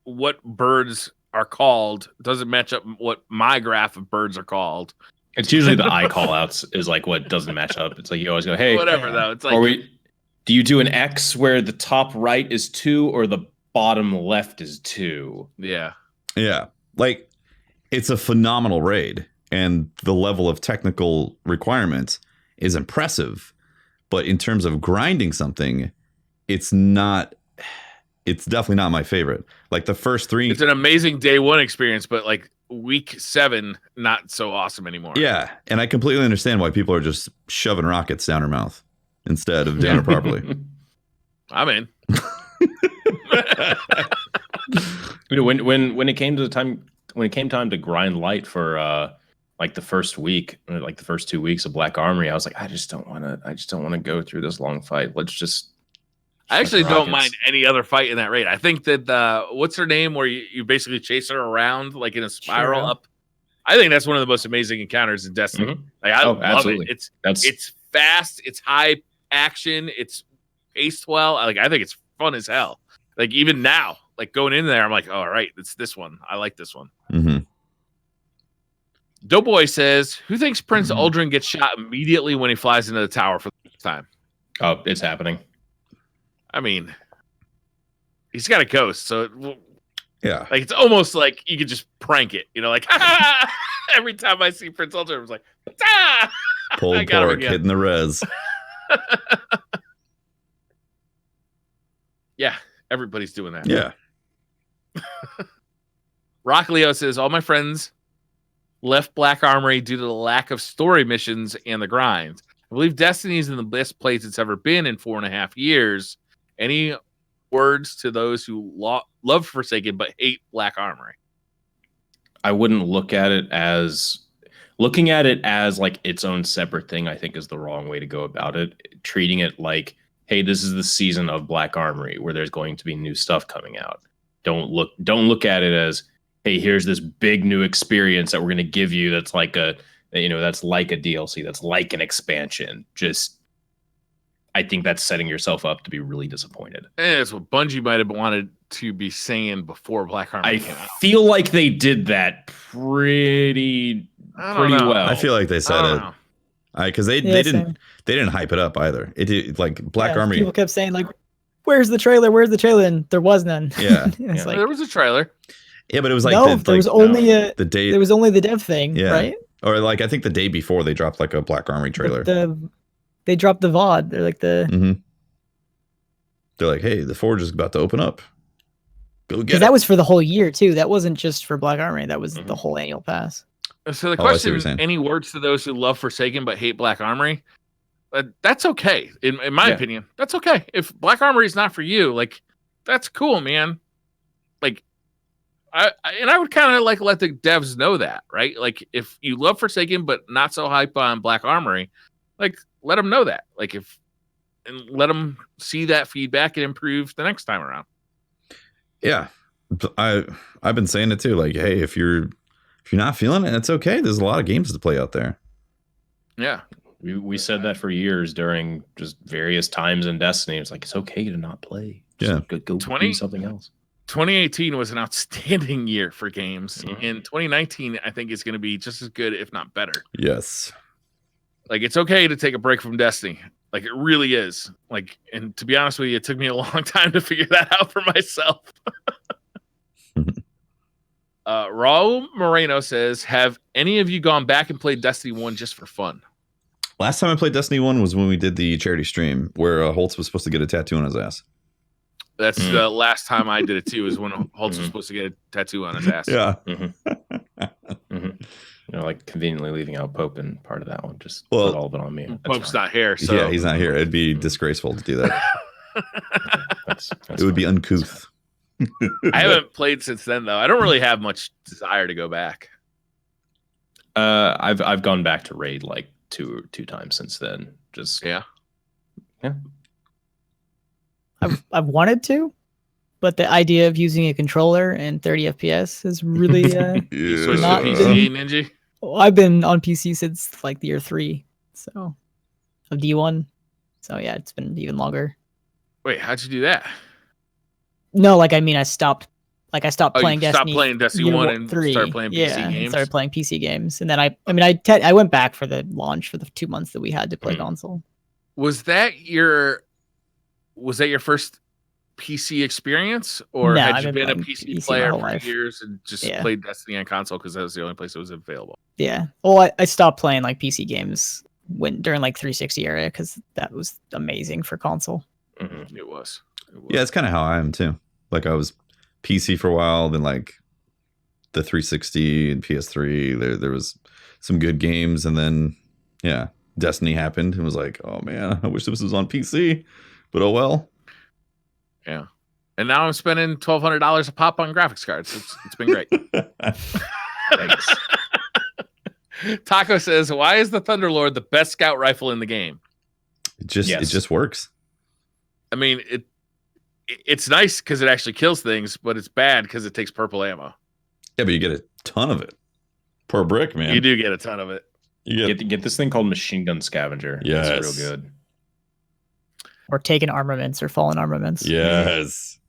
what birds are called doesn't match up what my graph of birds are called. It's usually the eye call outs is like what doesn't match up. It's like you always go, hey, whatever though. It's like, do you do an X where the top right is 2 or the bottom left is 2? Yeah. Yeah. Like it's a phenomenal raid and the level of technical requirements is impressive. But in terms of grinding something, it's definitely not my favorite. Like the first 3. It's an amazing day 1 experience, but like week 7, not so awesome anymore. Yeah. And I completely understand why people are just shoving rockets down her mouth instead of doing it properly. I'm in. When it came time to grind light for like the first week, like the first 2 weeks of Black Armory, I was like, I just don't want to go through this long fight. Let's just. I actually don't mind any other fight in that raid. I think that what's her name, where you basically chase her around like in a spiral up. I think that's one of the most amazing encounters in Destiny. Mm-hmm. Like I love absolutely. it. It's fast, it's high action, it's paced well. I think it's fun as hell. Like even now, like going in there, I'm like, all right, it's this one. I like this one. Mm-hmm. Doughboy says, "Who thinks Prince Uldren gets shot immediately when he flies into the tower?" time. Oh, it's happening. I mean, he's got a ghost, so Yeah. like it's almost like you could just prank it, like every time I see Prince Ultra, I was like, ah! Pulled pork hitting the res. Yeah, everybody's doing that. Yeah. Rock Leo says, all my friends left Black Armory due to the lack of story missions and the grind. I believe Destiny is in the best place it's ever been in 4.5 years. Any words to those who love Forsaken but hate Black Armory? I wouldn't look at it as looking at it as like its own separate thing. I think is the wrong way to go about it. Treating it like, hey, this is the season of Black Armory where there's going to be new stuff coming out. Don't look at it as, hey, here's this big new experience that we're going to give you. That's like that's like a DLC. That's like an expansion. Just, I think that's setting yourself up to be really disappointed. And that's what Bungie might have wanted to be saying before Black Armory came out. I feel like they did that pretty well. I feel like they said it. Because they didn't hype it up either. It did, like Black Armory. People kept saying like, "Where's the trailer? Where's the trailer?" And there was none. Yeah, Like, there was a trailer. Yeah, but it was like there was only the day. There was only the dev thing, right? Or like I think the day before they dropped like a Black Armory trailer. They dropped the VOD. They're like They're like, hey, the Forge is about to open up. Go get it. Because that was for the whole year too. That wasn't just for Black Armory. That was the whole annual pass. So the question is, any words to those who love Forsaken but hate Black Armory? That's okay. In my opinion, that's okay. If Black Armory is not for you, like, that's cool, man. Like, I would kind of like let the devs know that, right? Like, if you love Forsaken but not so hype on Black Armory, like, let them know that. Like, and let them see that feedback and improve the next time around. Yeah, I've been saying it too. Like, hey, if you're not feeling it, it's okay. There's a lot of games to play out there. Yeah. We said that for years during just various times in Destiny. It's like, it's okay to not play. Just go do something else. 2018 was an outstanding year for games. And 2019, I think, is going to be just as good, if not better. Yes. Like, it's okay to take a break from Destiny. Like, it really is. Like, and to be honest with you, it took me a long time to figure that out for myself. Raul Moreno says, have any of you gone back and played Destiny 1 just for fun? Last time I played Destiny 1 was when we did the charity stream where Holtz was supposed to get a tattoo on his ass. That's the last time I did it too, is when Holtz was supposed to get a tattoo on his ass. Yeah. Like conveniently leaving out Pope and part of that one. Just put all of it on me. Pope's not here. So. Yeah, he's not here. It'd be disgraceful to do that. It would be uncouth. I haven't played since then, though. I don't really have much desire to go back. I've gone back to Raid like two times since then. Just yeah. I've wanted to, but the idea of using a controller and 30 FPS is really not PC, Ninja. I've been on PC since like the year 3, so of D1. So yeah, it's been even longer. Wait, how'd you do that? No, like I mean, I stopped playing Destiny. Stopped playing Destiny 1 and 3. Started playing PC games. Started playing PC games, and then I went back for the launch for the 2 months that we had to play console. Was that your first PC experience, or had you been a PC player for years and just played Destiny on console because that was the only place it was available? Yeah. Well, I stopped playing like PC games during like 360 era because that was amazing for console. Mm-hmm. It was. Yeah, it's kind of how I am too. Like I was PC for a while, then like the 360 and PS3. There was some good games, and then Destiny happened and was like, oh man, I wish this was on PC, but oh well. Yeah, and now I'm spending $1,200 a pop on graphics cards. It's been great. Thanks. Taco says, "Why is the Thunderlord the best scout rifle in the game?" It just works. I mean, it's nice because it actually kills things, but it's bad because it takes purple ammo. Yeah, but you get a ton of it per brick, man. You do get a ton of it. You get this thing called Machine Gun Scavenger. Yes. It's real good. Or taken armaments or fallen armaments. Yes.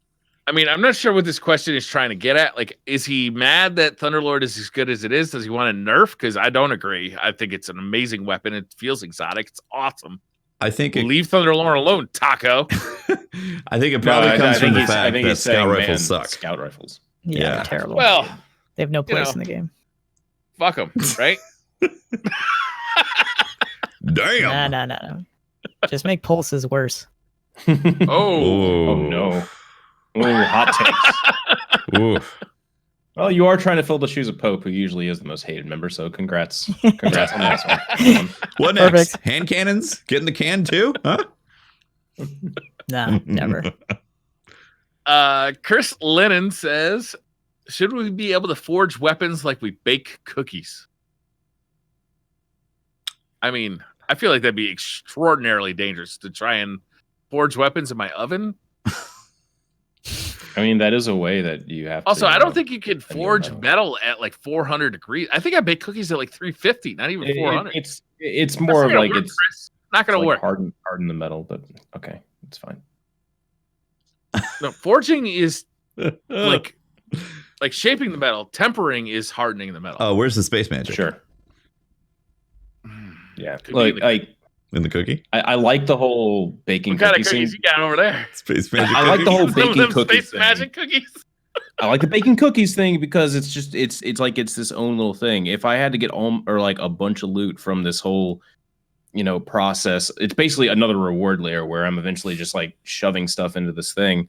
I mean, I'm not sure what this question is trying to get at. Like, is he mad that Thunderlord is as good as it is? Does he want to nerf? Because I don't agree. I think it's an amazing weapon. It feels exotic. It's awesome. I think leave Thunderlord alone, Taco. I think it probably comes from the fact that scout rifles man, suck. Scout rifles. Yeah, they're terrible. Well, they have no place in the game. Fuck them, right? Damn. No. Just make pulses worse. Oh no. Oh, hot takes. Oof. Well, you are trying to fill the shoes of Pope, who usually is the most hated member, so congrats. Congrats on that one. What next? Hand cannons? Get in the can too? Huh? Nah, never. Chris Lennon says, should we be able to forge weapons like we bake cookies? I mean, I feel like that'd be extraordinarily dangerous to try and forge weapons in my oven. I mean, that is a way that you have also, to. I don't think you could forge metal at like 400 degrees. I think I bake cookies at like 350, not even 400. It's more of like it's not going to work. Harden the metal, but okay, it's fine. No, forging is like shaping the metal. Tempering is hardening the metal. Oh, where's the space magic? Sure. Yeah, like in the cookie. I like the whole baking. What kind of cookies you got over there? Space magic. I like the whole baking cookies. Space magic cookies. I like the baking cookies thing because it's just it's like it's this own little thing. If I had to get like a bunch of loot from this whole, process, it's basically another reward layer where I'm eventually just like shoving stuff into this thing.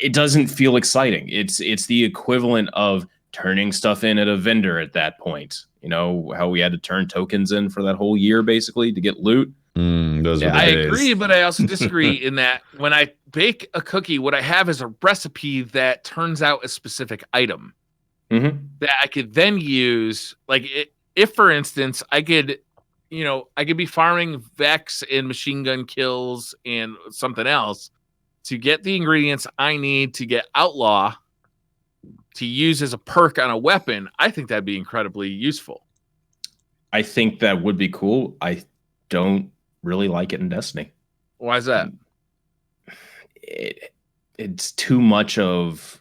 It doesn't feel exciting. It's the equivalent of turning stuff in at a vendor at that point. How we had to turn tokens in for that whole year basically to get loot. I agree, but I also disagree in that when I bake a cookie, what I have is a recipe that turns out a specific item that I could then use. Like if, for instance, I could be farming Vex and machine gun kills and something else to get the ingredients I need to get Outlaw to use as a perk on a weapon. I think that'd be incredibly useful. I think that would be cool. I don't really like it in Destiny. Why is that? It's too much of,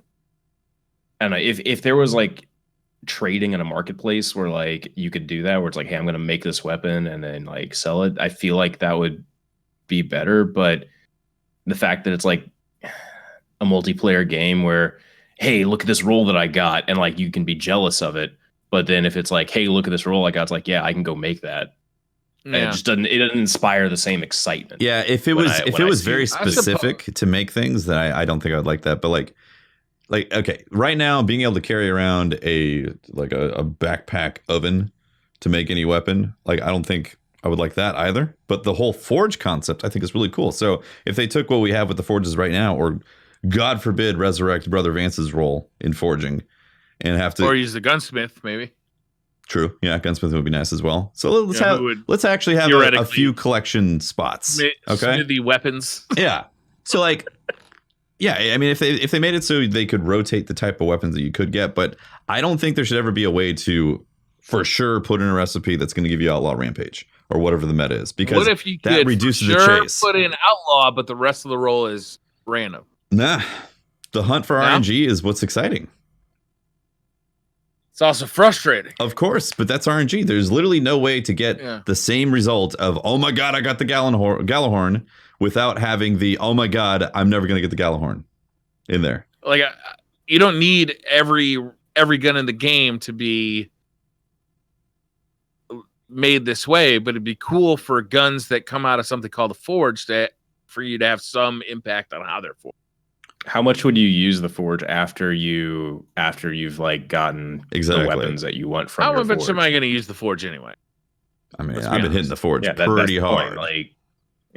I don't know, if there was like trading in a marketplace where like you could do that, where it's like, hey, I'm gonna make this weapon and then like sell it, I feel like that would be better. But the fact that it's like a multiplayer game where, hey, look at this roll that I got, and like you can be jealous of it, but then if it's like, hey, look at this roll I got, it's like, yeah, I can go make that. Yeah. It doesn't inspire the same excitement. Yeah, if it was very specific to make things, then I don't think I would like that. But like okay, right now being able to carry around a backpack oven to make any weapon, like I don't think I would like that either. But the whole forge concept I think is really cool. So if they took what we have with the forges right now, or God forbid resurrect Brother Vance's role in forging and have to, or use the gunsmith maybe. True. Yeah, gunsmith would be nice as well. So let's actually have a few collection spots. Okay. The weapons. Yeah. So like, yeah, I mean, if they made it so they could rotate the type of weapons that you could get, but I don't think there should ever be a way to for sure put in a recipe that's going to give you Outlaw Rampage or whatever the meta is, because what if you that reduces the chase. Put in Outlaw, but the rest of the role is random. Nah, the hunt for RNG is what's exciting. It's also frustrating. Of course, but that's RNG. There's literally no way to get the same result of, oh my God, I got the Gallahorn without having the, oh my God, I'm never going to get the Gallahorn in there. Like, you don't need every gun in the game to be made this way, but it'd be cool for guns that come out of something called the Forge for you to have some impact on how they're forged. How much would you use the forge after you've like gotten the weapons that you want from your forge? How much am I going to use the forge anyway? I mean, I've been hitting the forge pretty hard.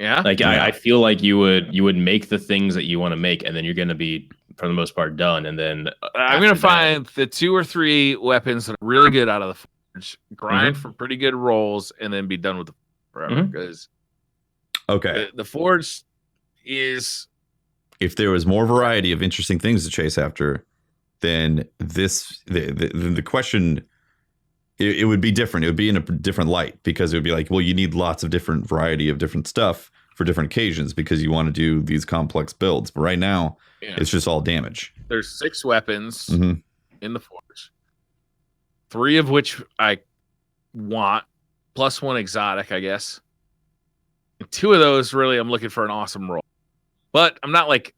I feel like you would make the things that you want to make, and then you're going to be, for the most part, done. And then I'm going to find the 2 or 3 weapons that are really good out of the forge, grind for pretty good rolls, and then be done with the forever. Because the forge is. If there was more variety of interesting things to chase after, then the question, it would be different. It would be in a different light, because it would be like, well, you need lots of different variety of different stuff for different occasions because you want to do these complex builds. But right now, it's just all damage. There's 6 weapons in the forge, 3 of which I want, plus 1 exotic, I guess. 2 of those, really, I'm looking for an awesome roll. But I'm not like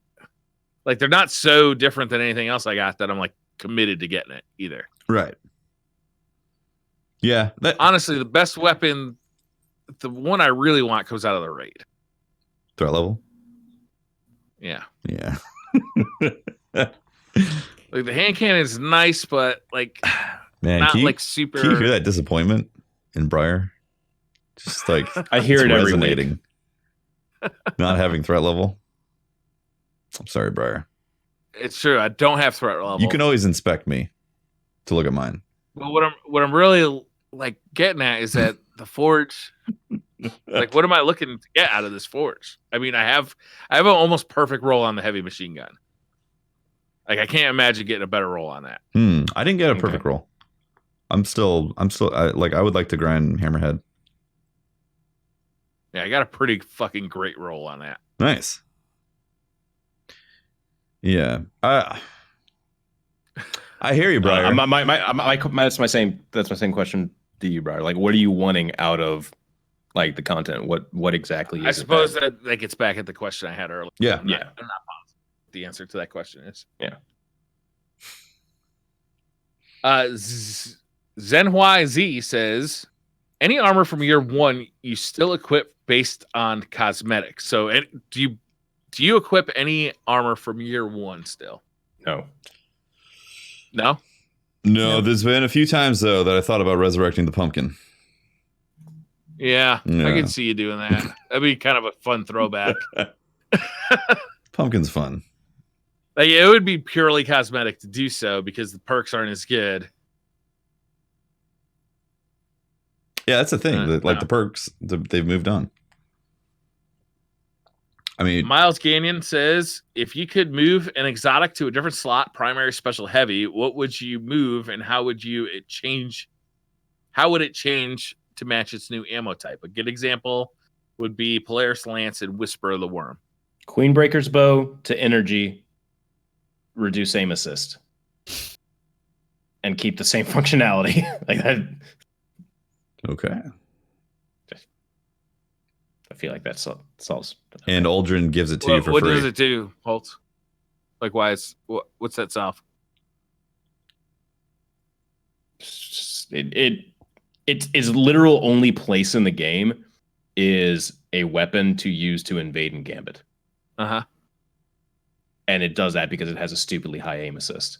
they're not so different than anything else I got that I'm like committed to getting it either. Right. Yeah. Honestly, the best weapon, the one I really want, comes out of the raid. Threat level? Yeah. Yeah. Like the hand cannon is nice, but like Man, not like super. Can you hear that disappointment in Briar? Just like I hear it every resonating. Not having threat level. I'm sorry, Briar. It's true. I don't have threat level. You can always inspect me to look at mine. But what I'm really like getting at is that the forge. Like, what am I looking to get out of this forge? I mean, I have an almost perfect roll on the heavy machine gun. Like, I can't imagine getting a better roll on that. I didn't get a perfect roll. I would like to grind Hammerhead. Yeah, I got a pretty fucking great roll on that. Nice. Yeah. I hear you, Briar. That's my same question to you, Briar. Like, what are you wanting out of like the content? What exactly is I suppose that gets back at the question I had earlier. Yeah. I'm not positive what the answer to that question is. Yeah. Zenhui Z says, any armor from year 1 you still equip based on cosmetics. So do you equip any armor from year 1 still? No. No? No, there's been a few times though that I thought about resurrecting the pumpkin. Yeah. I can see you doing that. That'd be kind of a fun throwback. Pumpkin's fun. Like, it would be purely cosmetic to do so because the perks aren't as good. Yeah, that's the thing. The perks, they've moved on. I mean, Miles Gagnon says, if you could move an exotic to a different slot, primary, special, heavy, what would you move, and how would it change to match its new ammo type? A good example would be Polaris Lance and Whisper of the Worm. Queenbreaker's Bow to energy, reduce aim assist, and keep the same functionality. Like that. Okay. I feel like that solves. And Aldrin gives it to you for free. What does it do, Holt? Like, what's that solve? Its literal only place in the game is a weapon to use to invade and gambit. Uh-huh. And it does that because it has a stupidly high aim assist.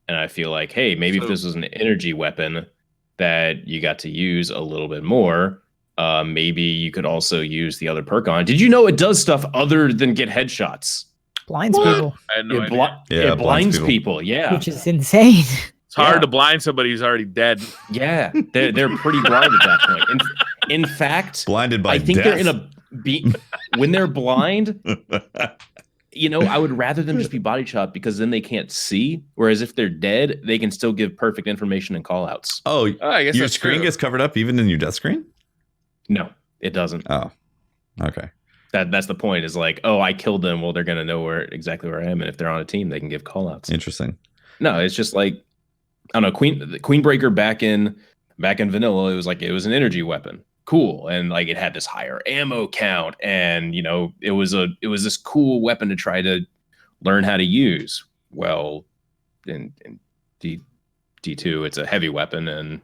And I feel like, hey, maybe if this was an energy weapon that you got to use a little bit more, maybe you could also use the other perk on it. Did you know it does stuff other than get headshots? Blinds people. I had no idea. It blinds people, yeah. Which is insane. It's hard to blind somebody who's already dead. Yeah, they're pretty blind at that point. In fact, blinded by I think death. they're in a when they're blind. I would rather them just be body shot because then they can't see. Whereas if they're dead, they can still give perfect information and call outs. Oh, I guess your that's screen true. gets covered up even in your death screen? No, it doesn't. Oh, okay. That's the point. Is like, oh, I killed them. Well, they're gonna know exactly where I am, and if they're on a team, they can give call outs. Interesting. No, it's just like, I don't know. Queenbreaker back in vanilla, it was an energy weapon. Cool, and like it had this higher ammo count, and it was this cool weapon to try to learn how to use. Well, in D2, it's a heavy weapon, and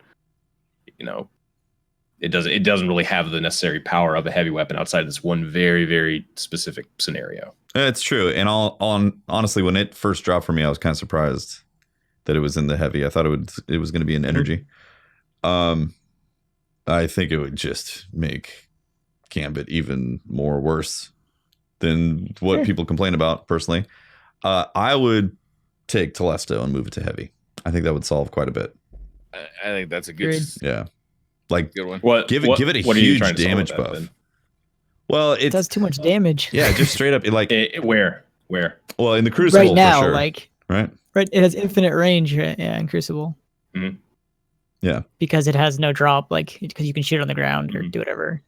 it doesn't really have the necessary power of a heavy weapon outside this one very, very specific scenario. It's true, and honestly, when it first dropped for me, I was kind of surprised that it was in the heavy. I thought it was going to be an energy. I think it would just make Gambit even more worse than what people complain about, personally. I would take Telesto and move it to heavy. I think that would solve quite a bit. I think that's a good, good one. Give it a huge damage buff. Well, it does too much damage. Yeah, just straight up. Where? Well, in the Crucible, right now, for sure. Right. It has infinite range. Yeah, in Crucible. Mm-hmm. Yeah. Because it has no drop, because you can shoot on the ground or do whatever.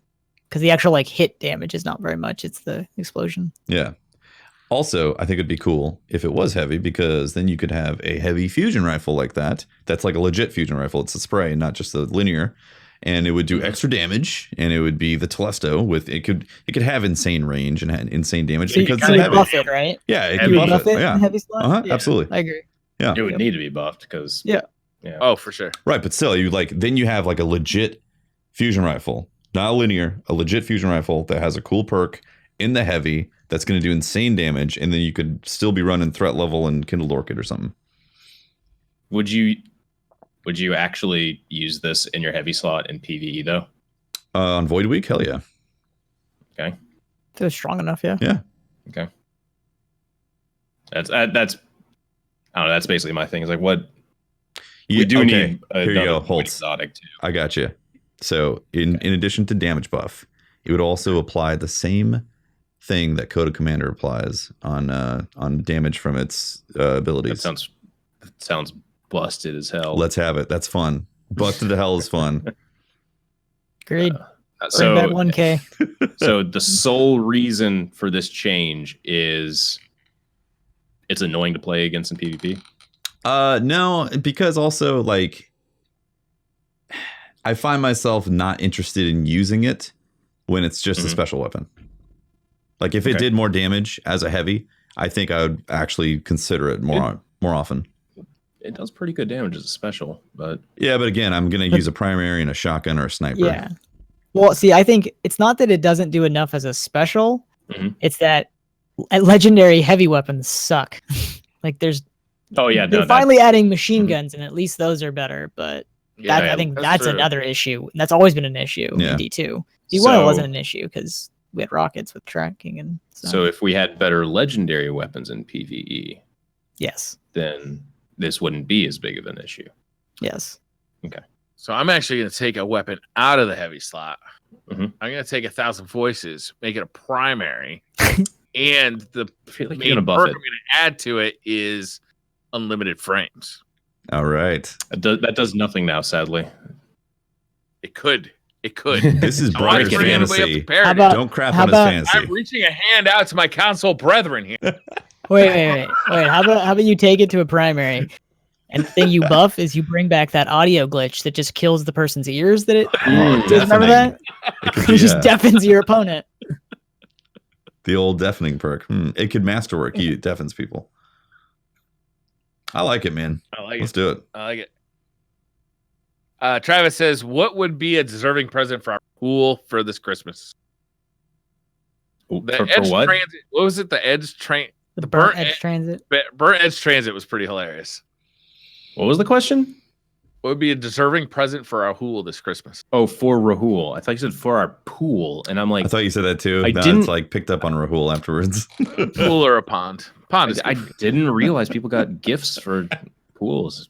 Because the actual hit damage is not very much. It's the explosion. Yeah. Also, I think it'd be cool if it was heavy, because then you could have a heavy fusion rifle like that. That's like a legit fusion rifle. It's a spray, not just a linear. and it would do extra damage, and it would be the Telesto with it could have insane range and insane damage So because you it's heavy. buff it, right? Yeah, it You can would buff it. in Yeah, heavy slot? Yeah, absolutely. I agree. Yeah, It would need to be buffed because Yeah. Oh, for sure. right. But still, then you have like a legit fusion rifle, not linear, a legit fusion rifle that has a cool perk in the heavy that's going to do insane damage, and then you could still be running threat level and Kindled Orchid or something. Would you actually use this in your heavy slot in PvE though? On Void Week, hell yeah. Okay. If it was strong enough, yeah. Yeah. Okay. That's I don't know. That's basically my thing. Is like what we do need. Here you go, Holtz. Exotic too. I got you. So in addition to damage buff, it would also apply the same thing that Coda Commander applies on damage from its abilities. That sounds busted as hell. Let's have it. That's fun. Busted to hell is fun. Agreed. So Bring back 1K. So the sole reason for this change is it's annoying to play against in PvP. No, because also like I find myself not interested in using it when it's just a special weapon. Like if it did more damage as a heavy, I think I would actually consider it more often. It does pretty good damage as a special, but yeah, but again, I'm gonna use a primary and a shotgun or a sniper. Yeah. Well, see, I think it's not that it doesn't do enough as a special. It's that legendary heavy weapons suck. Like there's they're finally adding machine guns, and at least those are better. But I think that's another issue. That's always been an issue in D2. D1 wasn't an issue because we had rockets with tracking and stuff. So if we had better legendary weapons in PvE, yes, then this wouldn't be as big of an issue. Yes. Okay. So I'm actually going to take a weapon out of the heavy slot. Mhm. I'm going to take 1,000 Voices, make it a primary, and the like main perk I'm going to add to it is unlimited frames. All right. That does nothing now, sadly. It could. This is Brian's fantasy. Don't crap on his fantasy. I'm reaching a hand out to my console brethren here. Wait. How about you take it to a primary? And the thing you buff is you bring back that audio glitch that just kills the person's ears. That it remember that? It just deafens your opponent. The old deafening perk. It could masterwork. He deafens people. I like it, man. Let's do it. I like it. Travis says, "What would be a deserving present for our pool for this Christmas?" The Edge what? Transit. What was it? The Edge Train. The Burnt Edge Transit. Burnt Edge Transit was pretty hilarious. What was the question? What would be a deserving present for our pool this Christmas? Oh, for Rahul. I thought you said for our pool, and I'm like, I thought you said that too. It's like picked up on Rahul afterwards. Pool or a pond? Pond is. I didn't realize people got gifts for pools,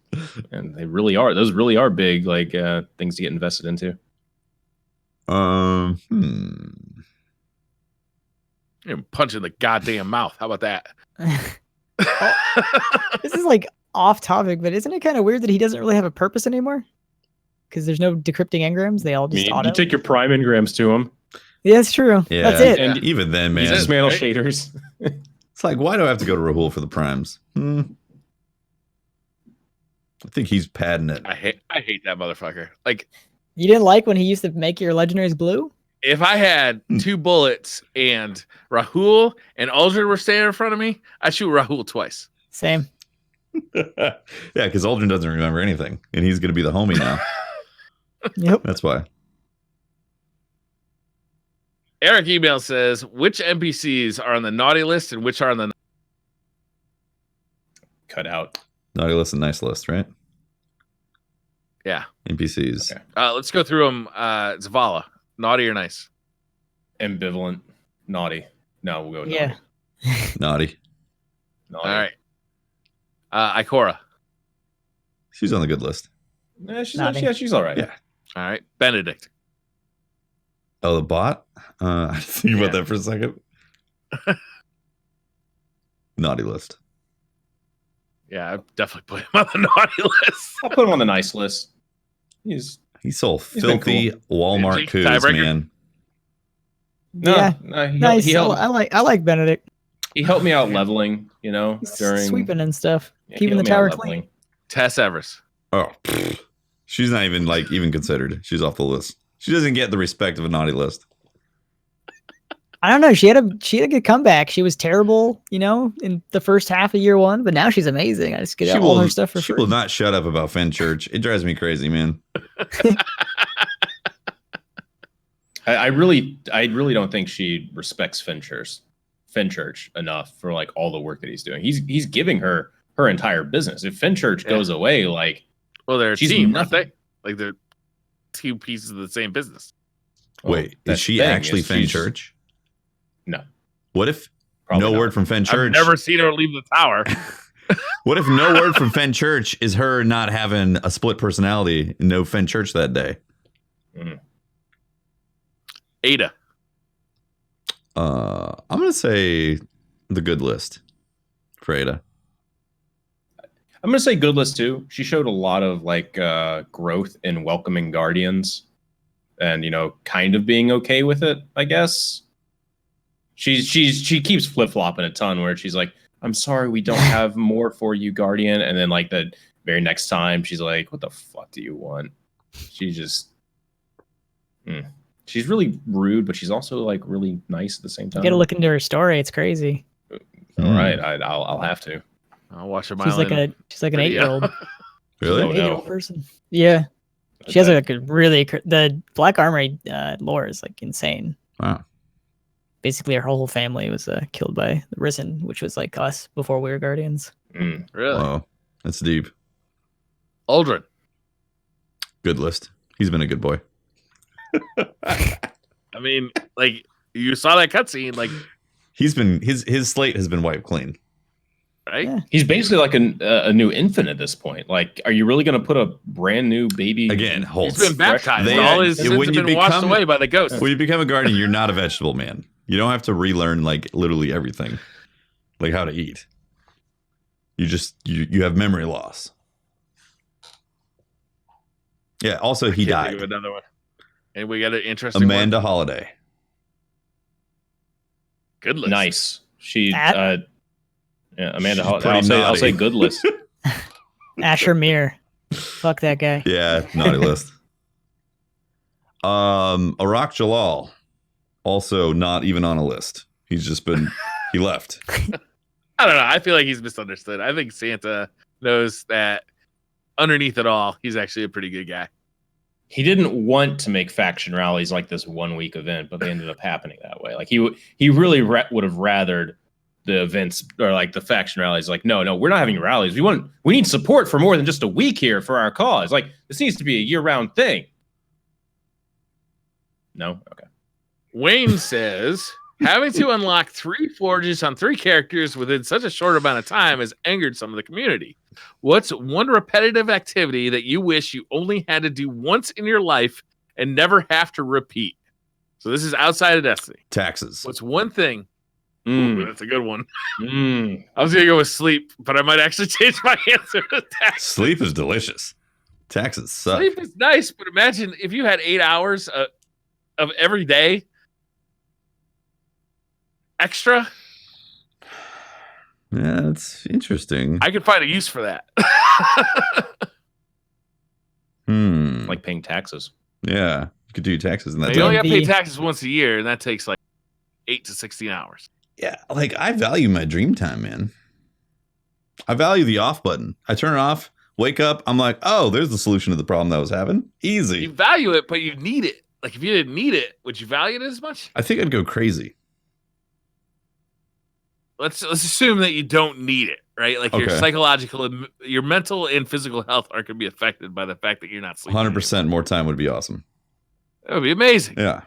and they really are. Those really are big, like things to get invested into. You're punching the goddamn mouth. How about that? This is like off topic, but isn't it kind of weird that he doesn't really have a purpose anymore? Because there's no decrypting engrams; they all just auto. You take your prime engrams to him. Yeah, that's true. Yeah, that's it. And even then, man, dismantle shaders. It's like, why do I have to go to Rahul for the primes? I think he's padding it. I hate that motherfucker. Like, you didn't like when he used to make your legendaries blue? If I had 2 bullets and Rahul and Aldrin were standing in front of me, I'd shoot Rahul twice. Same. Yeah, because Aldrin doesn't remember anything, and he's going to be the homie now. Yep. That's why. Eric email says, which NPCs are on the naughty list and which are on the cut out? Naughty list and nice list, right? Yeah. NPCs. Okay. Let's go through them. Zavala, naughty or nice? Ambivalent. Naughty. No, we'll go naughty. Yeah. Naughty. All right. Ikora. She's on the good list. She's all right. Yeah. All right. Benedict. Oh, the bot? I had to think about that for a second. Naughty list. Yeah, I definitely put him on the naughty list. I'll put him on the nice list. He's so filthy Walmart coos, man. No, nice. I like Benedict. He helped me out leveling, during sweeping and stuff, Yeah, keeping the tower clean. Tess Evers. Oh, She's not even even considered. She's off the list. She doesn't get the respect of a naughty list. I don't know. She had a good comeback. She was terrible, in the first half of year one, but now she's amazing. I just get all her stuff for free. She will not shut up about Fenchurch. It drives me crazy, man. I really don't think she respects Fenchurch enough for all the work that he's doing. He's giving her entire business. If Fenchurch goes away, they're a she's team, nothing. aren't they? They're two pieces of the same business. Wait, is she actually Fenchurch? No. What if Probably word from Fenchurch? I've never seen her leave the tower. What if no word from Fenchurch is her not having a split personality? No Fenchurch that day. Ada. I'm gonna say the good list for Ada. I'm gonna say good list too. She showed a lot of growth in welcoming Guardians, and kind of being okay with it. I guess she keeps flip flopping a ton, where she's like, "I'm sorry, we don't have more for you, Guardian," and then the very next time she's like, "What the fuck do you want?" She just, she's really rude, but she's also really nice at the same time. You gotta look into her story. It's crazy. All right, I'll have to. I'll watch her. She's like an 8-year-old. Really? Oh, no. 8-year-old person. Yeah. She has a really the Black Armory lore is insane. Wow. Basically, her whole family was killed by the Risen, which was like us before we were Guardians. Really? Wow, that's deep. Aldrin. Good list. He's been a good boy. I mean, you saw that cutscene, he's been his slate has been wiped clean. Right? Yeah. He's basically a new infant at this point. Are you really going to put a brand new baby Again, Holtz. He's been baptized. All his sins when have you been washed become- away by the ghost. When you become a guardian, you're not a vegetable man. You don't have to relearn literally everything, how to eat. You just you have memory loss. Yeah. Also, he Can't died. think of another one. And we got an interesting Amanda one. Holiday. Good list. Nice. She At- Amanda She's Holiday. pretty I'll say naughty. good list. Asher Mir. Fuck that guy. Yeah, naughty list. Arak Jalal, also not even on a list. He's just been he left. I don't know. I feel like he's misunderstood. I think Santa knows that underneath it all, he's actually a pretty good guy. He didn't want to make faction rallies this 1 week event, but they ended up happening that way. He really would have rathered the events or the faction rallies. No, we're not having rallies. We need support for more than just a week here for our cause. This needs to be a year-round thing. No? Okay. Wayne says, having to unlock 3 forges on 3 characters within such a short amount of time has angered some of the community. What's one repetitive activity that you wish you only had to do once in your life and never have to repeat? So this is outside of Destiny. Taxes. What's one thing? Ooh, Mm. that's a good one. Mm. I was going to go with sleep, but I might actually change my answer to taxes. Sleep is delicious. Taxes suck. Sleep is nice, but imagine if you had 8 hours of every day extra. Yeah, that's interesting. I could find a use for that. Paying taxes. Yeah, you could do your taxes in that You only time. got to pay taxes once a year, and that takes 8 to 16 hours. Yeah, I value my dream time, man. I value the off button. I turn it off, wake up, I'm like, oh, there's the solution to the problem that I was having. Easy. You value it, but you need it. If you didn't need it, would you value it as much? I think I'd go crazy. Let's assume that you don't need it, right? Your Okay. psychological, and your mental and physical health are going to be affected by the fact that you're not sleeping. 100% more time would be awesome. That would be amazing. Yeah.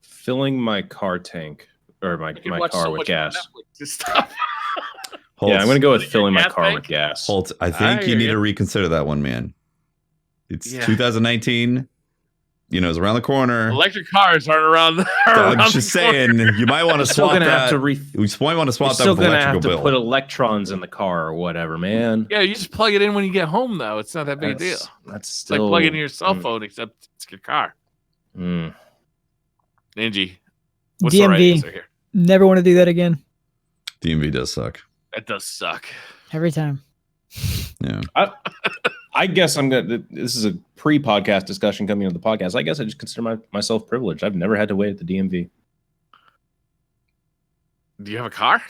Filling my car tank or my Watch car so with much gas. Netflix and stuff. Holtz, Yeah, I'm going to go with Your filling my gas car tank? with gas. Holtz, I I think you hear need you. to reconsider that one, man. It's Yeah. 2019. It's around the corner. Electric cars aren't around. I'm around just the corner. saying, you might want to Still swap gonna that. have to We might want to swap that still with gonna have electrical to bill. put electrons in the car or whatever, man. Yeah, you just plug it in when you get home, though. It's not that big a deal. That's It's still like plugging in your cell phone, except it's your car. Mm. Ninja, what's the right DMV. answer here? Never want to do that again. DMV does suck. That does suck. Every time. Yeah. I guess I'm gonna. This is a pre-podcast discussion coming into the podcast. I guess I just consider myself privileged. I've never had to wait at the DMV. Do you have a car?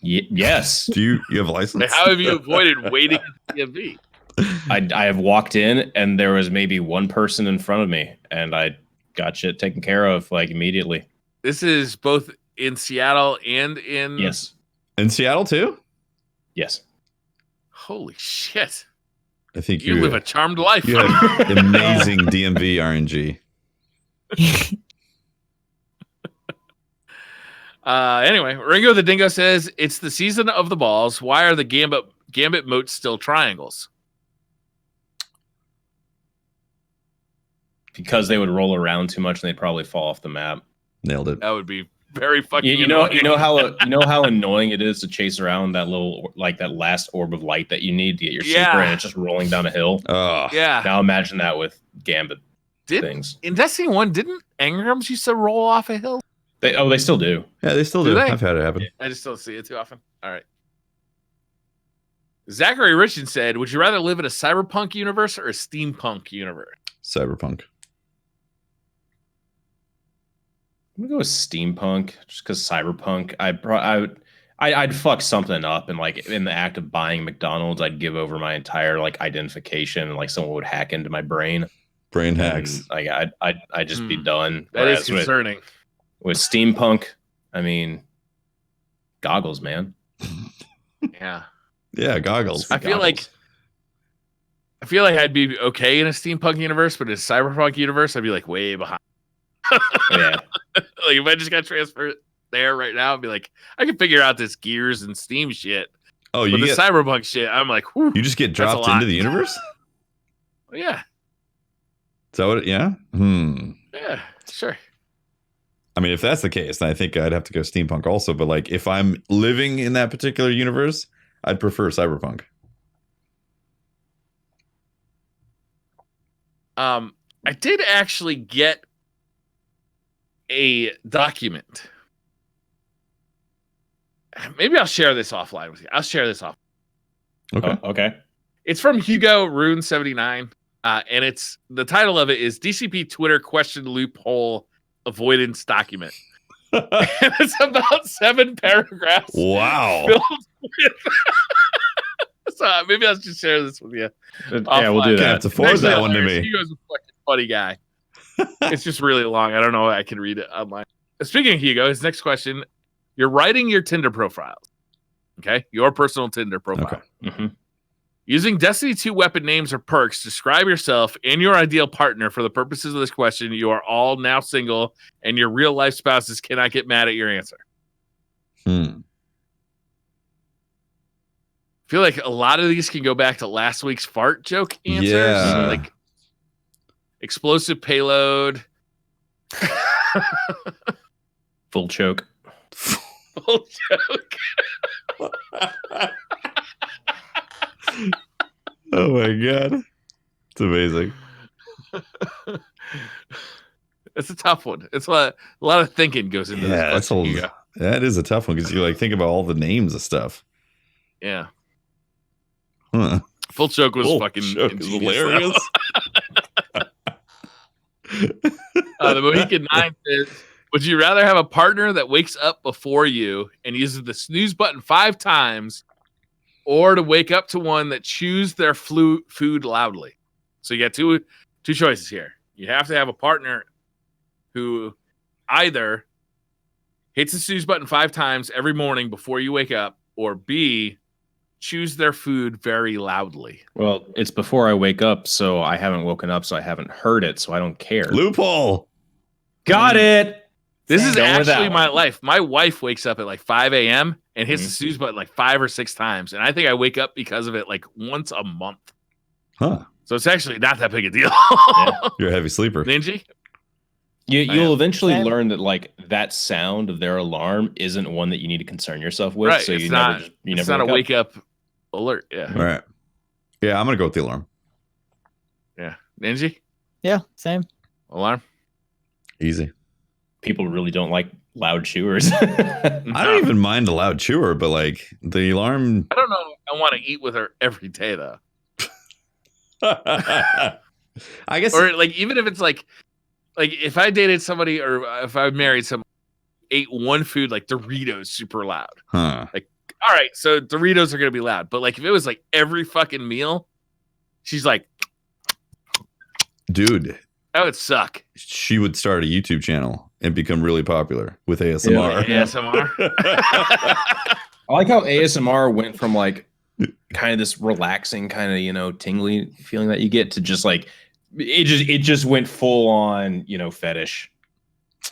Yes. Do you have a license? How have you avoided waiting at the DMV? I have walked in and there was maybe one person in front of me, and I got shit taken care of like immediately. This is both in Seattle and in Yes. In Seattle too? Yes. Holy shit! I think you live a charmed life. You have amazing DMV RNG. Anyway, Ringo the Dingo says it's the season of the balls. Why are the Gambit moats still triangles? Because they would roll around too much and they'd probably fall off the map. Nailed it. That would be very fucking. You know how annoying it is to chase around that little that last orb of light that you need to get your super, and it's just rolling down a hill. Oh yeah. Now imagine that with Gambit things. In Destiny 1, didn't engrams used to roll off a hill? They still do. Yeah, they still do. I've had it happen. I just don't see it too often. All right. Zachary Richardson said, "Would you rather live in a cyberpunk universe or a steampunk universe?" Cyberpunk. I'm gonna go with steampunk, just because cyberpunk. I'd fuck something up, and like in the act of buying McDonald's, I'd give over my entire like identification, and like someone would hack into my brain. Brain hacks. Like I'd just be done. That is concerning. With steampunk, I mean, goggles, man. Yeah. Yeah, goggles. I feel like I'd be okay in a steampunk universe, but in a cyberpunk universe, I'd be like way behind. Yeah. Like if I just got transferred there right now, I'd be like, I can figure out this gears and steam shit. Oh, but the cyberpunk shit, I'm like, whew, you just get dropped into the universe? Yeah. Is that what? Yeah. Yeah. Sure. I mean, if that's the case, then I think I'd have to go steampunk also. But like, if I'm living in that particular universe, I'd prefer cyberpunk. I did actually get a document. Maybe I'll share this offline with you. I'll share this off. Okay. Okay. It's from Hugo Rune 79, and it's the title of it is DCP Twitter question loophole avoidance document. And it's about 7 paragraphs. Wow. Filled with so maybe I'll just share this with you. Yeah, we'll do that. You have to forward that one to me. Hugo's a fucking funny guy. It's just really long. I don't know. I can read it online. Speaking of Hugo, his next question: you're writing your Tinder profiles, okay? Your personal Tinder profile. Okay. Mm-hmm. Using Destiny 2 weapon names or perks, describe yourself and your ideal partner for the purposes of this question. You are all now single, and your real life spouses cannot get mad at your answer. Hmm. I feel like a lot of these can go back to last week's fart joke answers. Yeah. Like explosive payload. Full choke. Full joke. Oh my god. It's amazing. It's a tough one. It's a lot of thinking goes into this. That's that is a tough one because you like think about all the names of stuff. Yeah. Huh. Full choke was fucking hilarious. The Mohican 9 says, would you rather have a partner that wakes up before you and uses the snooze button 5 times, or to wake up to one that chews their food loudly? So you got two choices here. You have to have a partner who either hits the snooze button 5 times every morning before you wake up, or B, chews their food very loudly. Well, it's before I wake up, so I haven't woken up, so I haven't heard it, so I don't care. Loophole. Got it. This is actually my life. My wife wakes up at like 5 a.m. and hits the snooze button like 5 or 6 times. And I think I wake up because of it like once a month. Huh. So it's actually not that big a deal. Yeah. You're a heavy sleeper. Ninja? You'll eventually learn that like that sound of their alarm isn't one that you need to concern yourself with. Right. So it's you not, never it's not a wake up alert. Yeah. All right. Yeah, I'm gonna go with the alarm. Yeah. Ninja? Yeah, same. Alarm? Easy. People really don't like loud chewers. I don't even mind a loud chewer, but like the alarm. I don't know if I want to eat with her every day though. I guess, Or like even if it's like if I dated somebody or if I married someone who ate one food like Doritos super loud. huh? Like, all right, so Doritos are gonna be loud. But like if it was like every fucking meal, she's like, Dude, that would suck. she would start a YouTube channel and become really popular with ASMR. Yeah, ASMR. I like how ASMR went from like kind of this relaxing kind of, you know, tingly feeling that you get to just like it just went full on, you know, fetish.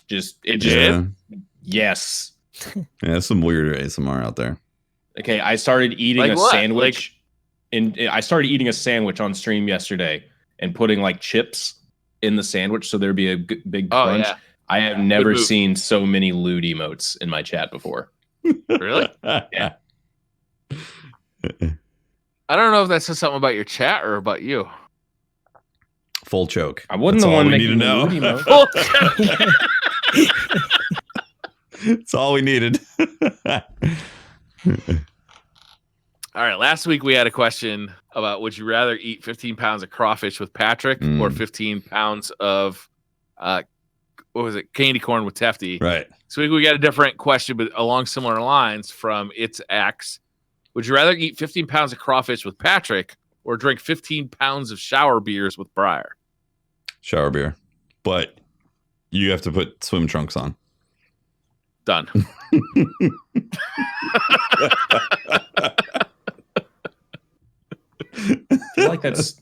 Yeah. Yes. Yeah, there's some weird ASMR out there. Okay, I started eating Like a what? sandwich I started eating a sandwich on stream yesterday and putting like chips in the sandwich so there'd be a big crunch. Yeah. I have never seen so many lewd emotes in my chat before. Really? Yeah. I don't know if that says something about your chat or about you. Full choke. I wasn't That's the all one we making need to the know. lewd emote. That's all we needed. All right. Last week we had a question about would you rather eat 15 pounds of crawfish with Patrick or 15 pounds of what was it? Candy corn with Tefty. Right. So we got a different question, but along similar lines from It's X. Would you rather eat 15 pounds of crawfish with Patrick or drink 15 pounds of shower beers with Briar? Shower beer. But you have to put swim trunks on. Done. I feel like that's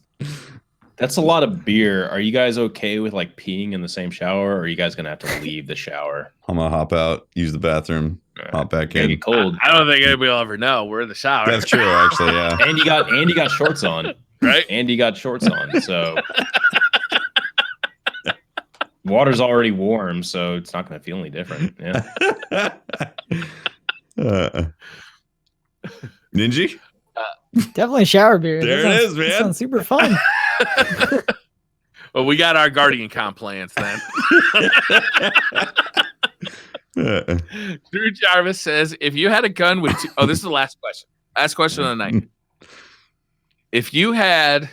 a lot of beer. Are you guys okay with like peeing in the same shower, or are you guys gonna have to leave the shower? I'm gonna hop out, use the bathroom, hop back It's gonna in. get cold. I don't think anybody will ever know. We're in the shower. That's true, actually. Yeah. And you got shorts on, Right? And you got shorts on, so water's already warm, so it's not gonna feel any different. Yeah. Ninja? Definitely shower beer. There That it sounds- is, that man. Sounds super fun. Well, we got our Guardian comp plans then. Drew Jarvis says, if you had a gun with oh, this is the last question. Last question of the night. If you had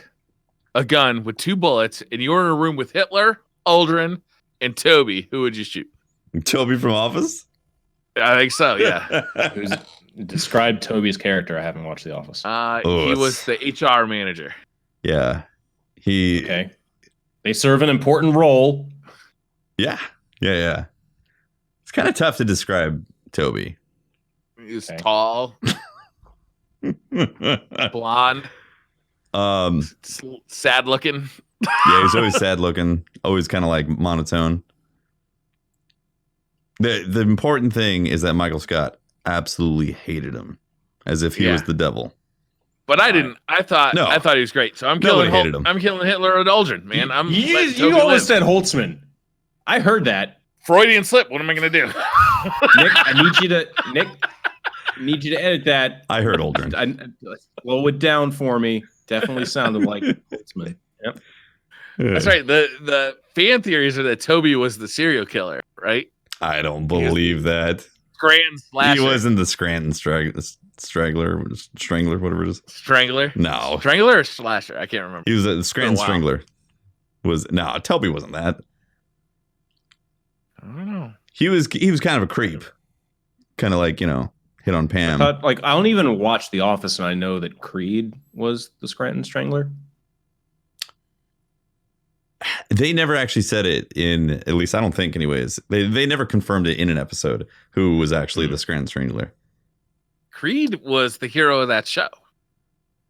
a gun with 2 bullets and you were in a room with Hitler, Aldrin, and Toby, who would you shoot? Toby from Office? I think so, yeah. Describe Toby's character. I haven't watched The Office. He was the HR manager. Yeah. Okay. They serve an important role. Yeah. It's kind of tough to describe Toby. He's tall, blonde, sad looking. Yeah, he's always sad looking, always kind of like monotone. The important thing is that Michael Scott absolutely hated him, as if he was the devil. But I didn't. I thought he was great. So I'm killing hated him. I'm killing Hitler and Aldrin, man. You always said Holtzman. I heard that. Freudian slip. What am I going to do? Nick, I need you to edit that. I heard Aldrin. Slow it down for me. Definitely sounded like Holtzman. Yep. That's right. The fan theories are that Toby was the serial killer, right? I don't believe that. Scranton slasher. He wasn't the Scranton strangler, whatever it is. Strangler? No. Strangler or slasher? I can't remember. He was a Scranton strangler. No, Toby wasn't that. I don't know. He was kind of a creep. Kind of like, hit on Pam. I don't even watch The Office, and I know that Creed was the Scranton Strangler. They never actually said it in, at least I don't think anyways. They never confirmed it in an episode who was actually the Scranton Strangler. Creed was the hero of that show.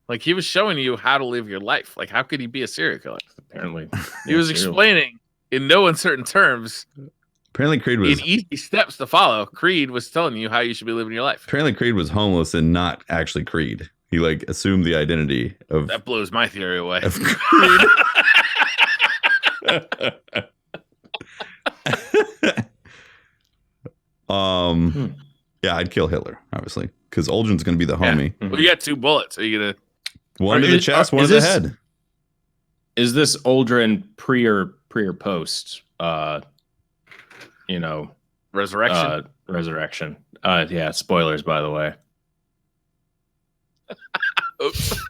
Like, he was showing you how to live your life. Like, how could he be a serial killer? Apparently. He was explaining in no uncertain terms. Apparently Creed was... in easy steps to follow, Creed was telling you how you should be living your life. Apparently Creed was homeless and not actually Creed. He, assumed the identity of... That blows my theory away. Of Creed. Yeah, I'd kill Hitler, obviously, because Aldrin's going to be the homie. Well, you got 2 bullets. Are you gonna one to the chest, one to the head? Is this Aldrin pre or post? Resurrection. Resurrection. Yeah. Spoilers, by the way. Oops.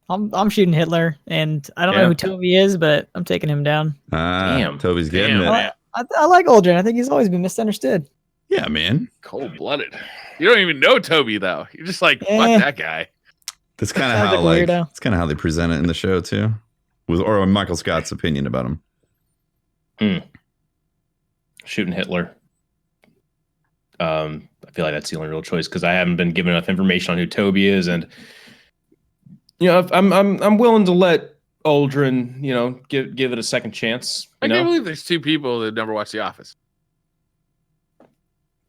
I'm shooting Hitler, and I don't know who Toby is, but I'm taking him down. Damn. Toby's getting it. I like Aldrin. I think he's always been misunderstood. Yeah, man. Cold-blooded. You don't even know Toby though. You're just like, fuck that guy. That's kind of how it's kind of how they present it in the show too, or Michael Scott's opinion about him. Shooting Hitler. I feel like that's the only real choice because I haven't been given enough information on who Toby is, and I'm willing to let Aldrin, give it a second chance. I can't believe there's two people that never watched The Office.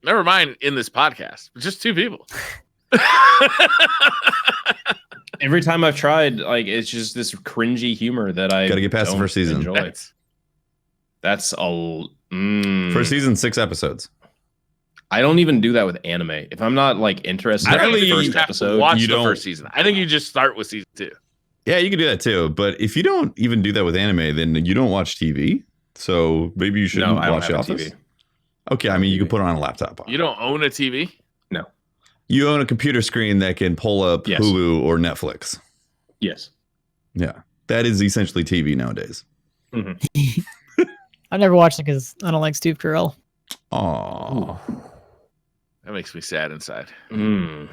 Never mind in this podcast, but just two people. Every time I've tried, it's just this cringy humor that I gotta get past the first season. Enjoy. That's all. First season, 6 episodes. I don't even do that with anime. If I'm not interested in the first episode, watch the first season. I think you just start with season 2. Yeah, you can do that too. But if you don't even do that with anime, then you don't watch TV. So maybe you shouldn't watch The Office. TV. Okay, I mean you can put it on a laptop. You don't own a TV? No. You own a computer screen that can pull up Hulu or Netflix. Yes. Yeah, that is essentially TV nowadays. Mm-hmm. I've never watched it because I don't like Steve Carell. Oh. That makes me sad inside. And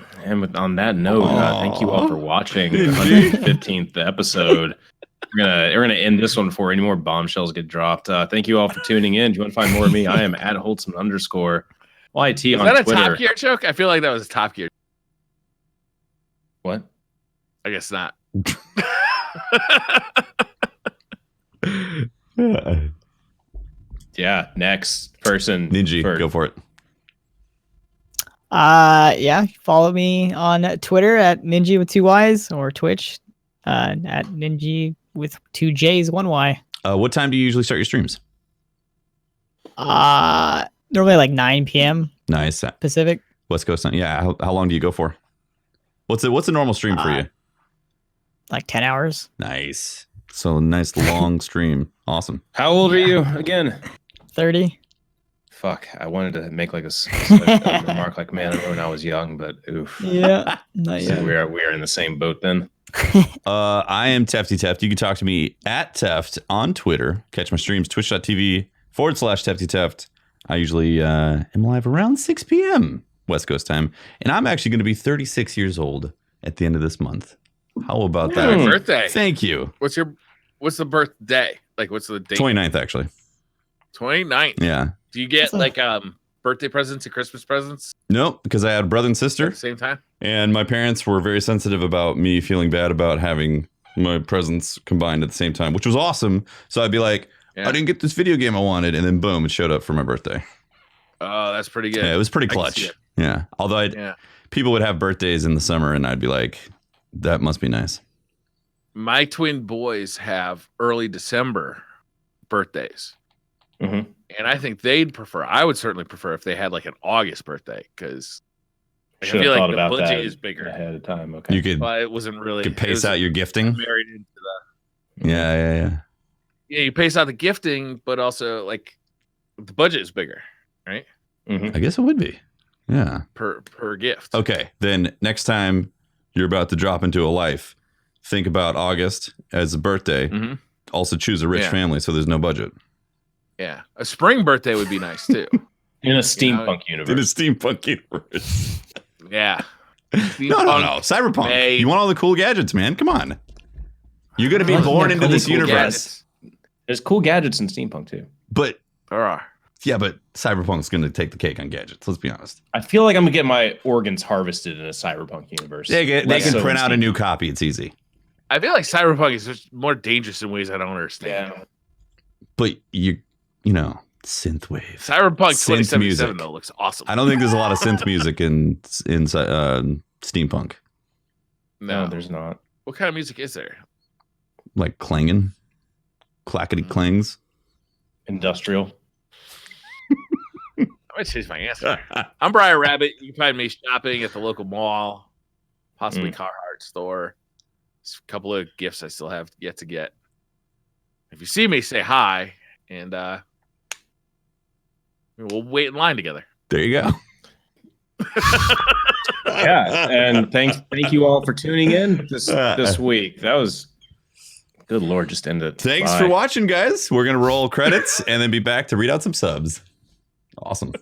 on that note, thank you all for watching the 115th episode. We're gonna end this one before any more bombshells get dropped. Thank you all for tuning in. Do you want to find more of me? I am at Holtzman _ YT on Twitter. Is that a Top Gear joke? I feel like that was a Top Gear. What? I guess not. Yeah, next person. Ninja, go for it. Follow me on Twitter at Ninja with 2 Y's or Twitch at Ninja with 2 J's, 1 Y. What time do you usually start your streams? Normally like 9 p.m. Nice. Pacific. West Coast time. Yeah. How long do you go for? What's a normal stream for you? Like 10 hours. Nice. So nice long stream. Awesome. How old are you again? 30. Fuck, I wanted to make a remark like, man, I remember when I was young, but oof. Yeah, not yet. So we are in the same boat then. I am Tefty Teft. You can talk to me at Teft on Twitter. Catch my streams, twitch.tv/Tefty Teft. I usually am live around 6 p.m. West Coast time. And I'm actually going to be 36 years old at the end of this month. How about that? Happy birthday. Thank you. What's the birthday? What's the date? 29th, actually. 29th. Yeah. Do you get birthday presents and Christmas presents? Nope, because I had a brother and sister at the same time. And my parents were very sensitive about me feeling bad about having my presents combined at the same time, which was awesome. So I'd be like, I didn't get this video game I wanted, and then boom, it showed up for my birthday. Oh, that's pretty good. Yeah, it was pretty clutch. Yeah. Although people would have birthdays in the summer, and I'd be like, that must be nice. My twin boys have early December birthdays. Mm-hmm. And I think I would certainly prefer if they had like an August birthday because I feel like the budget is bigger ahead of time. Okay, but it wasn't really. You could pace out your gifting. Married into the. Yeah. Yeah, you pace out the gifting, but also like the budget is bigger, right? Mm-hmm. I guess it would be. Yeah. Per gift. Okay, then next time you're about to drop into a life, think about August as a birthday. Mm-hmm. Also choose a rich family so there's no budget. Yeah, a spring birthday would be nice too. In a steampunk universe. In a steampunk universe. Yeah. No. Cyberpunk. May. You want all the cool gadgets, man. Come on. You're going to be born into this universe. Gadgets. There's cool gadgets in steampunk too. But there are. Yeah, but Cyberpunk's going to take the cake on gadgets. Let's be honest. I feel like I'm going to get my organs harvested in a cyberpunk universe. They can print out a new copy. It's easy. I feel like Cyberpunk is just more dangerous in ways I don't understand. Yeah. But you know, synthwave. Cyberpunk 2077 though looks awesome. I don't think there's a lot of synth music in steampunk. No, there's not. What kind of music is there? Like clanging, clackety clangs, industrial. I might change my answer. I'm Briar Rabbit. You can find me shopping at the local mall, possibly Carhartt store. There's a couple of gifts I still have yet to get. If you see me, say hi, and we'll wait in line together. There you go. Yeah, and thank you all for tuning in this week. That was good. Lord, just end it. Thanks Bye. for watching, guys. We're gonna roll credits and then be back to read out some subs. Awesome.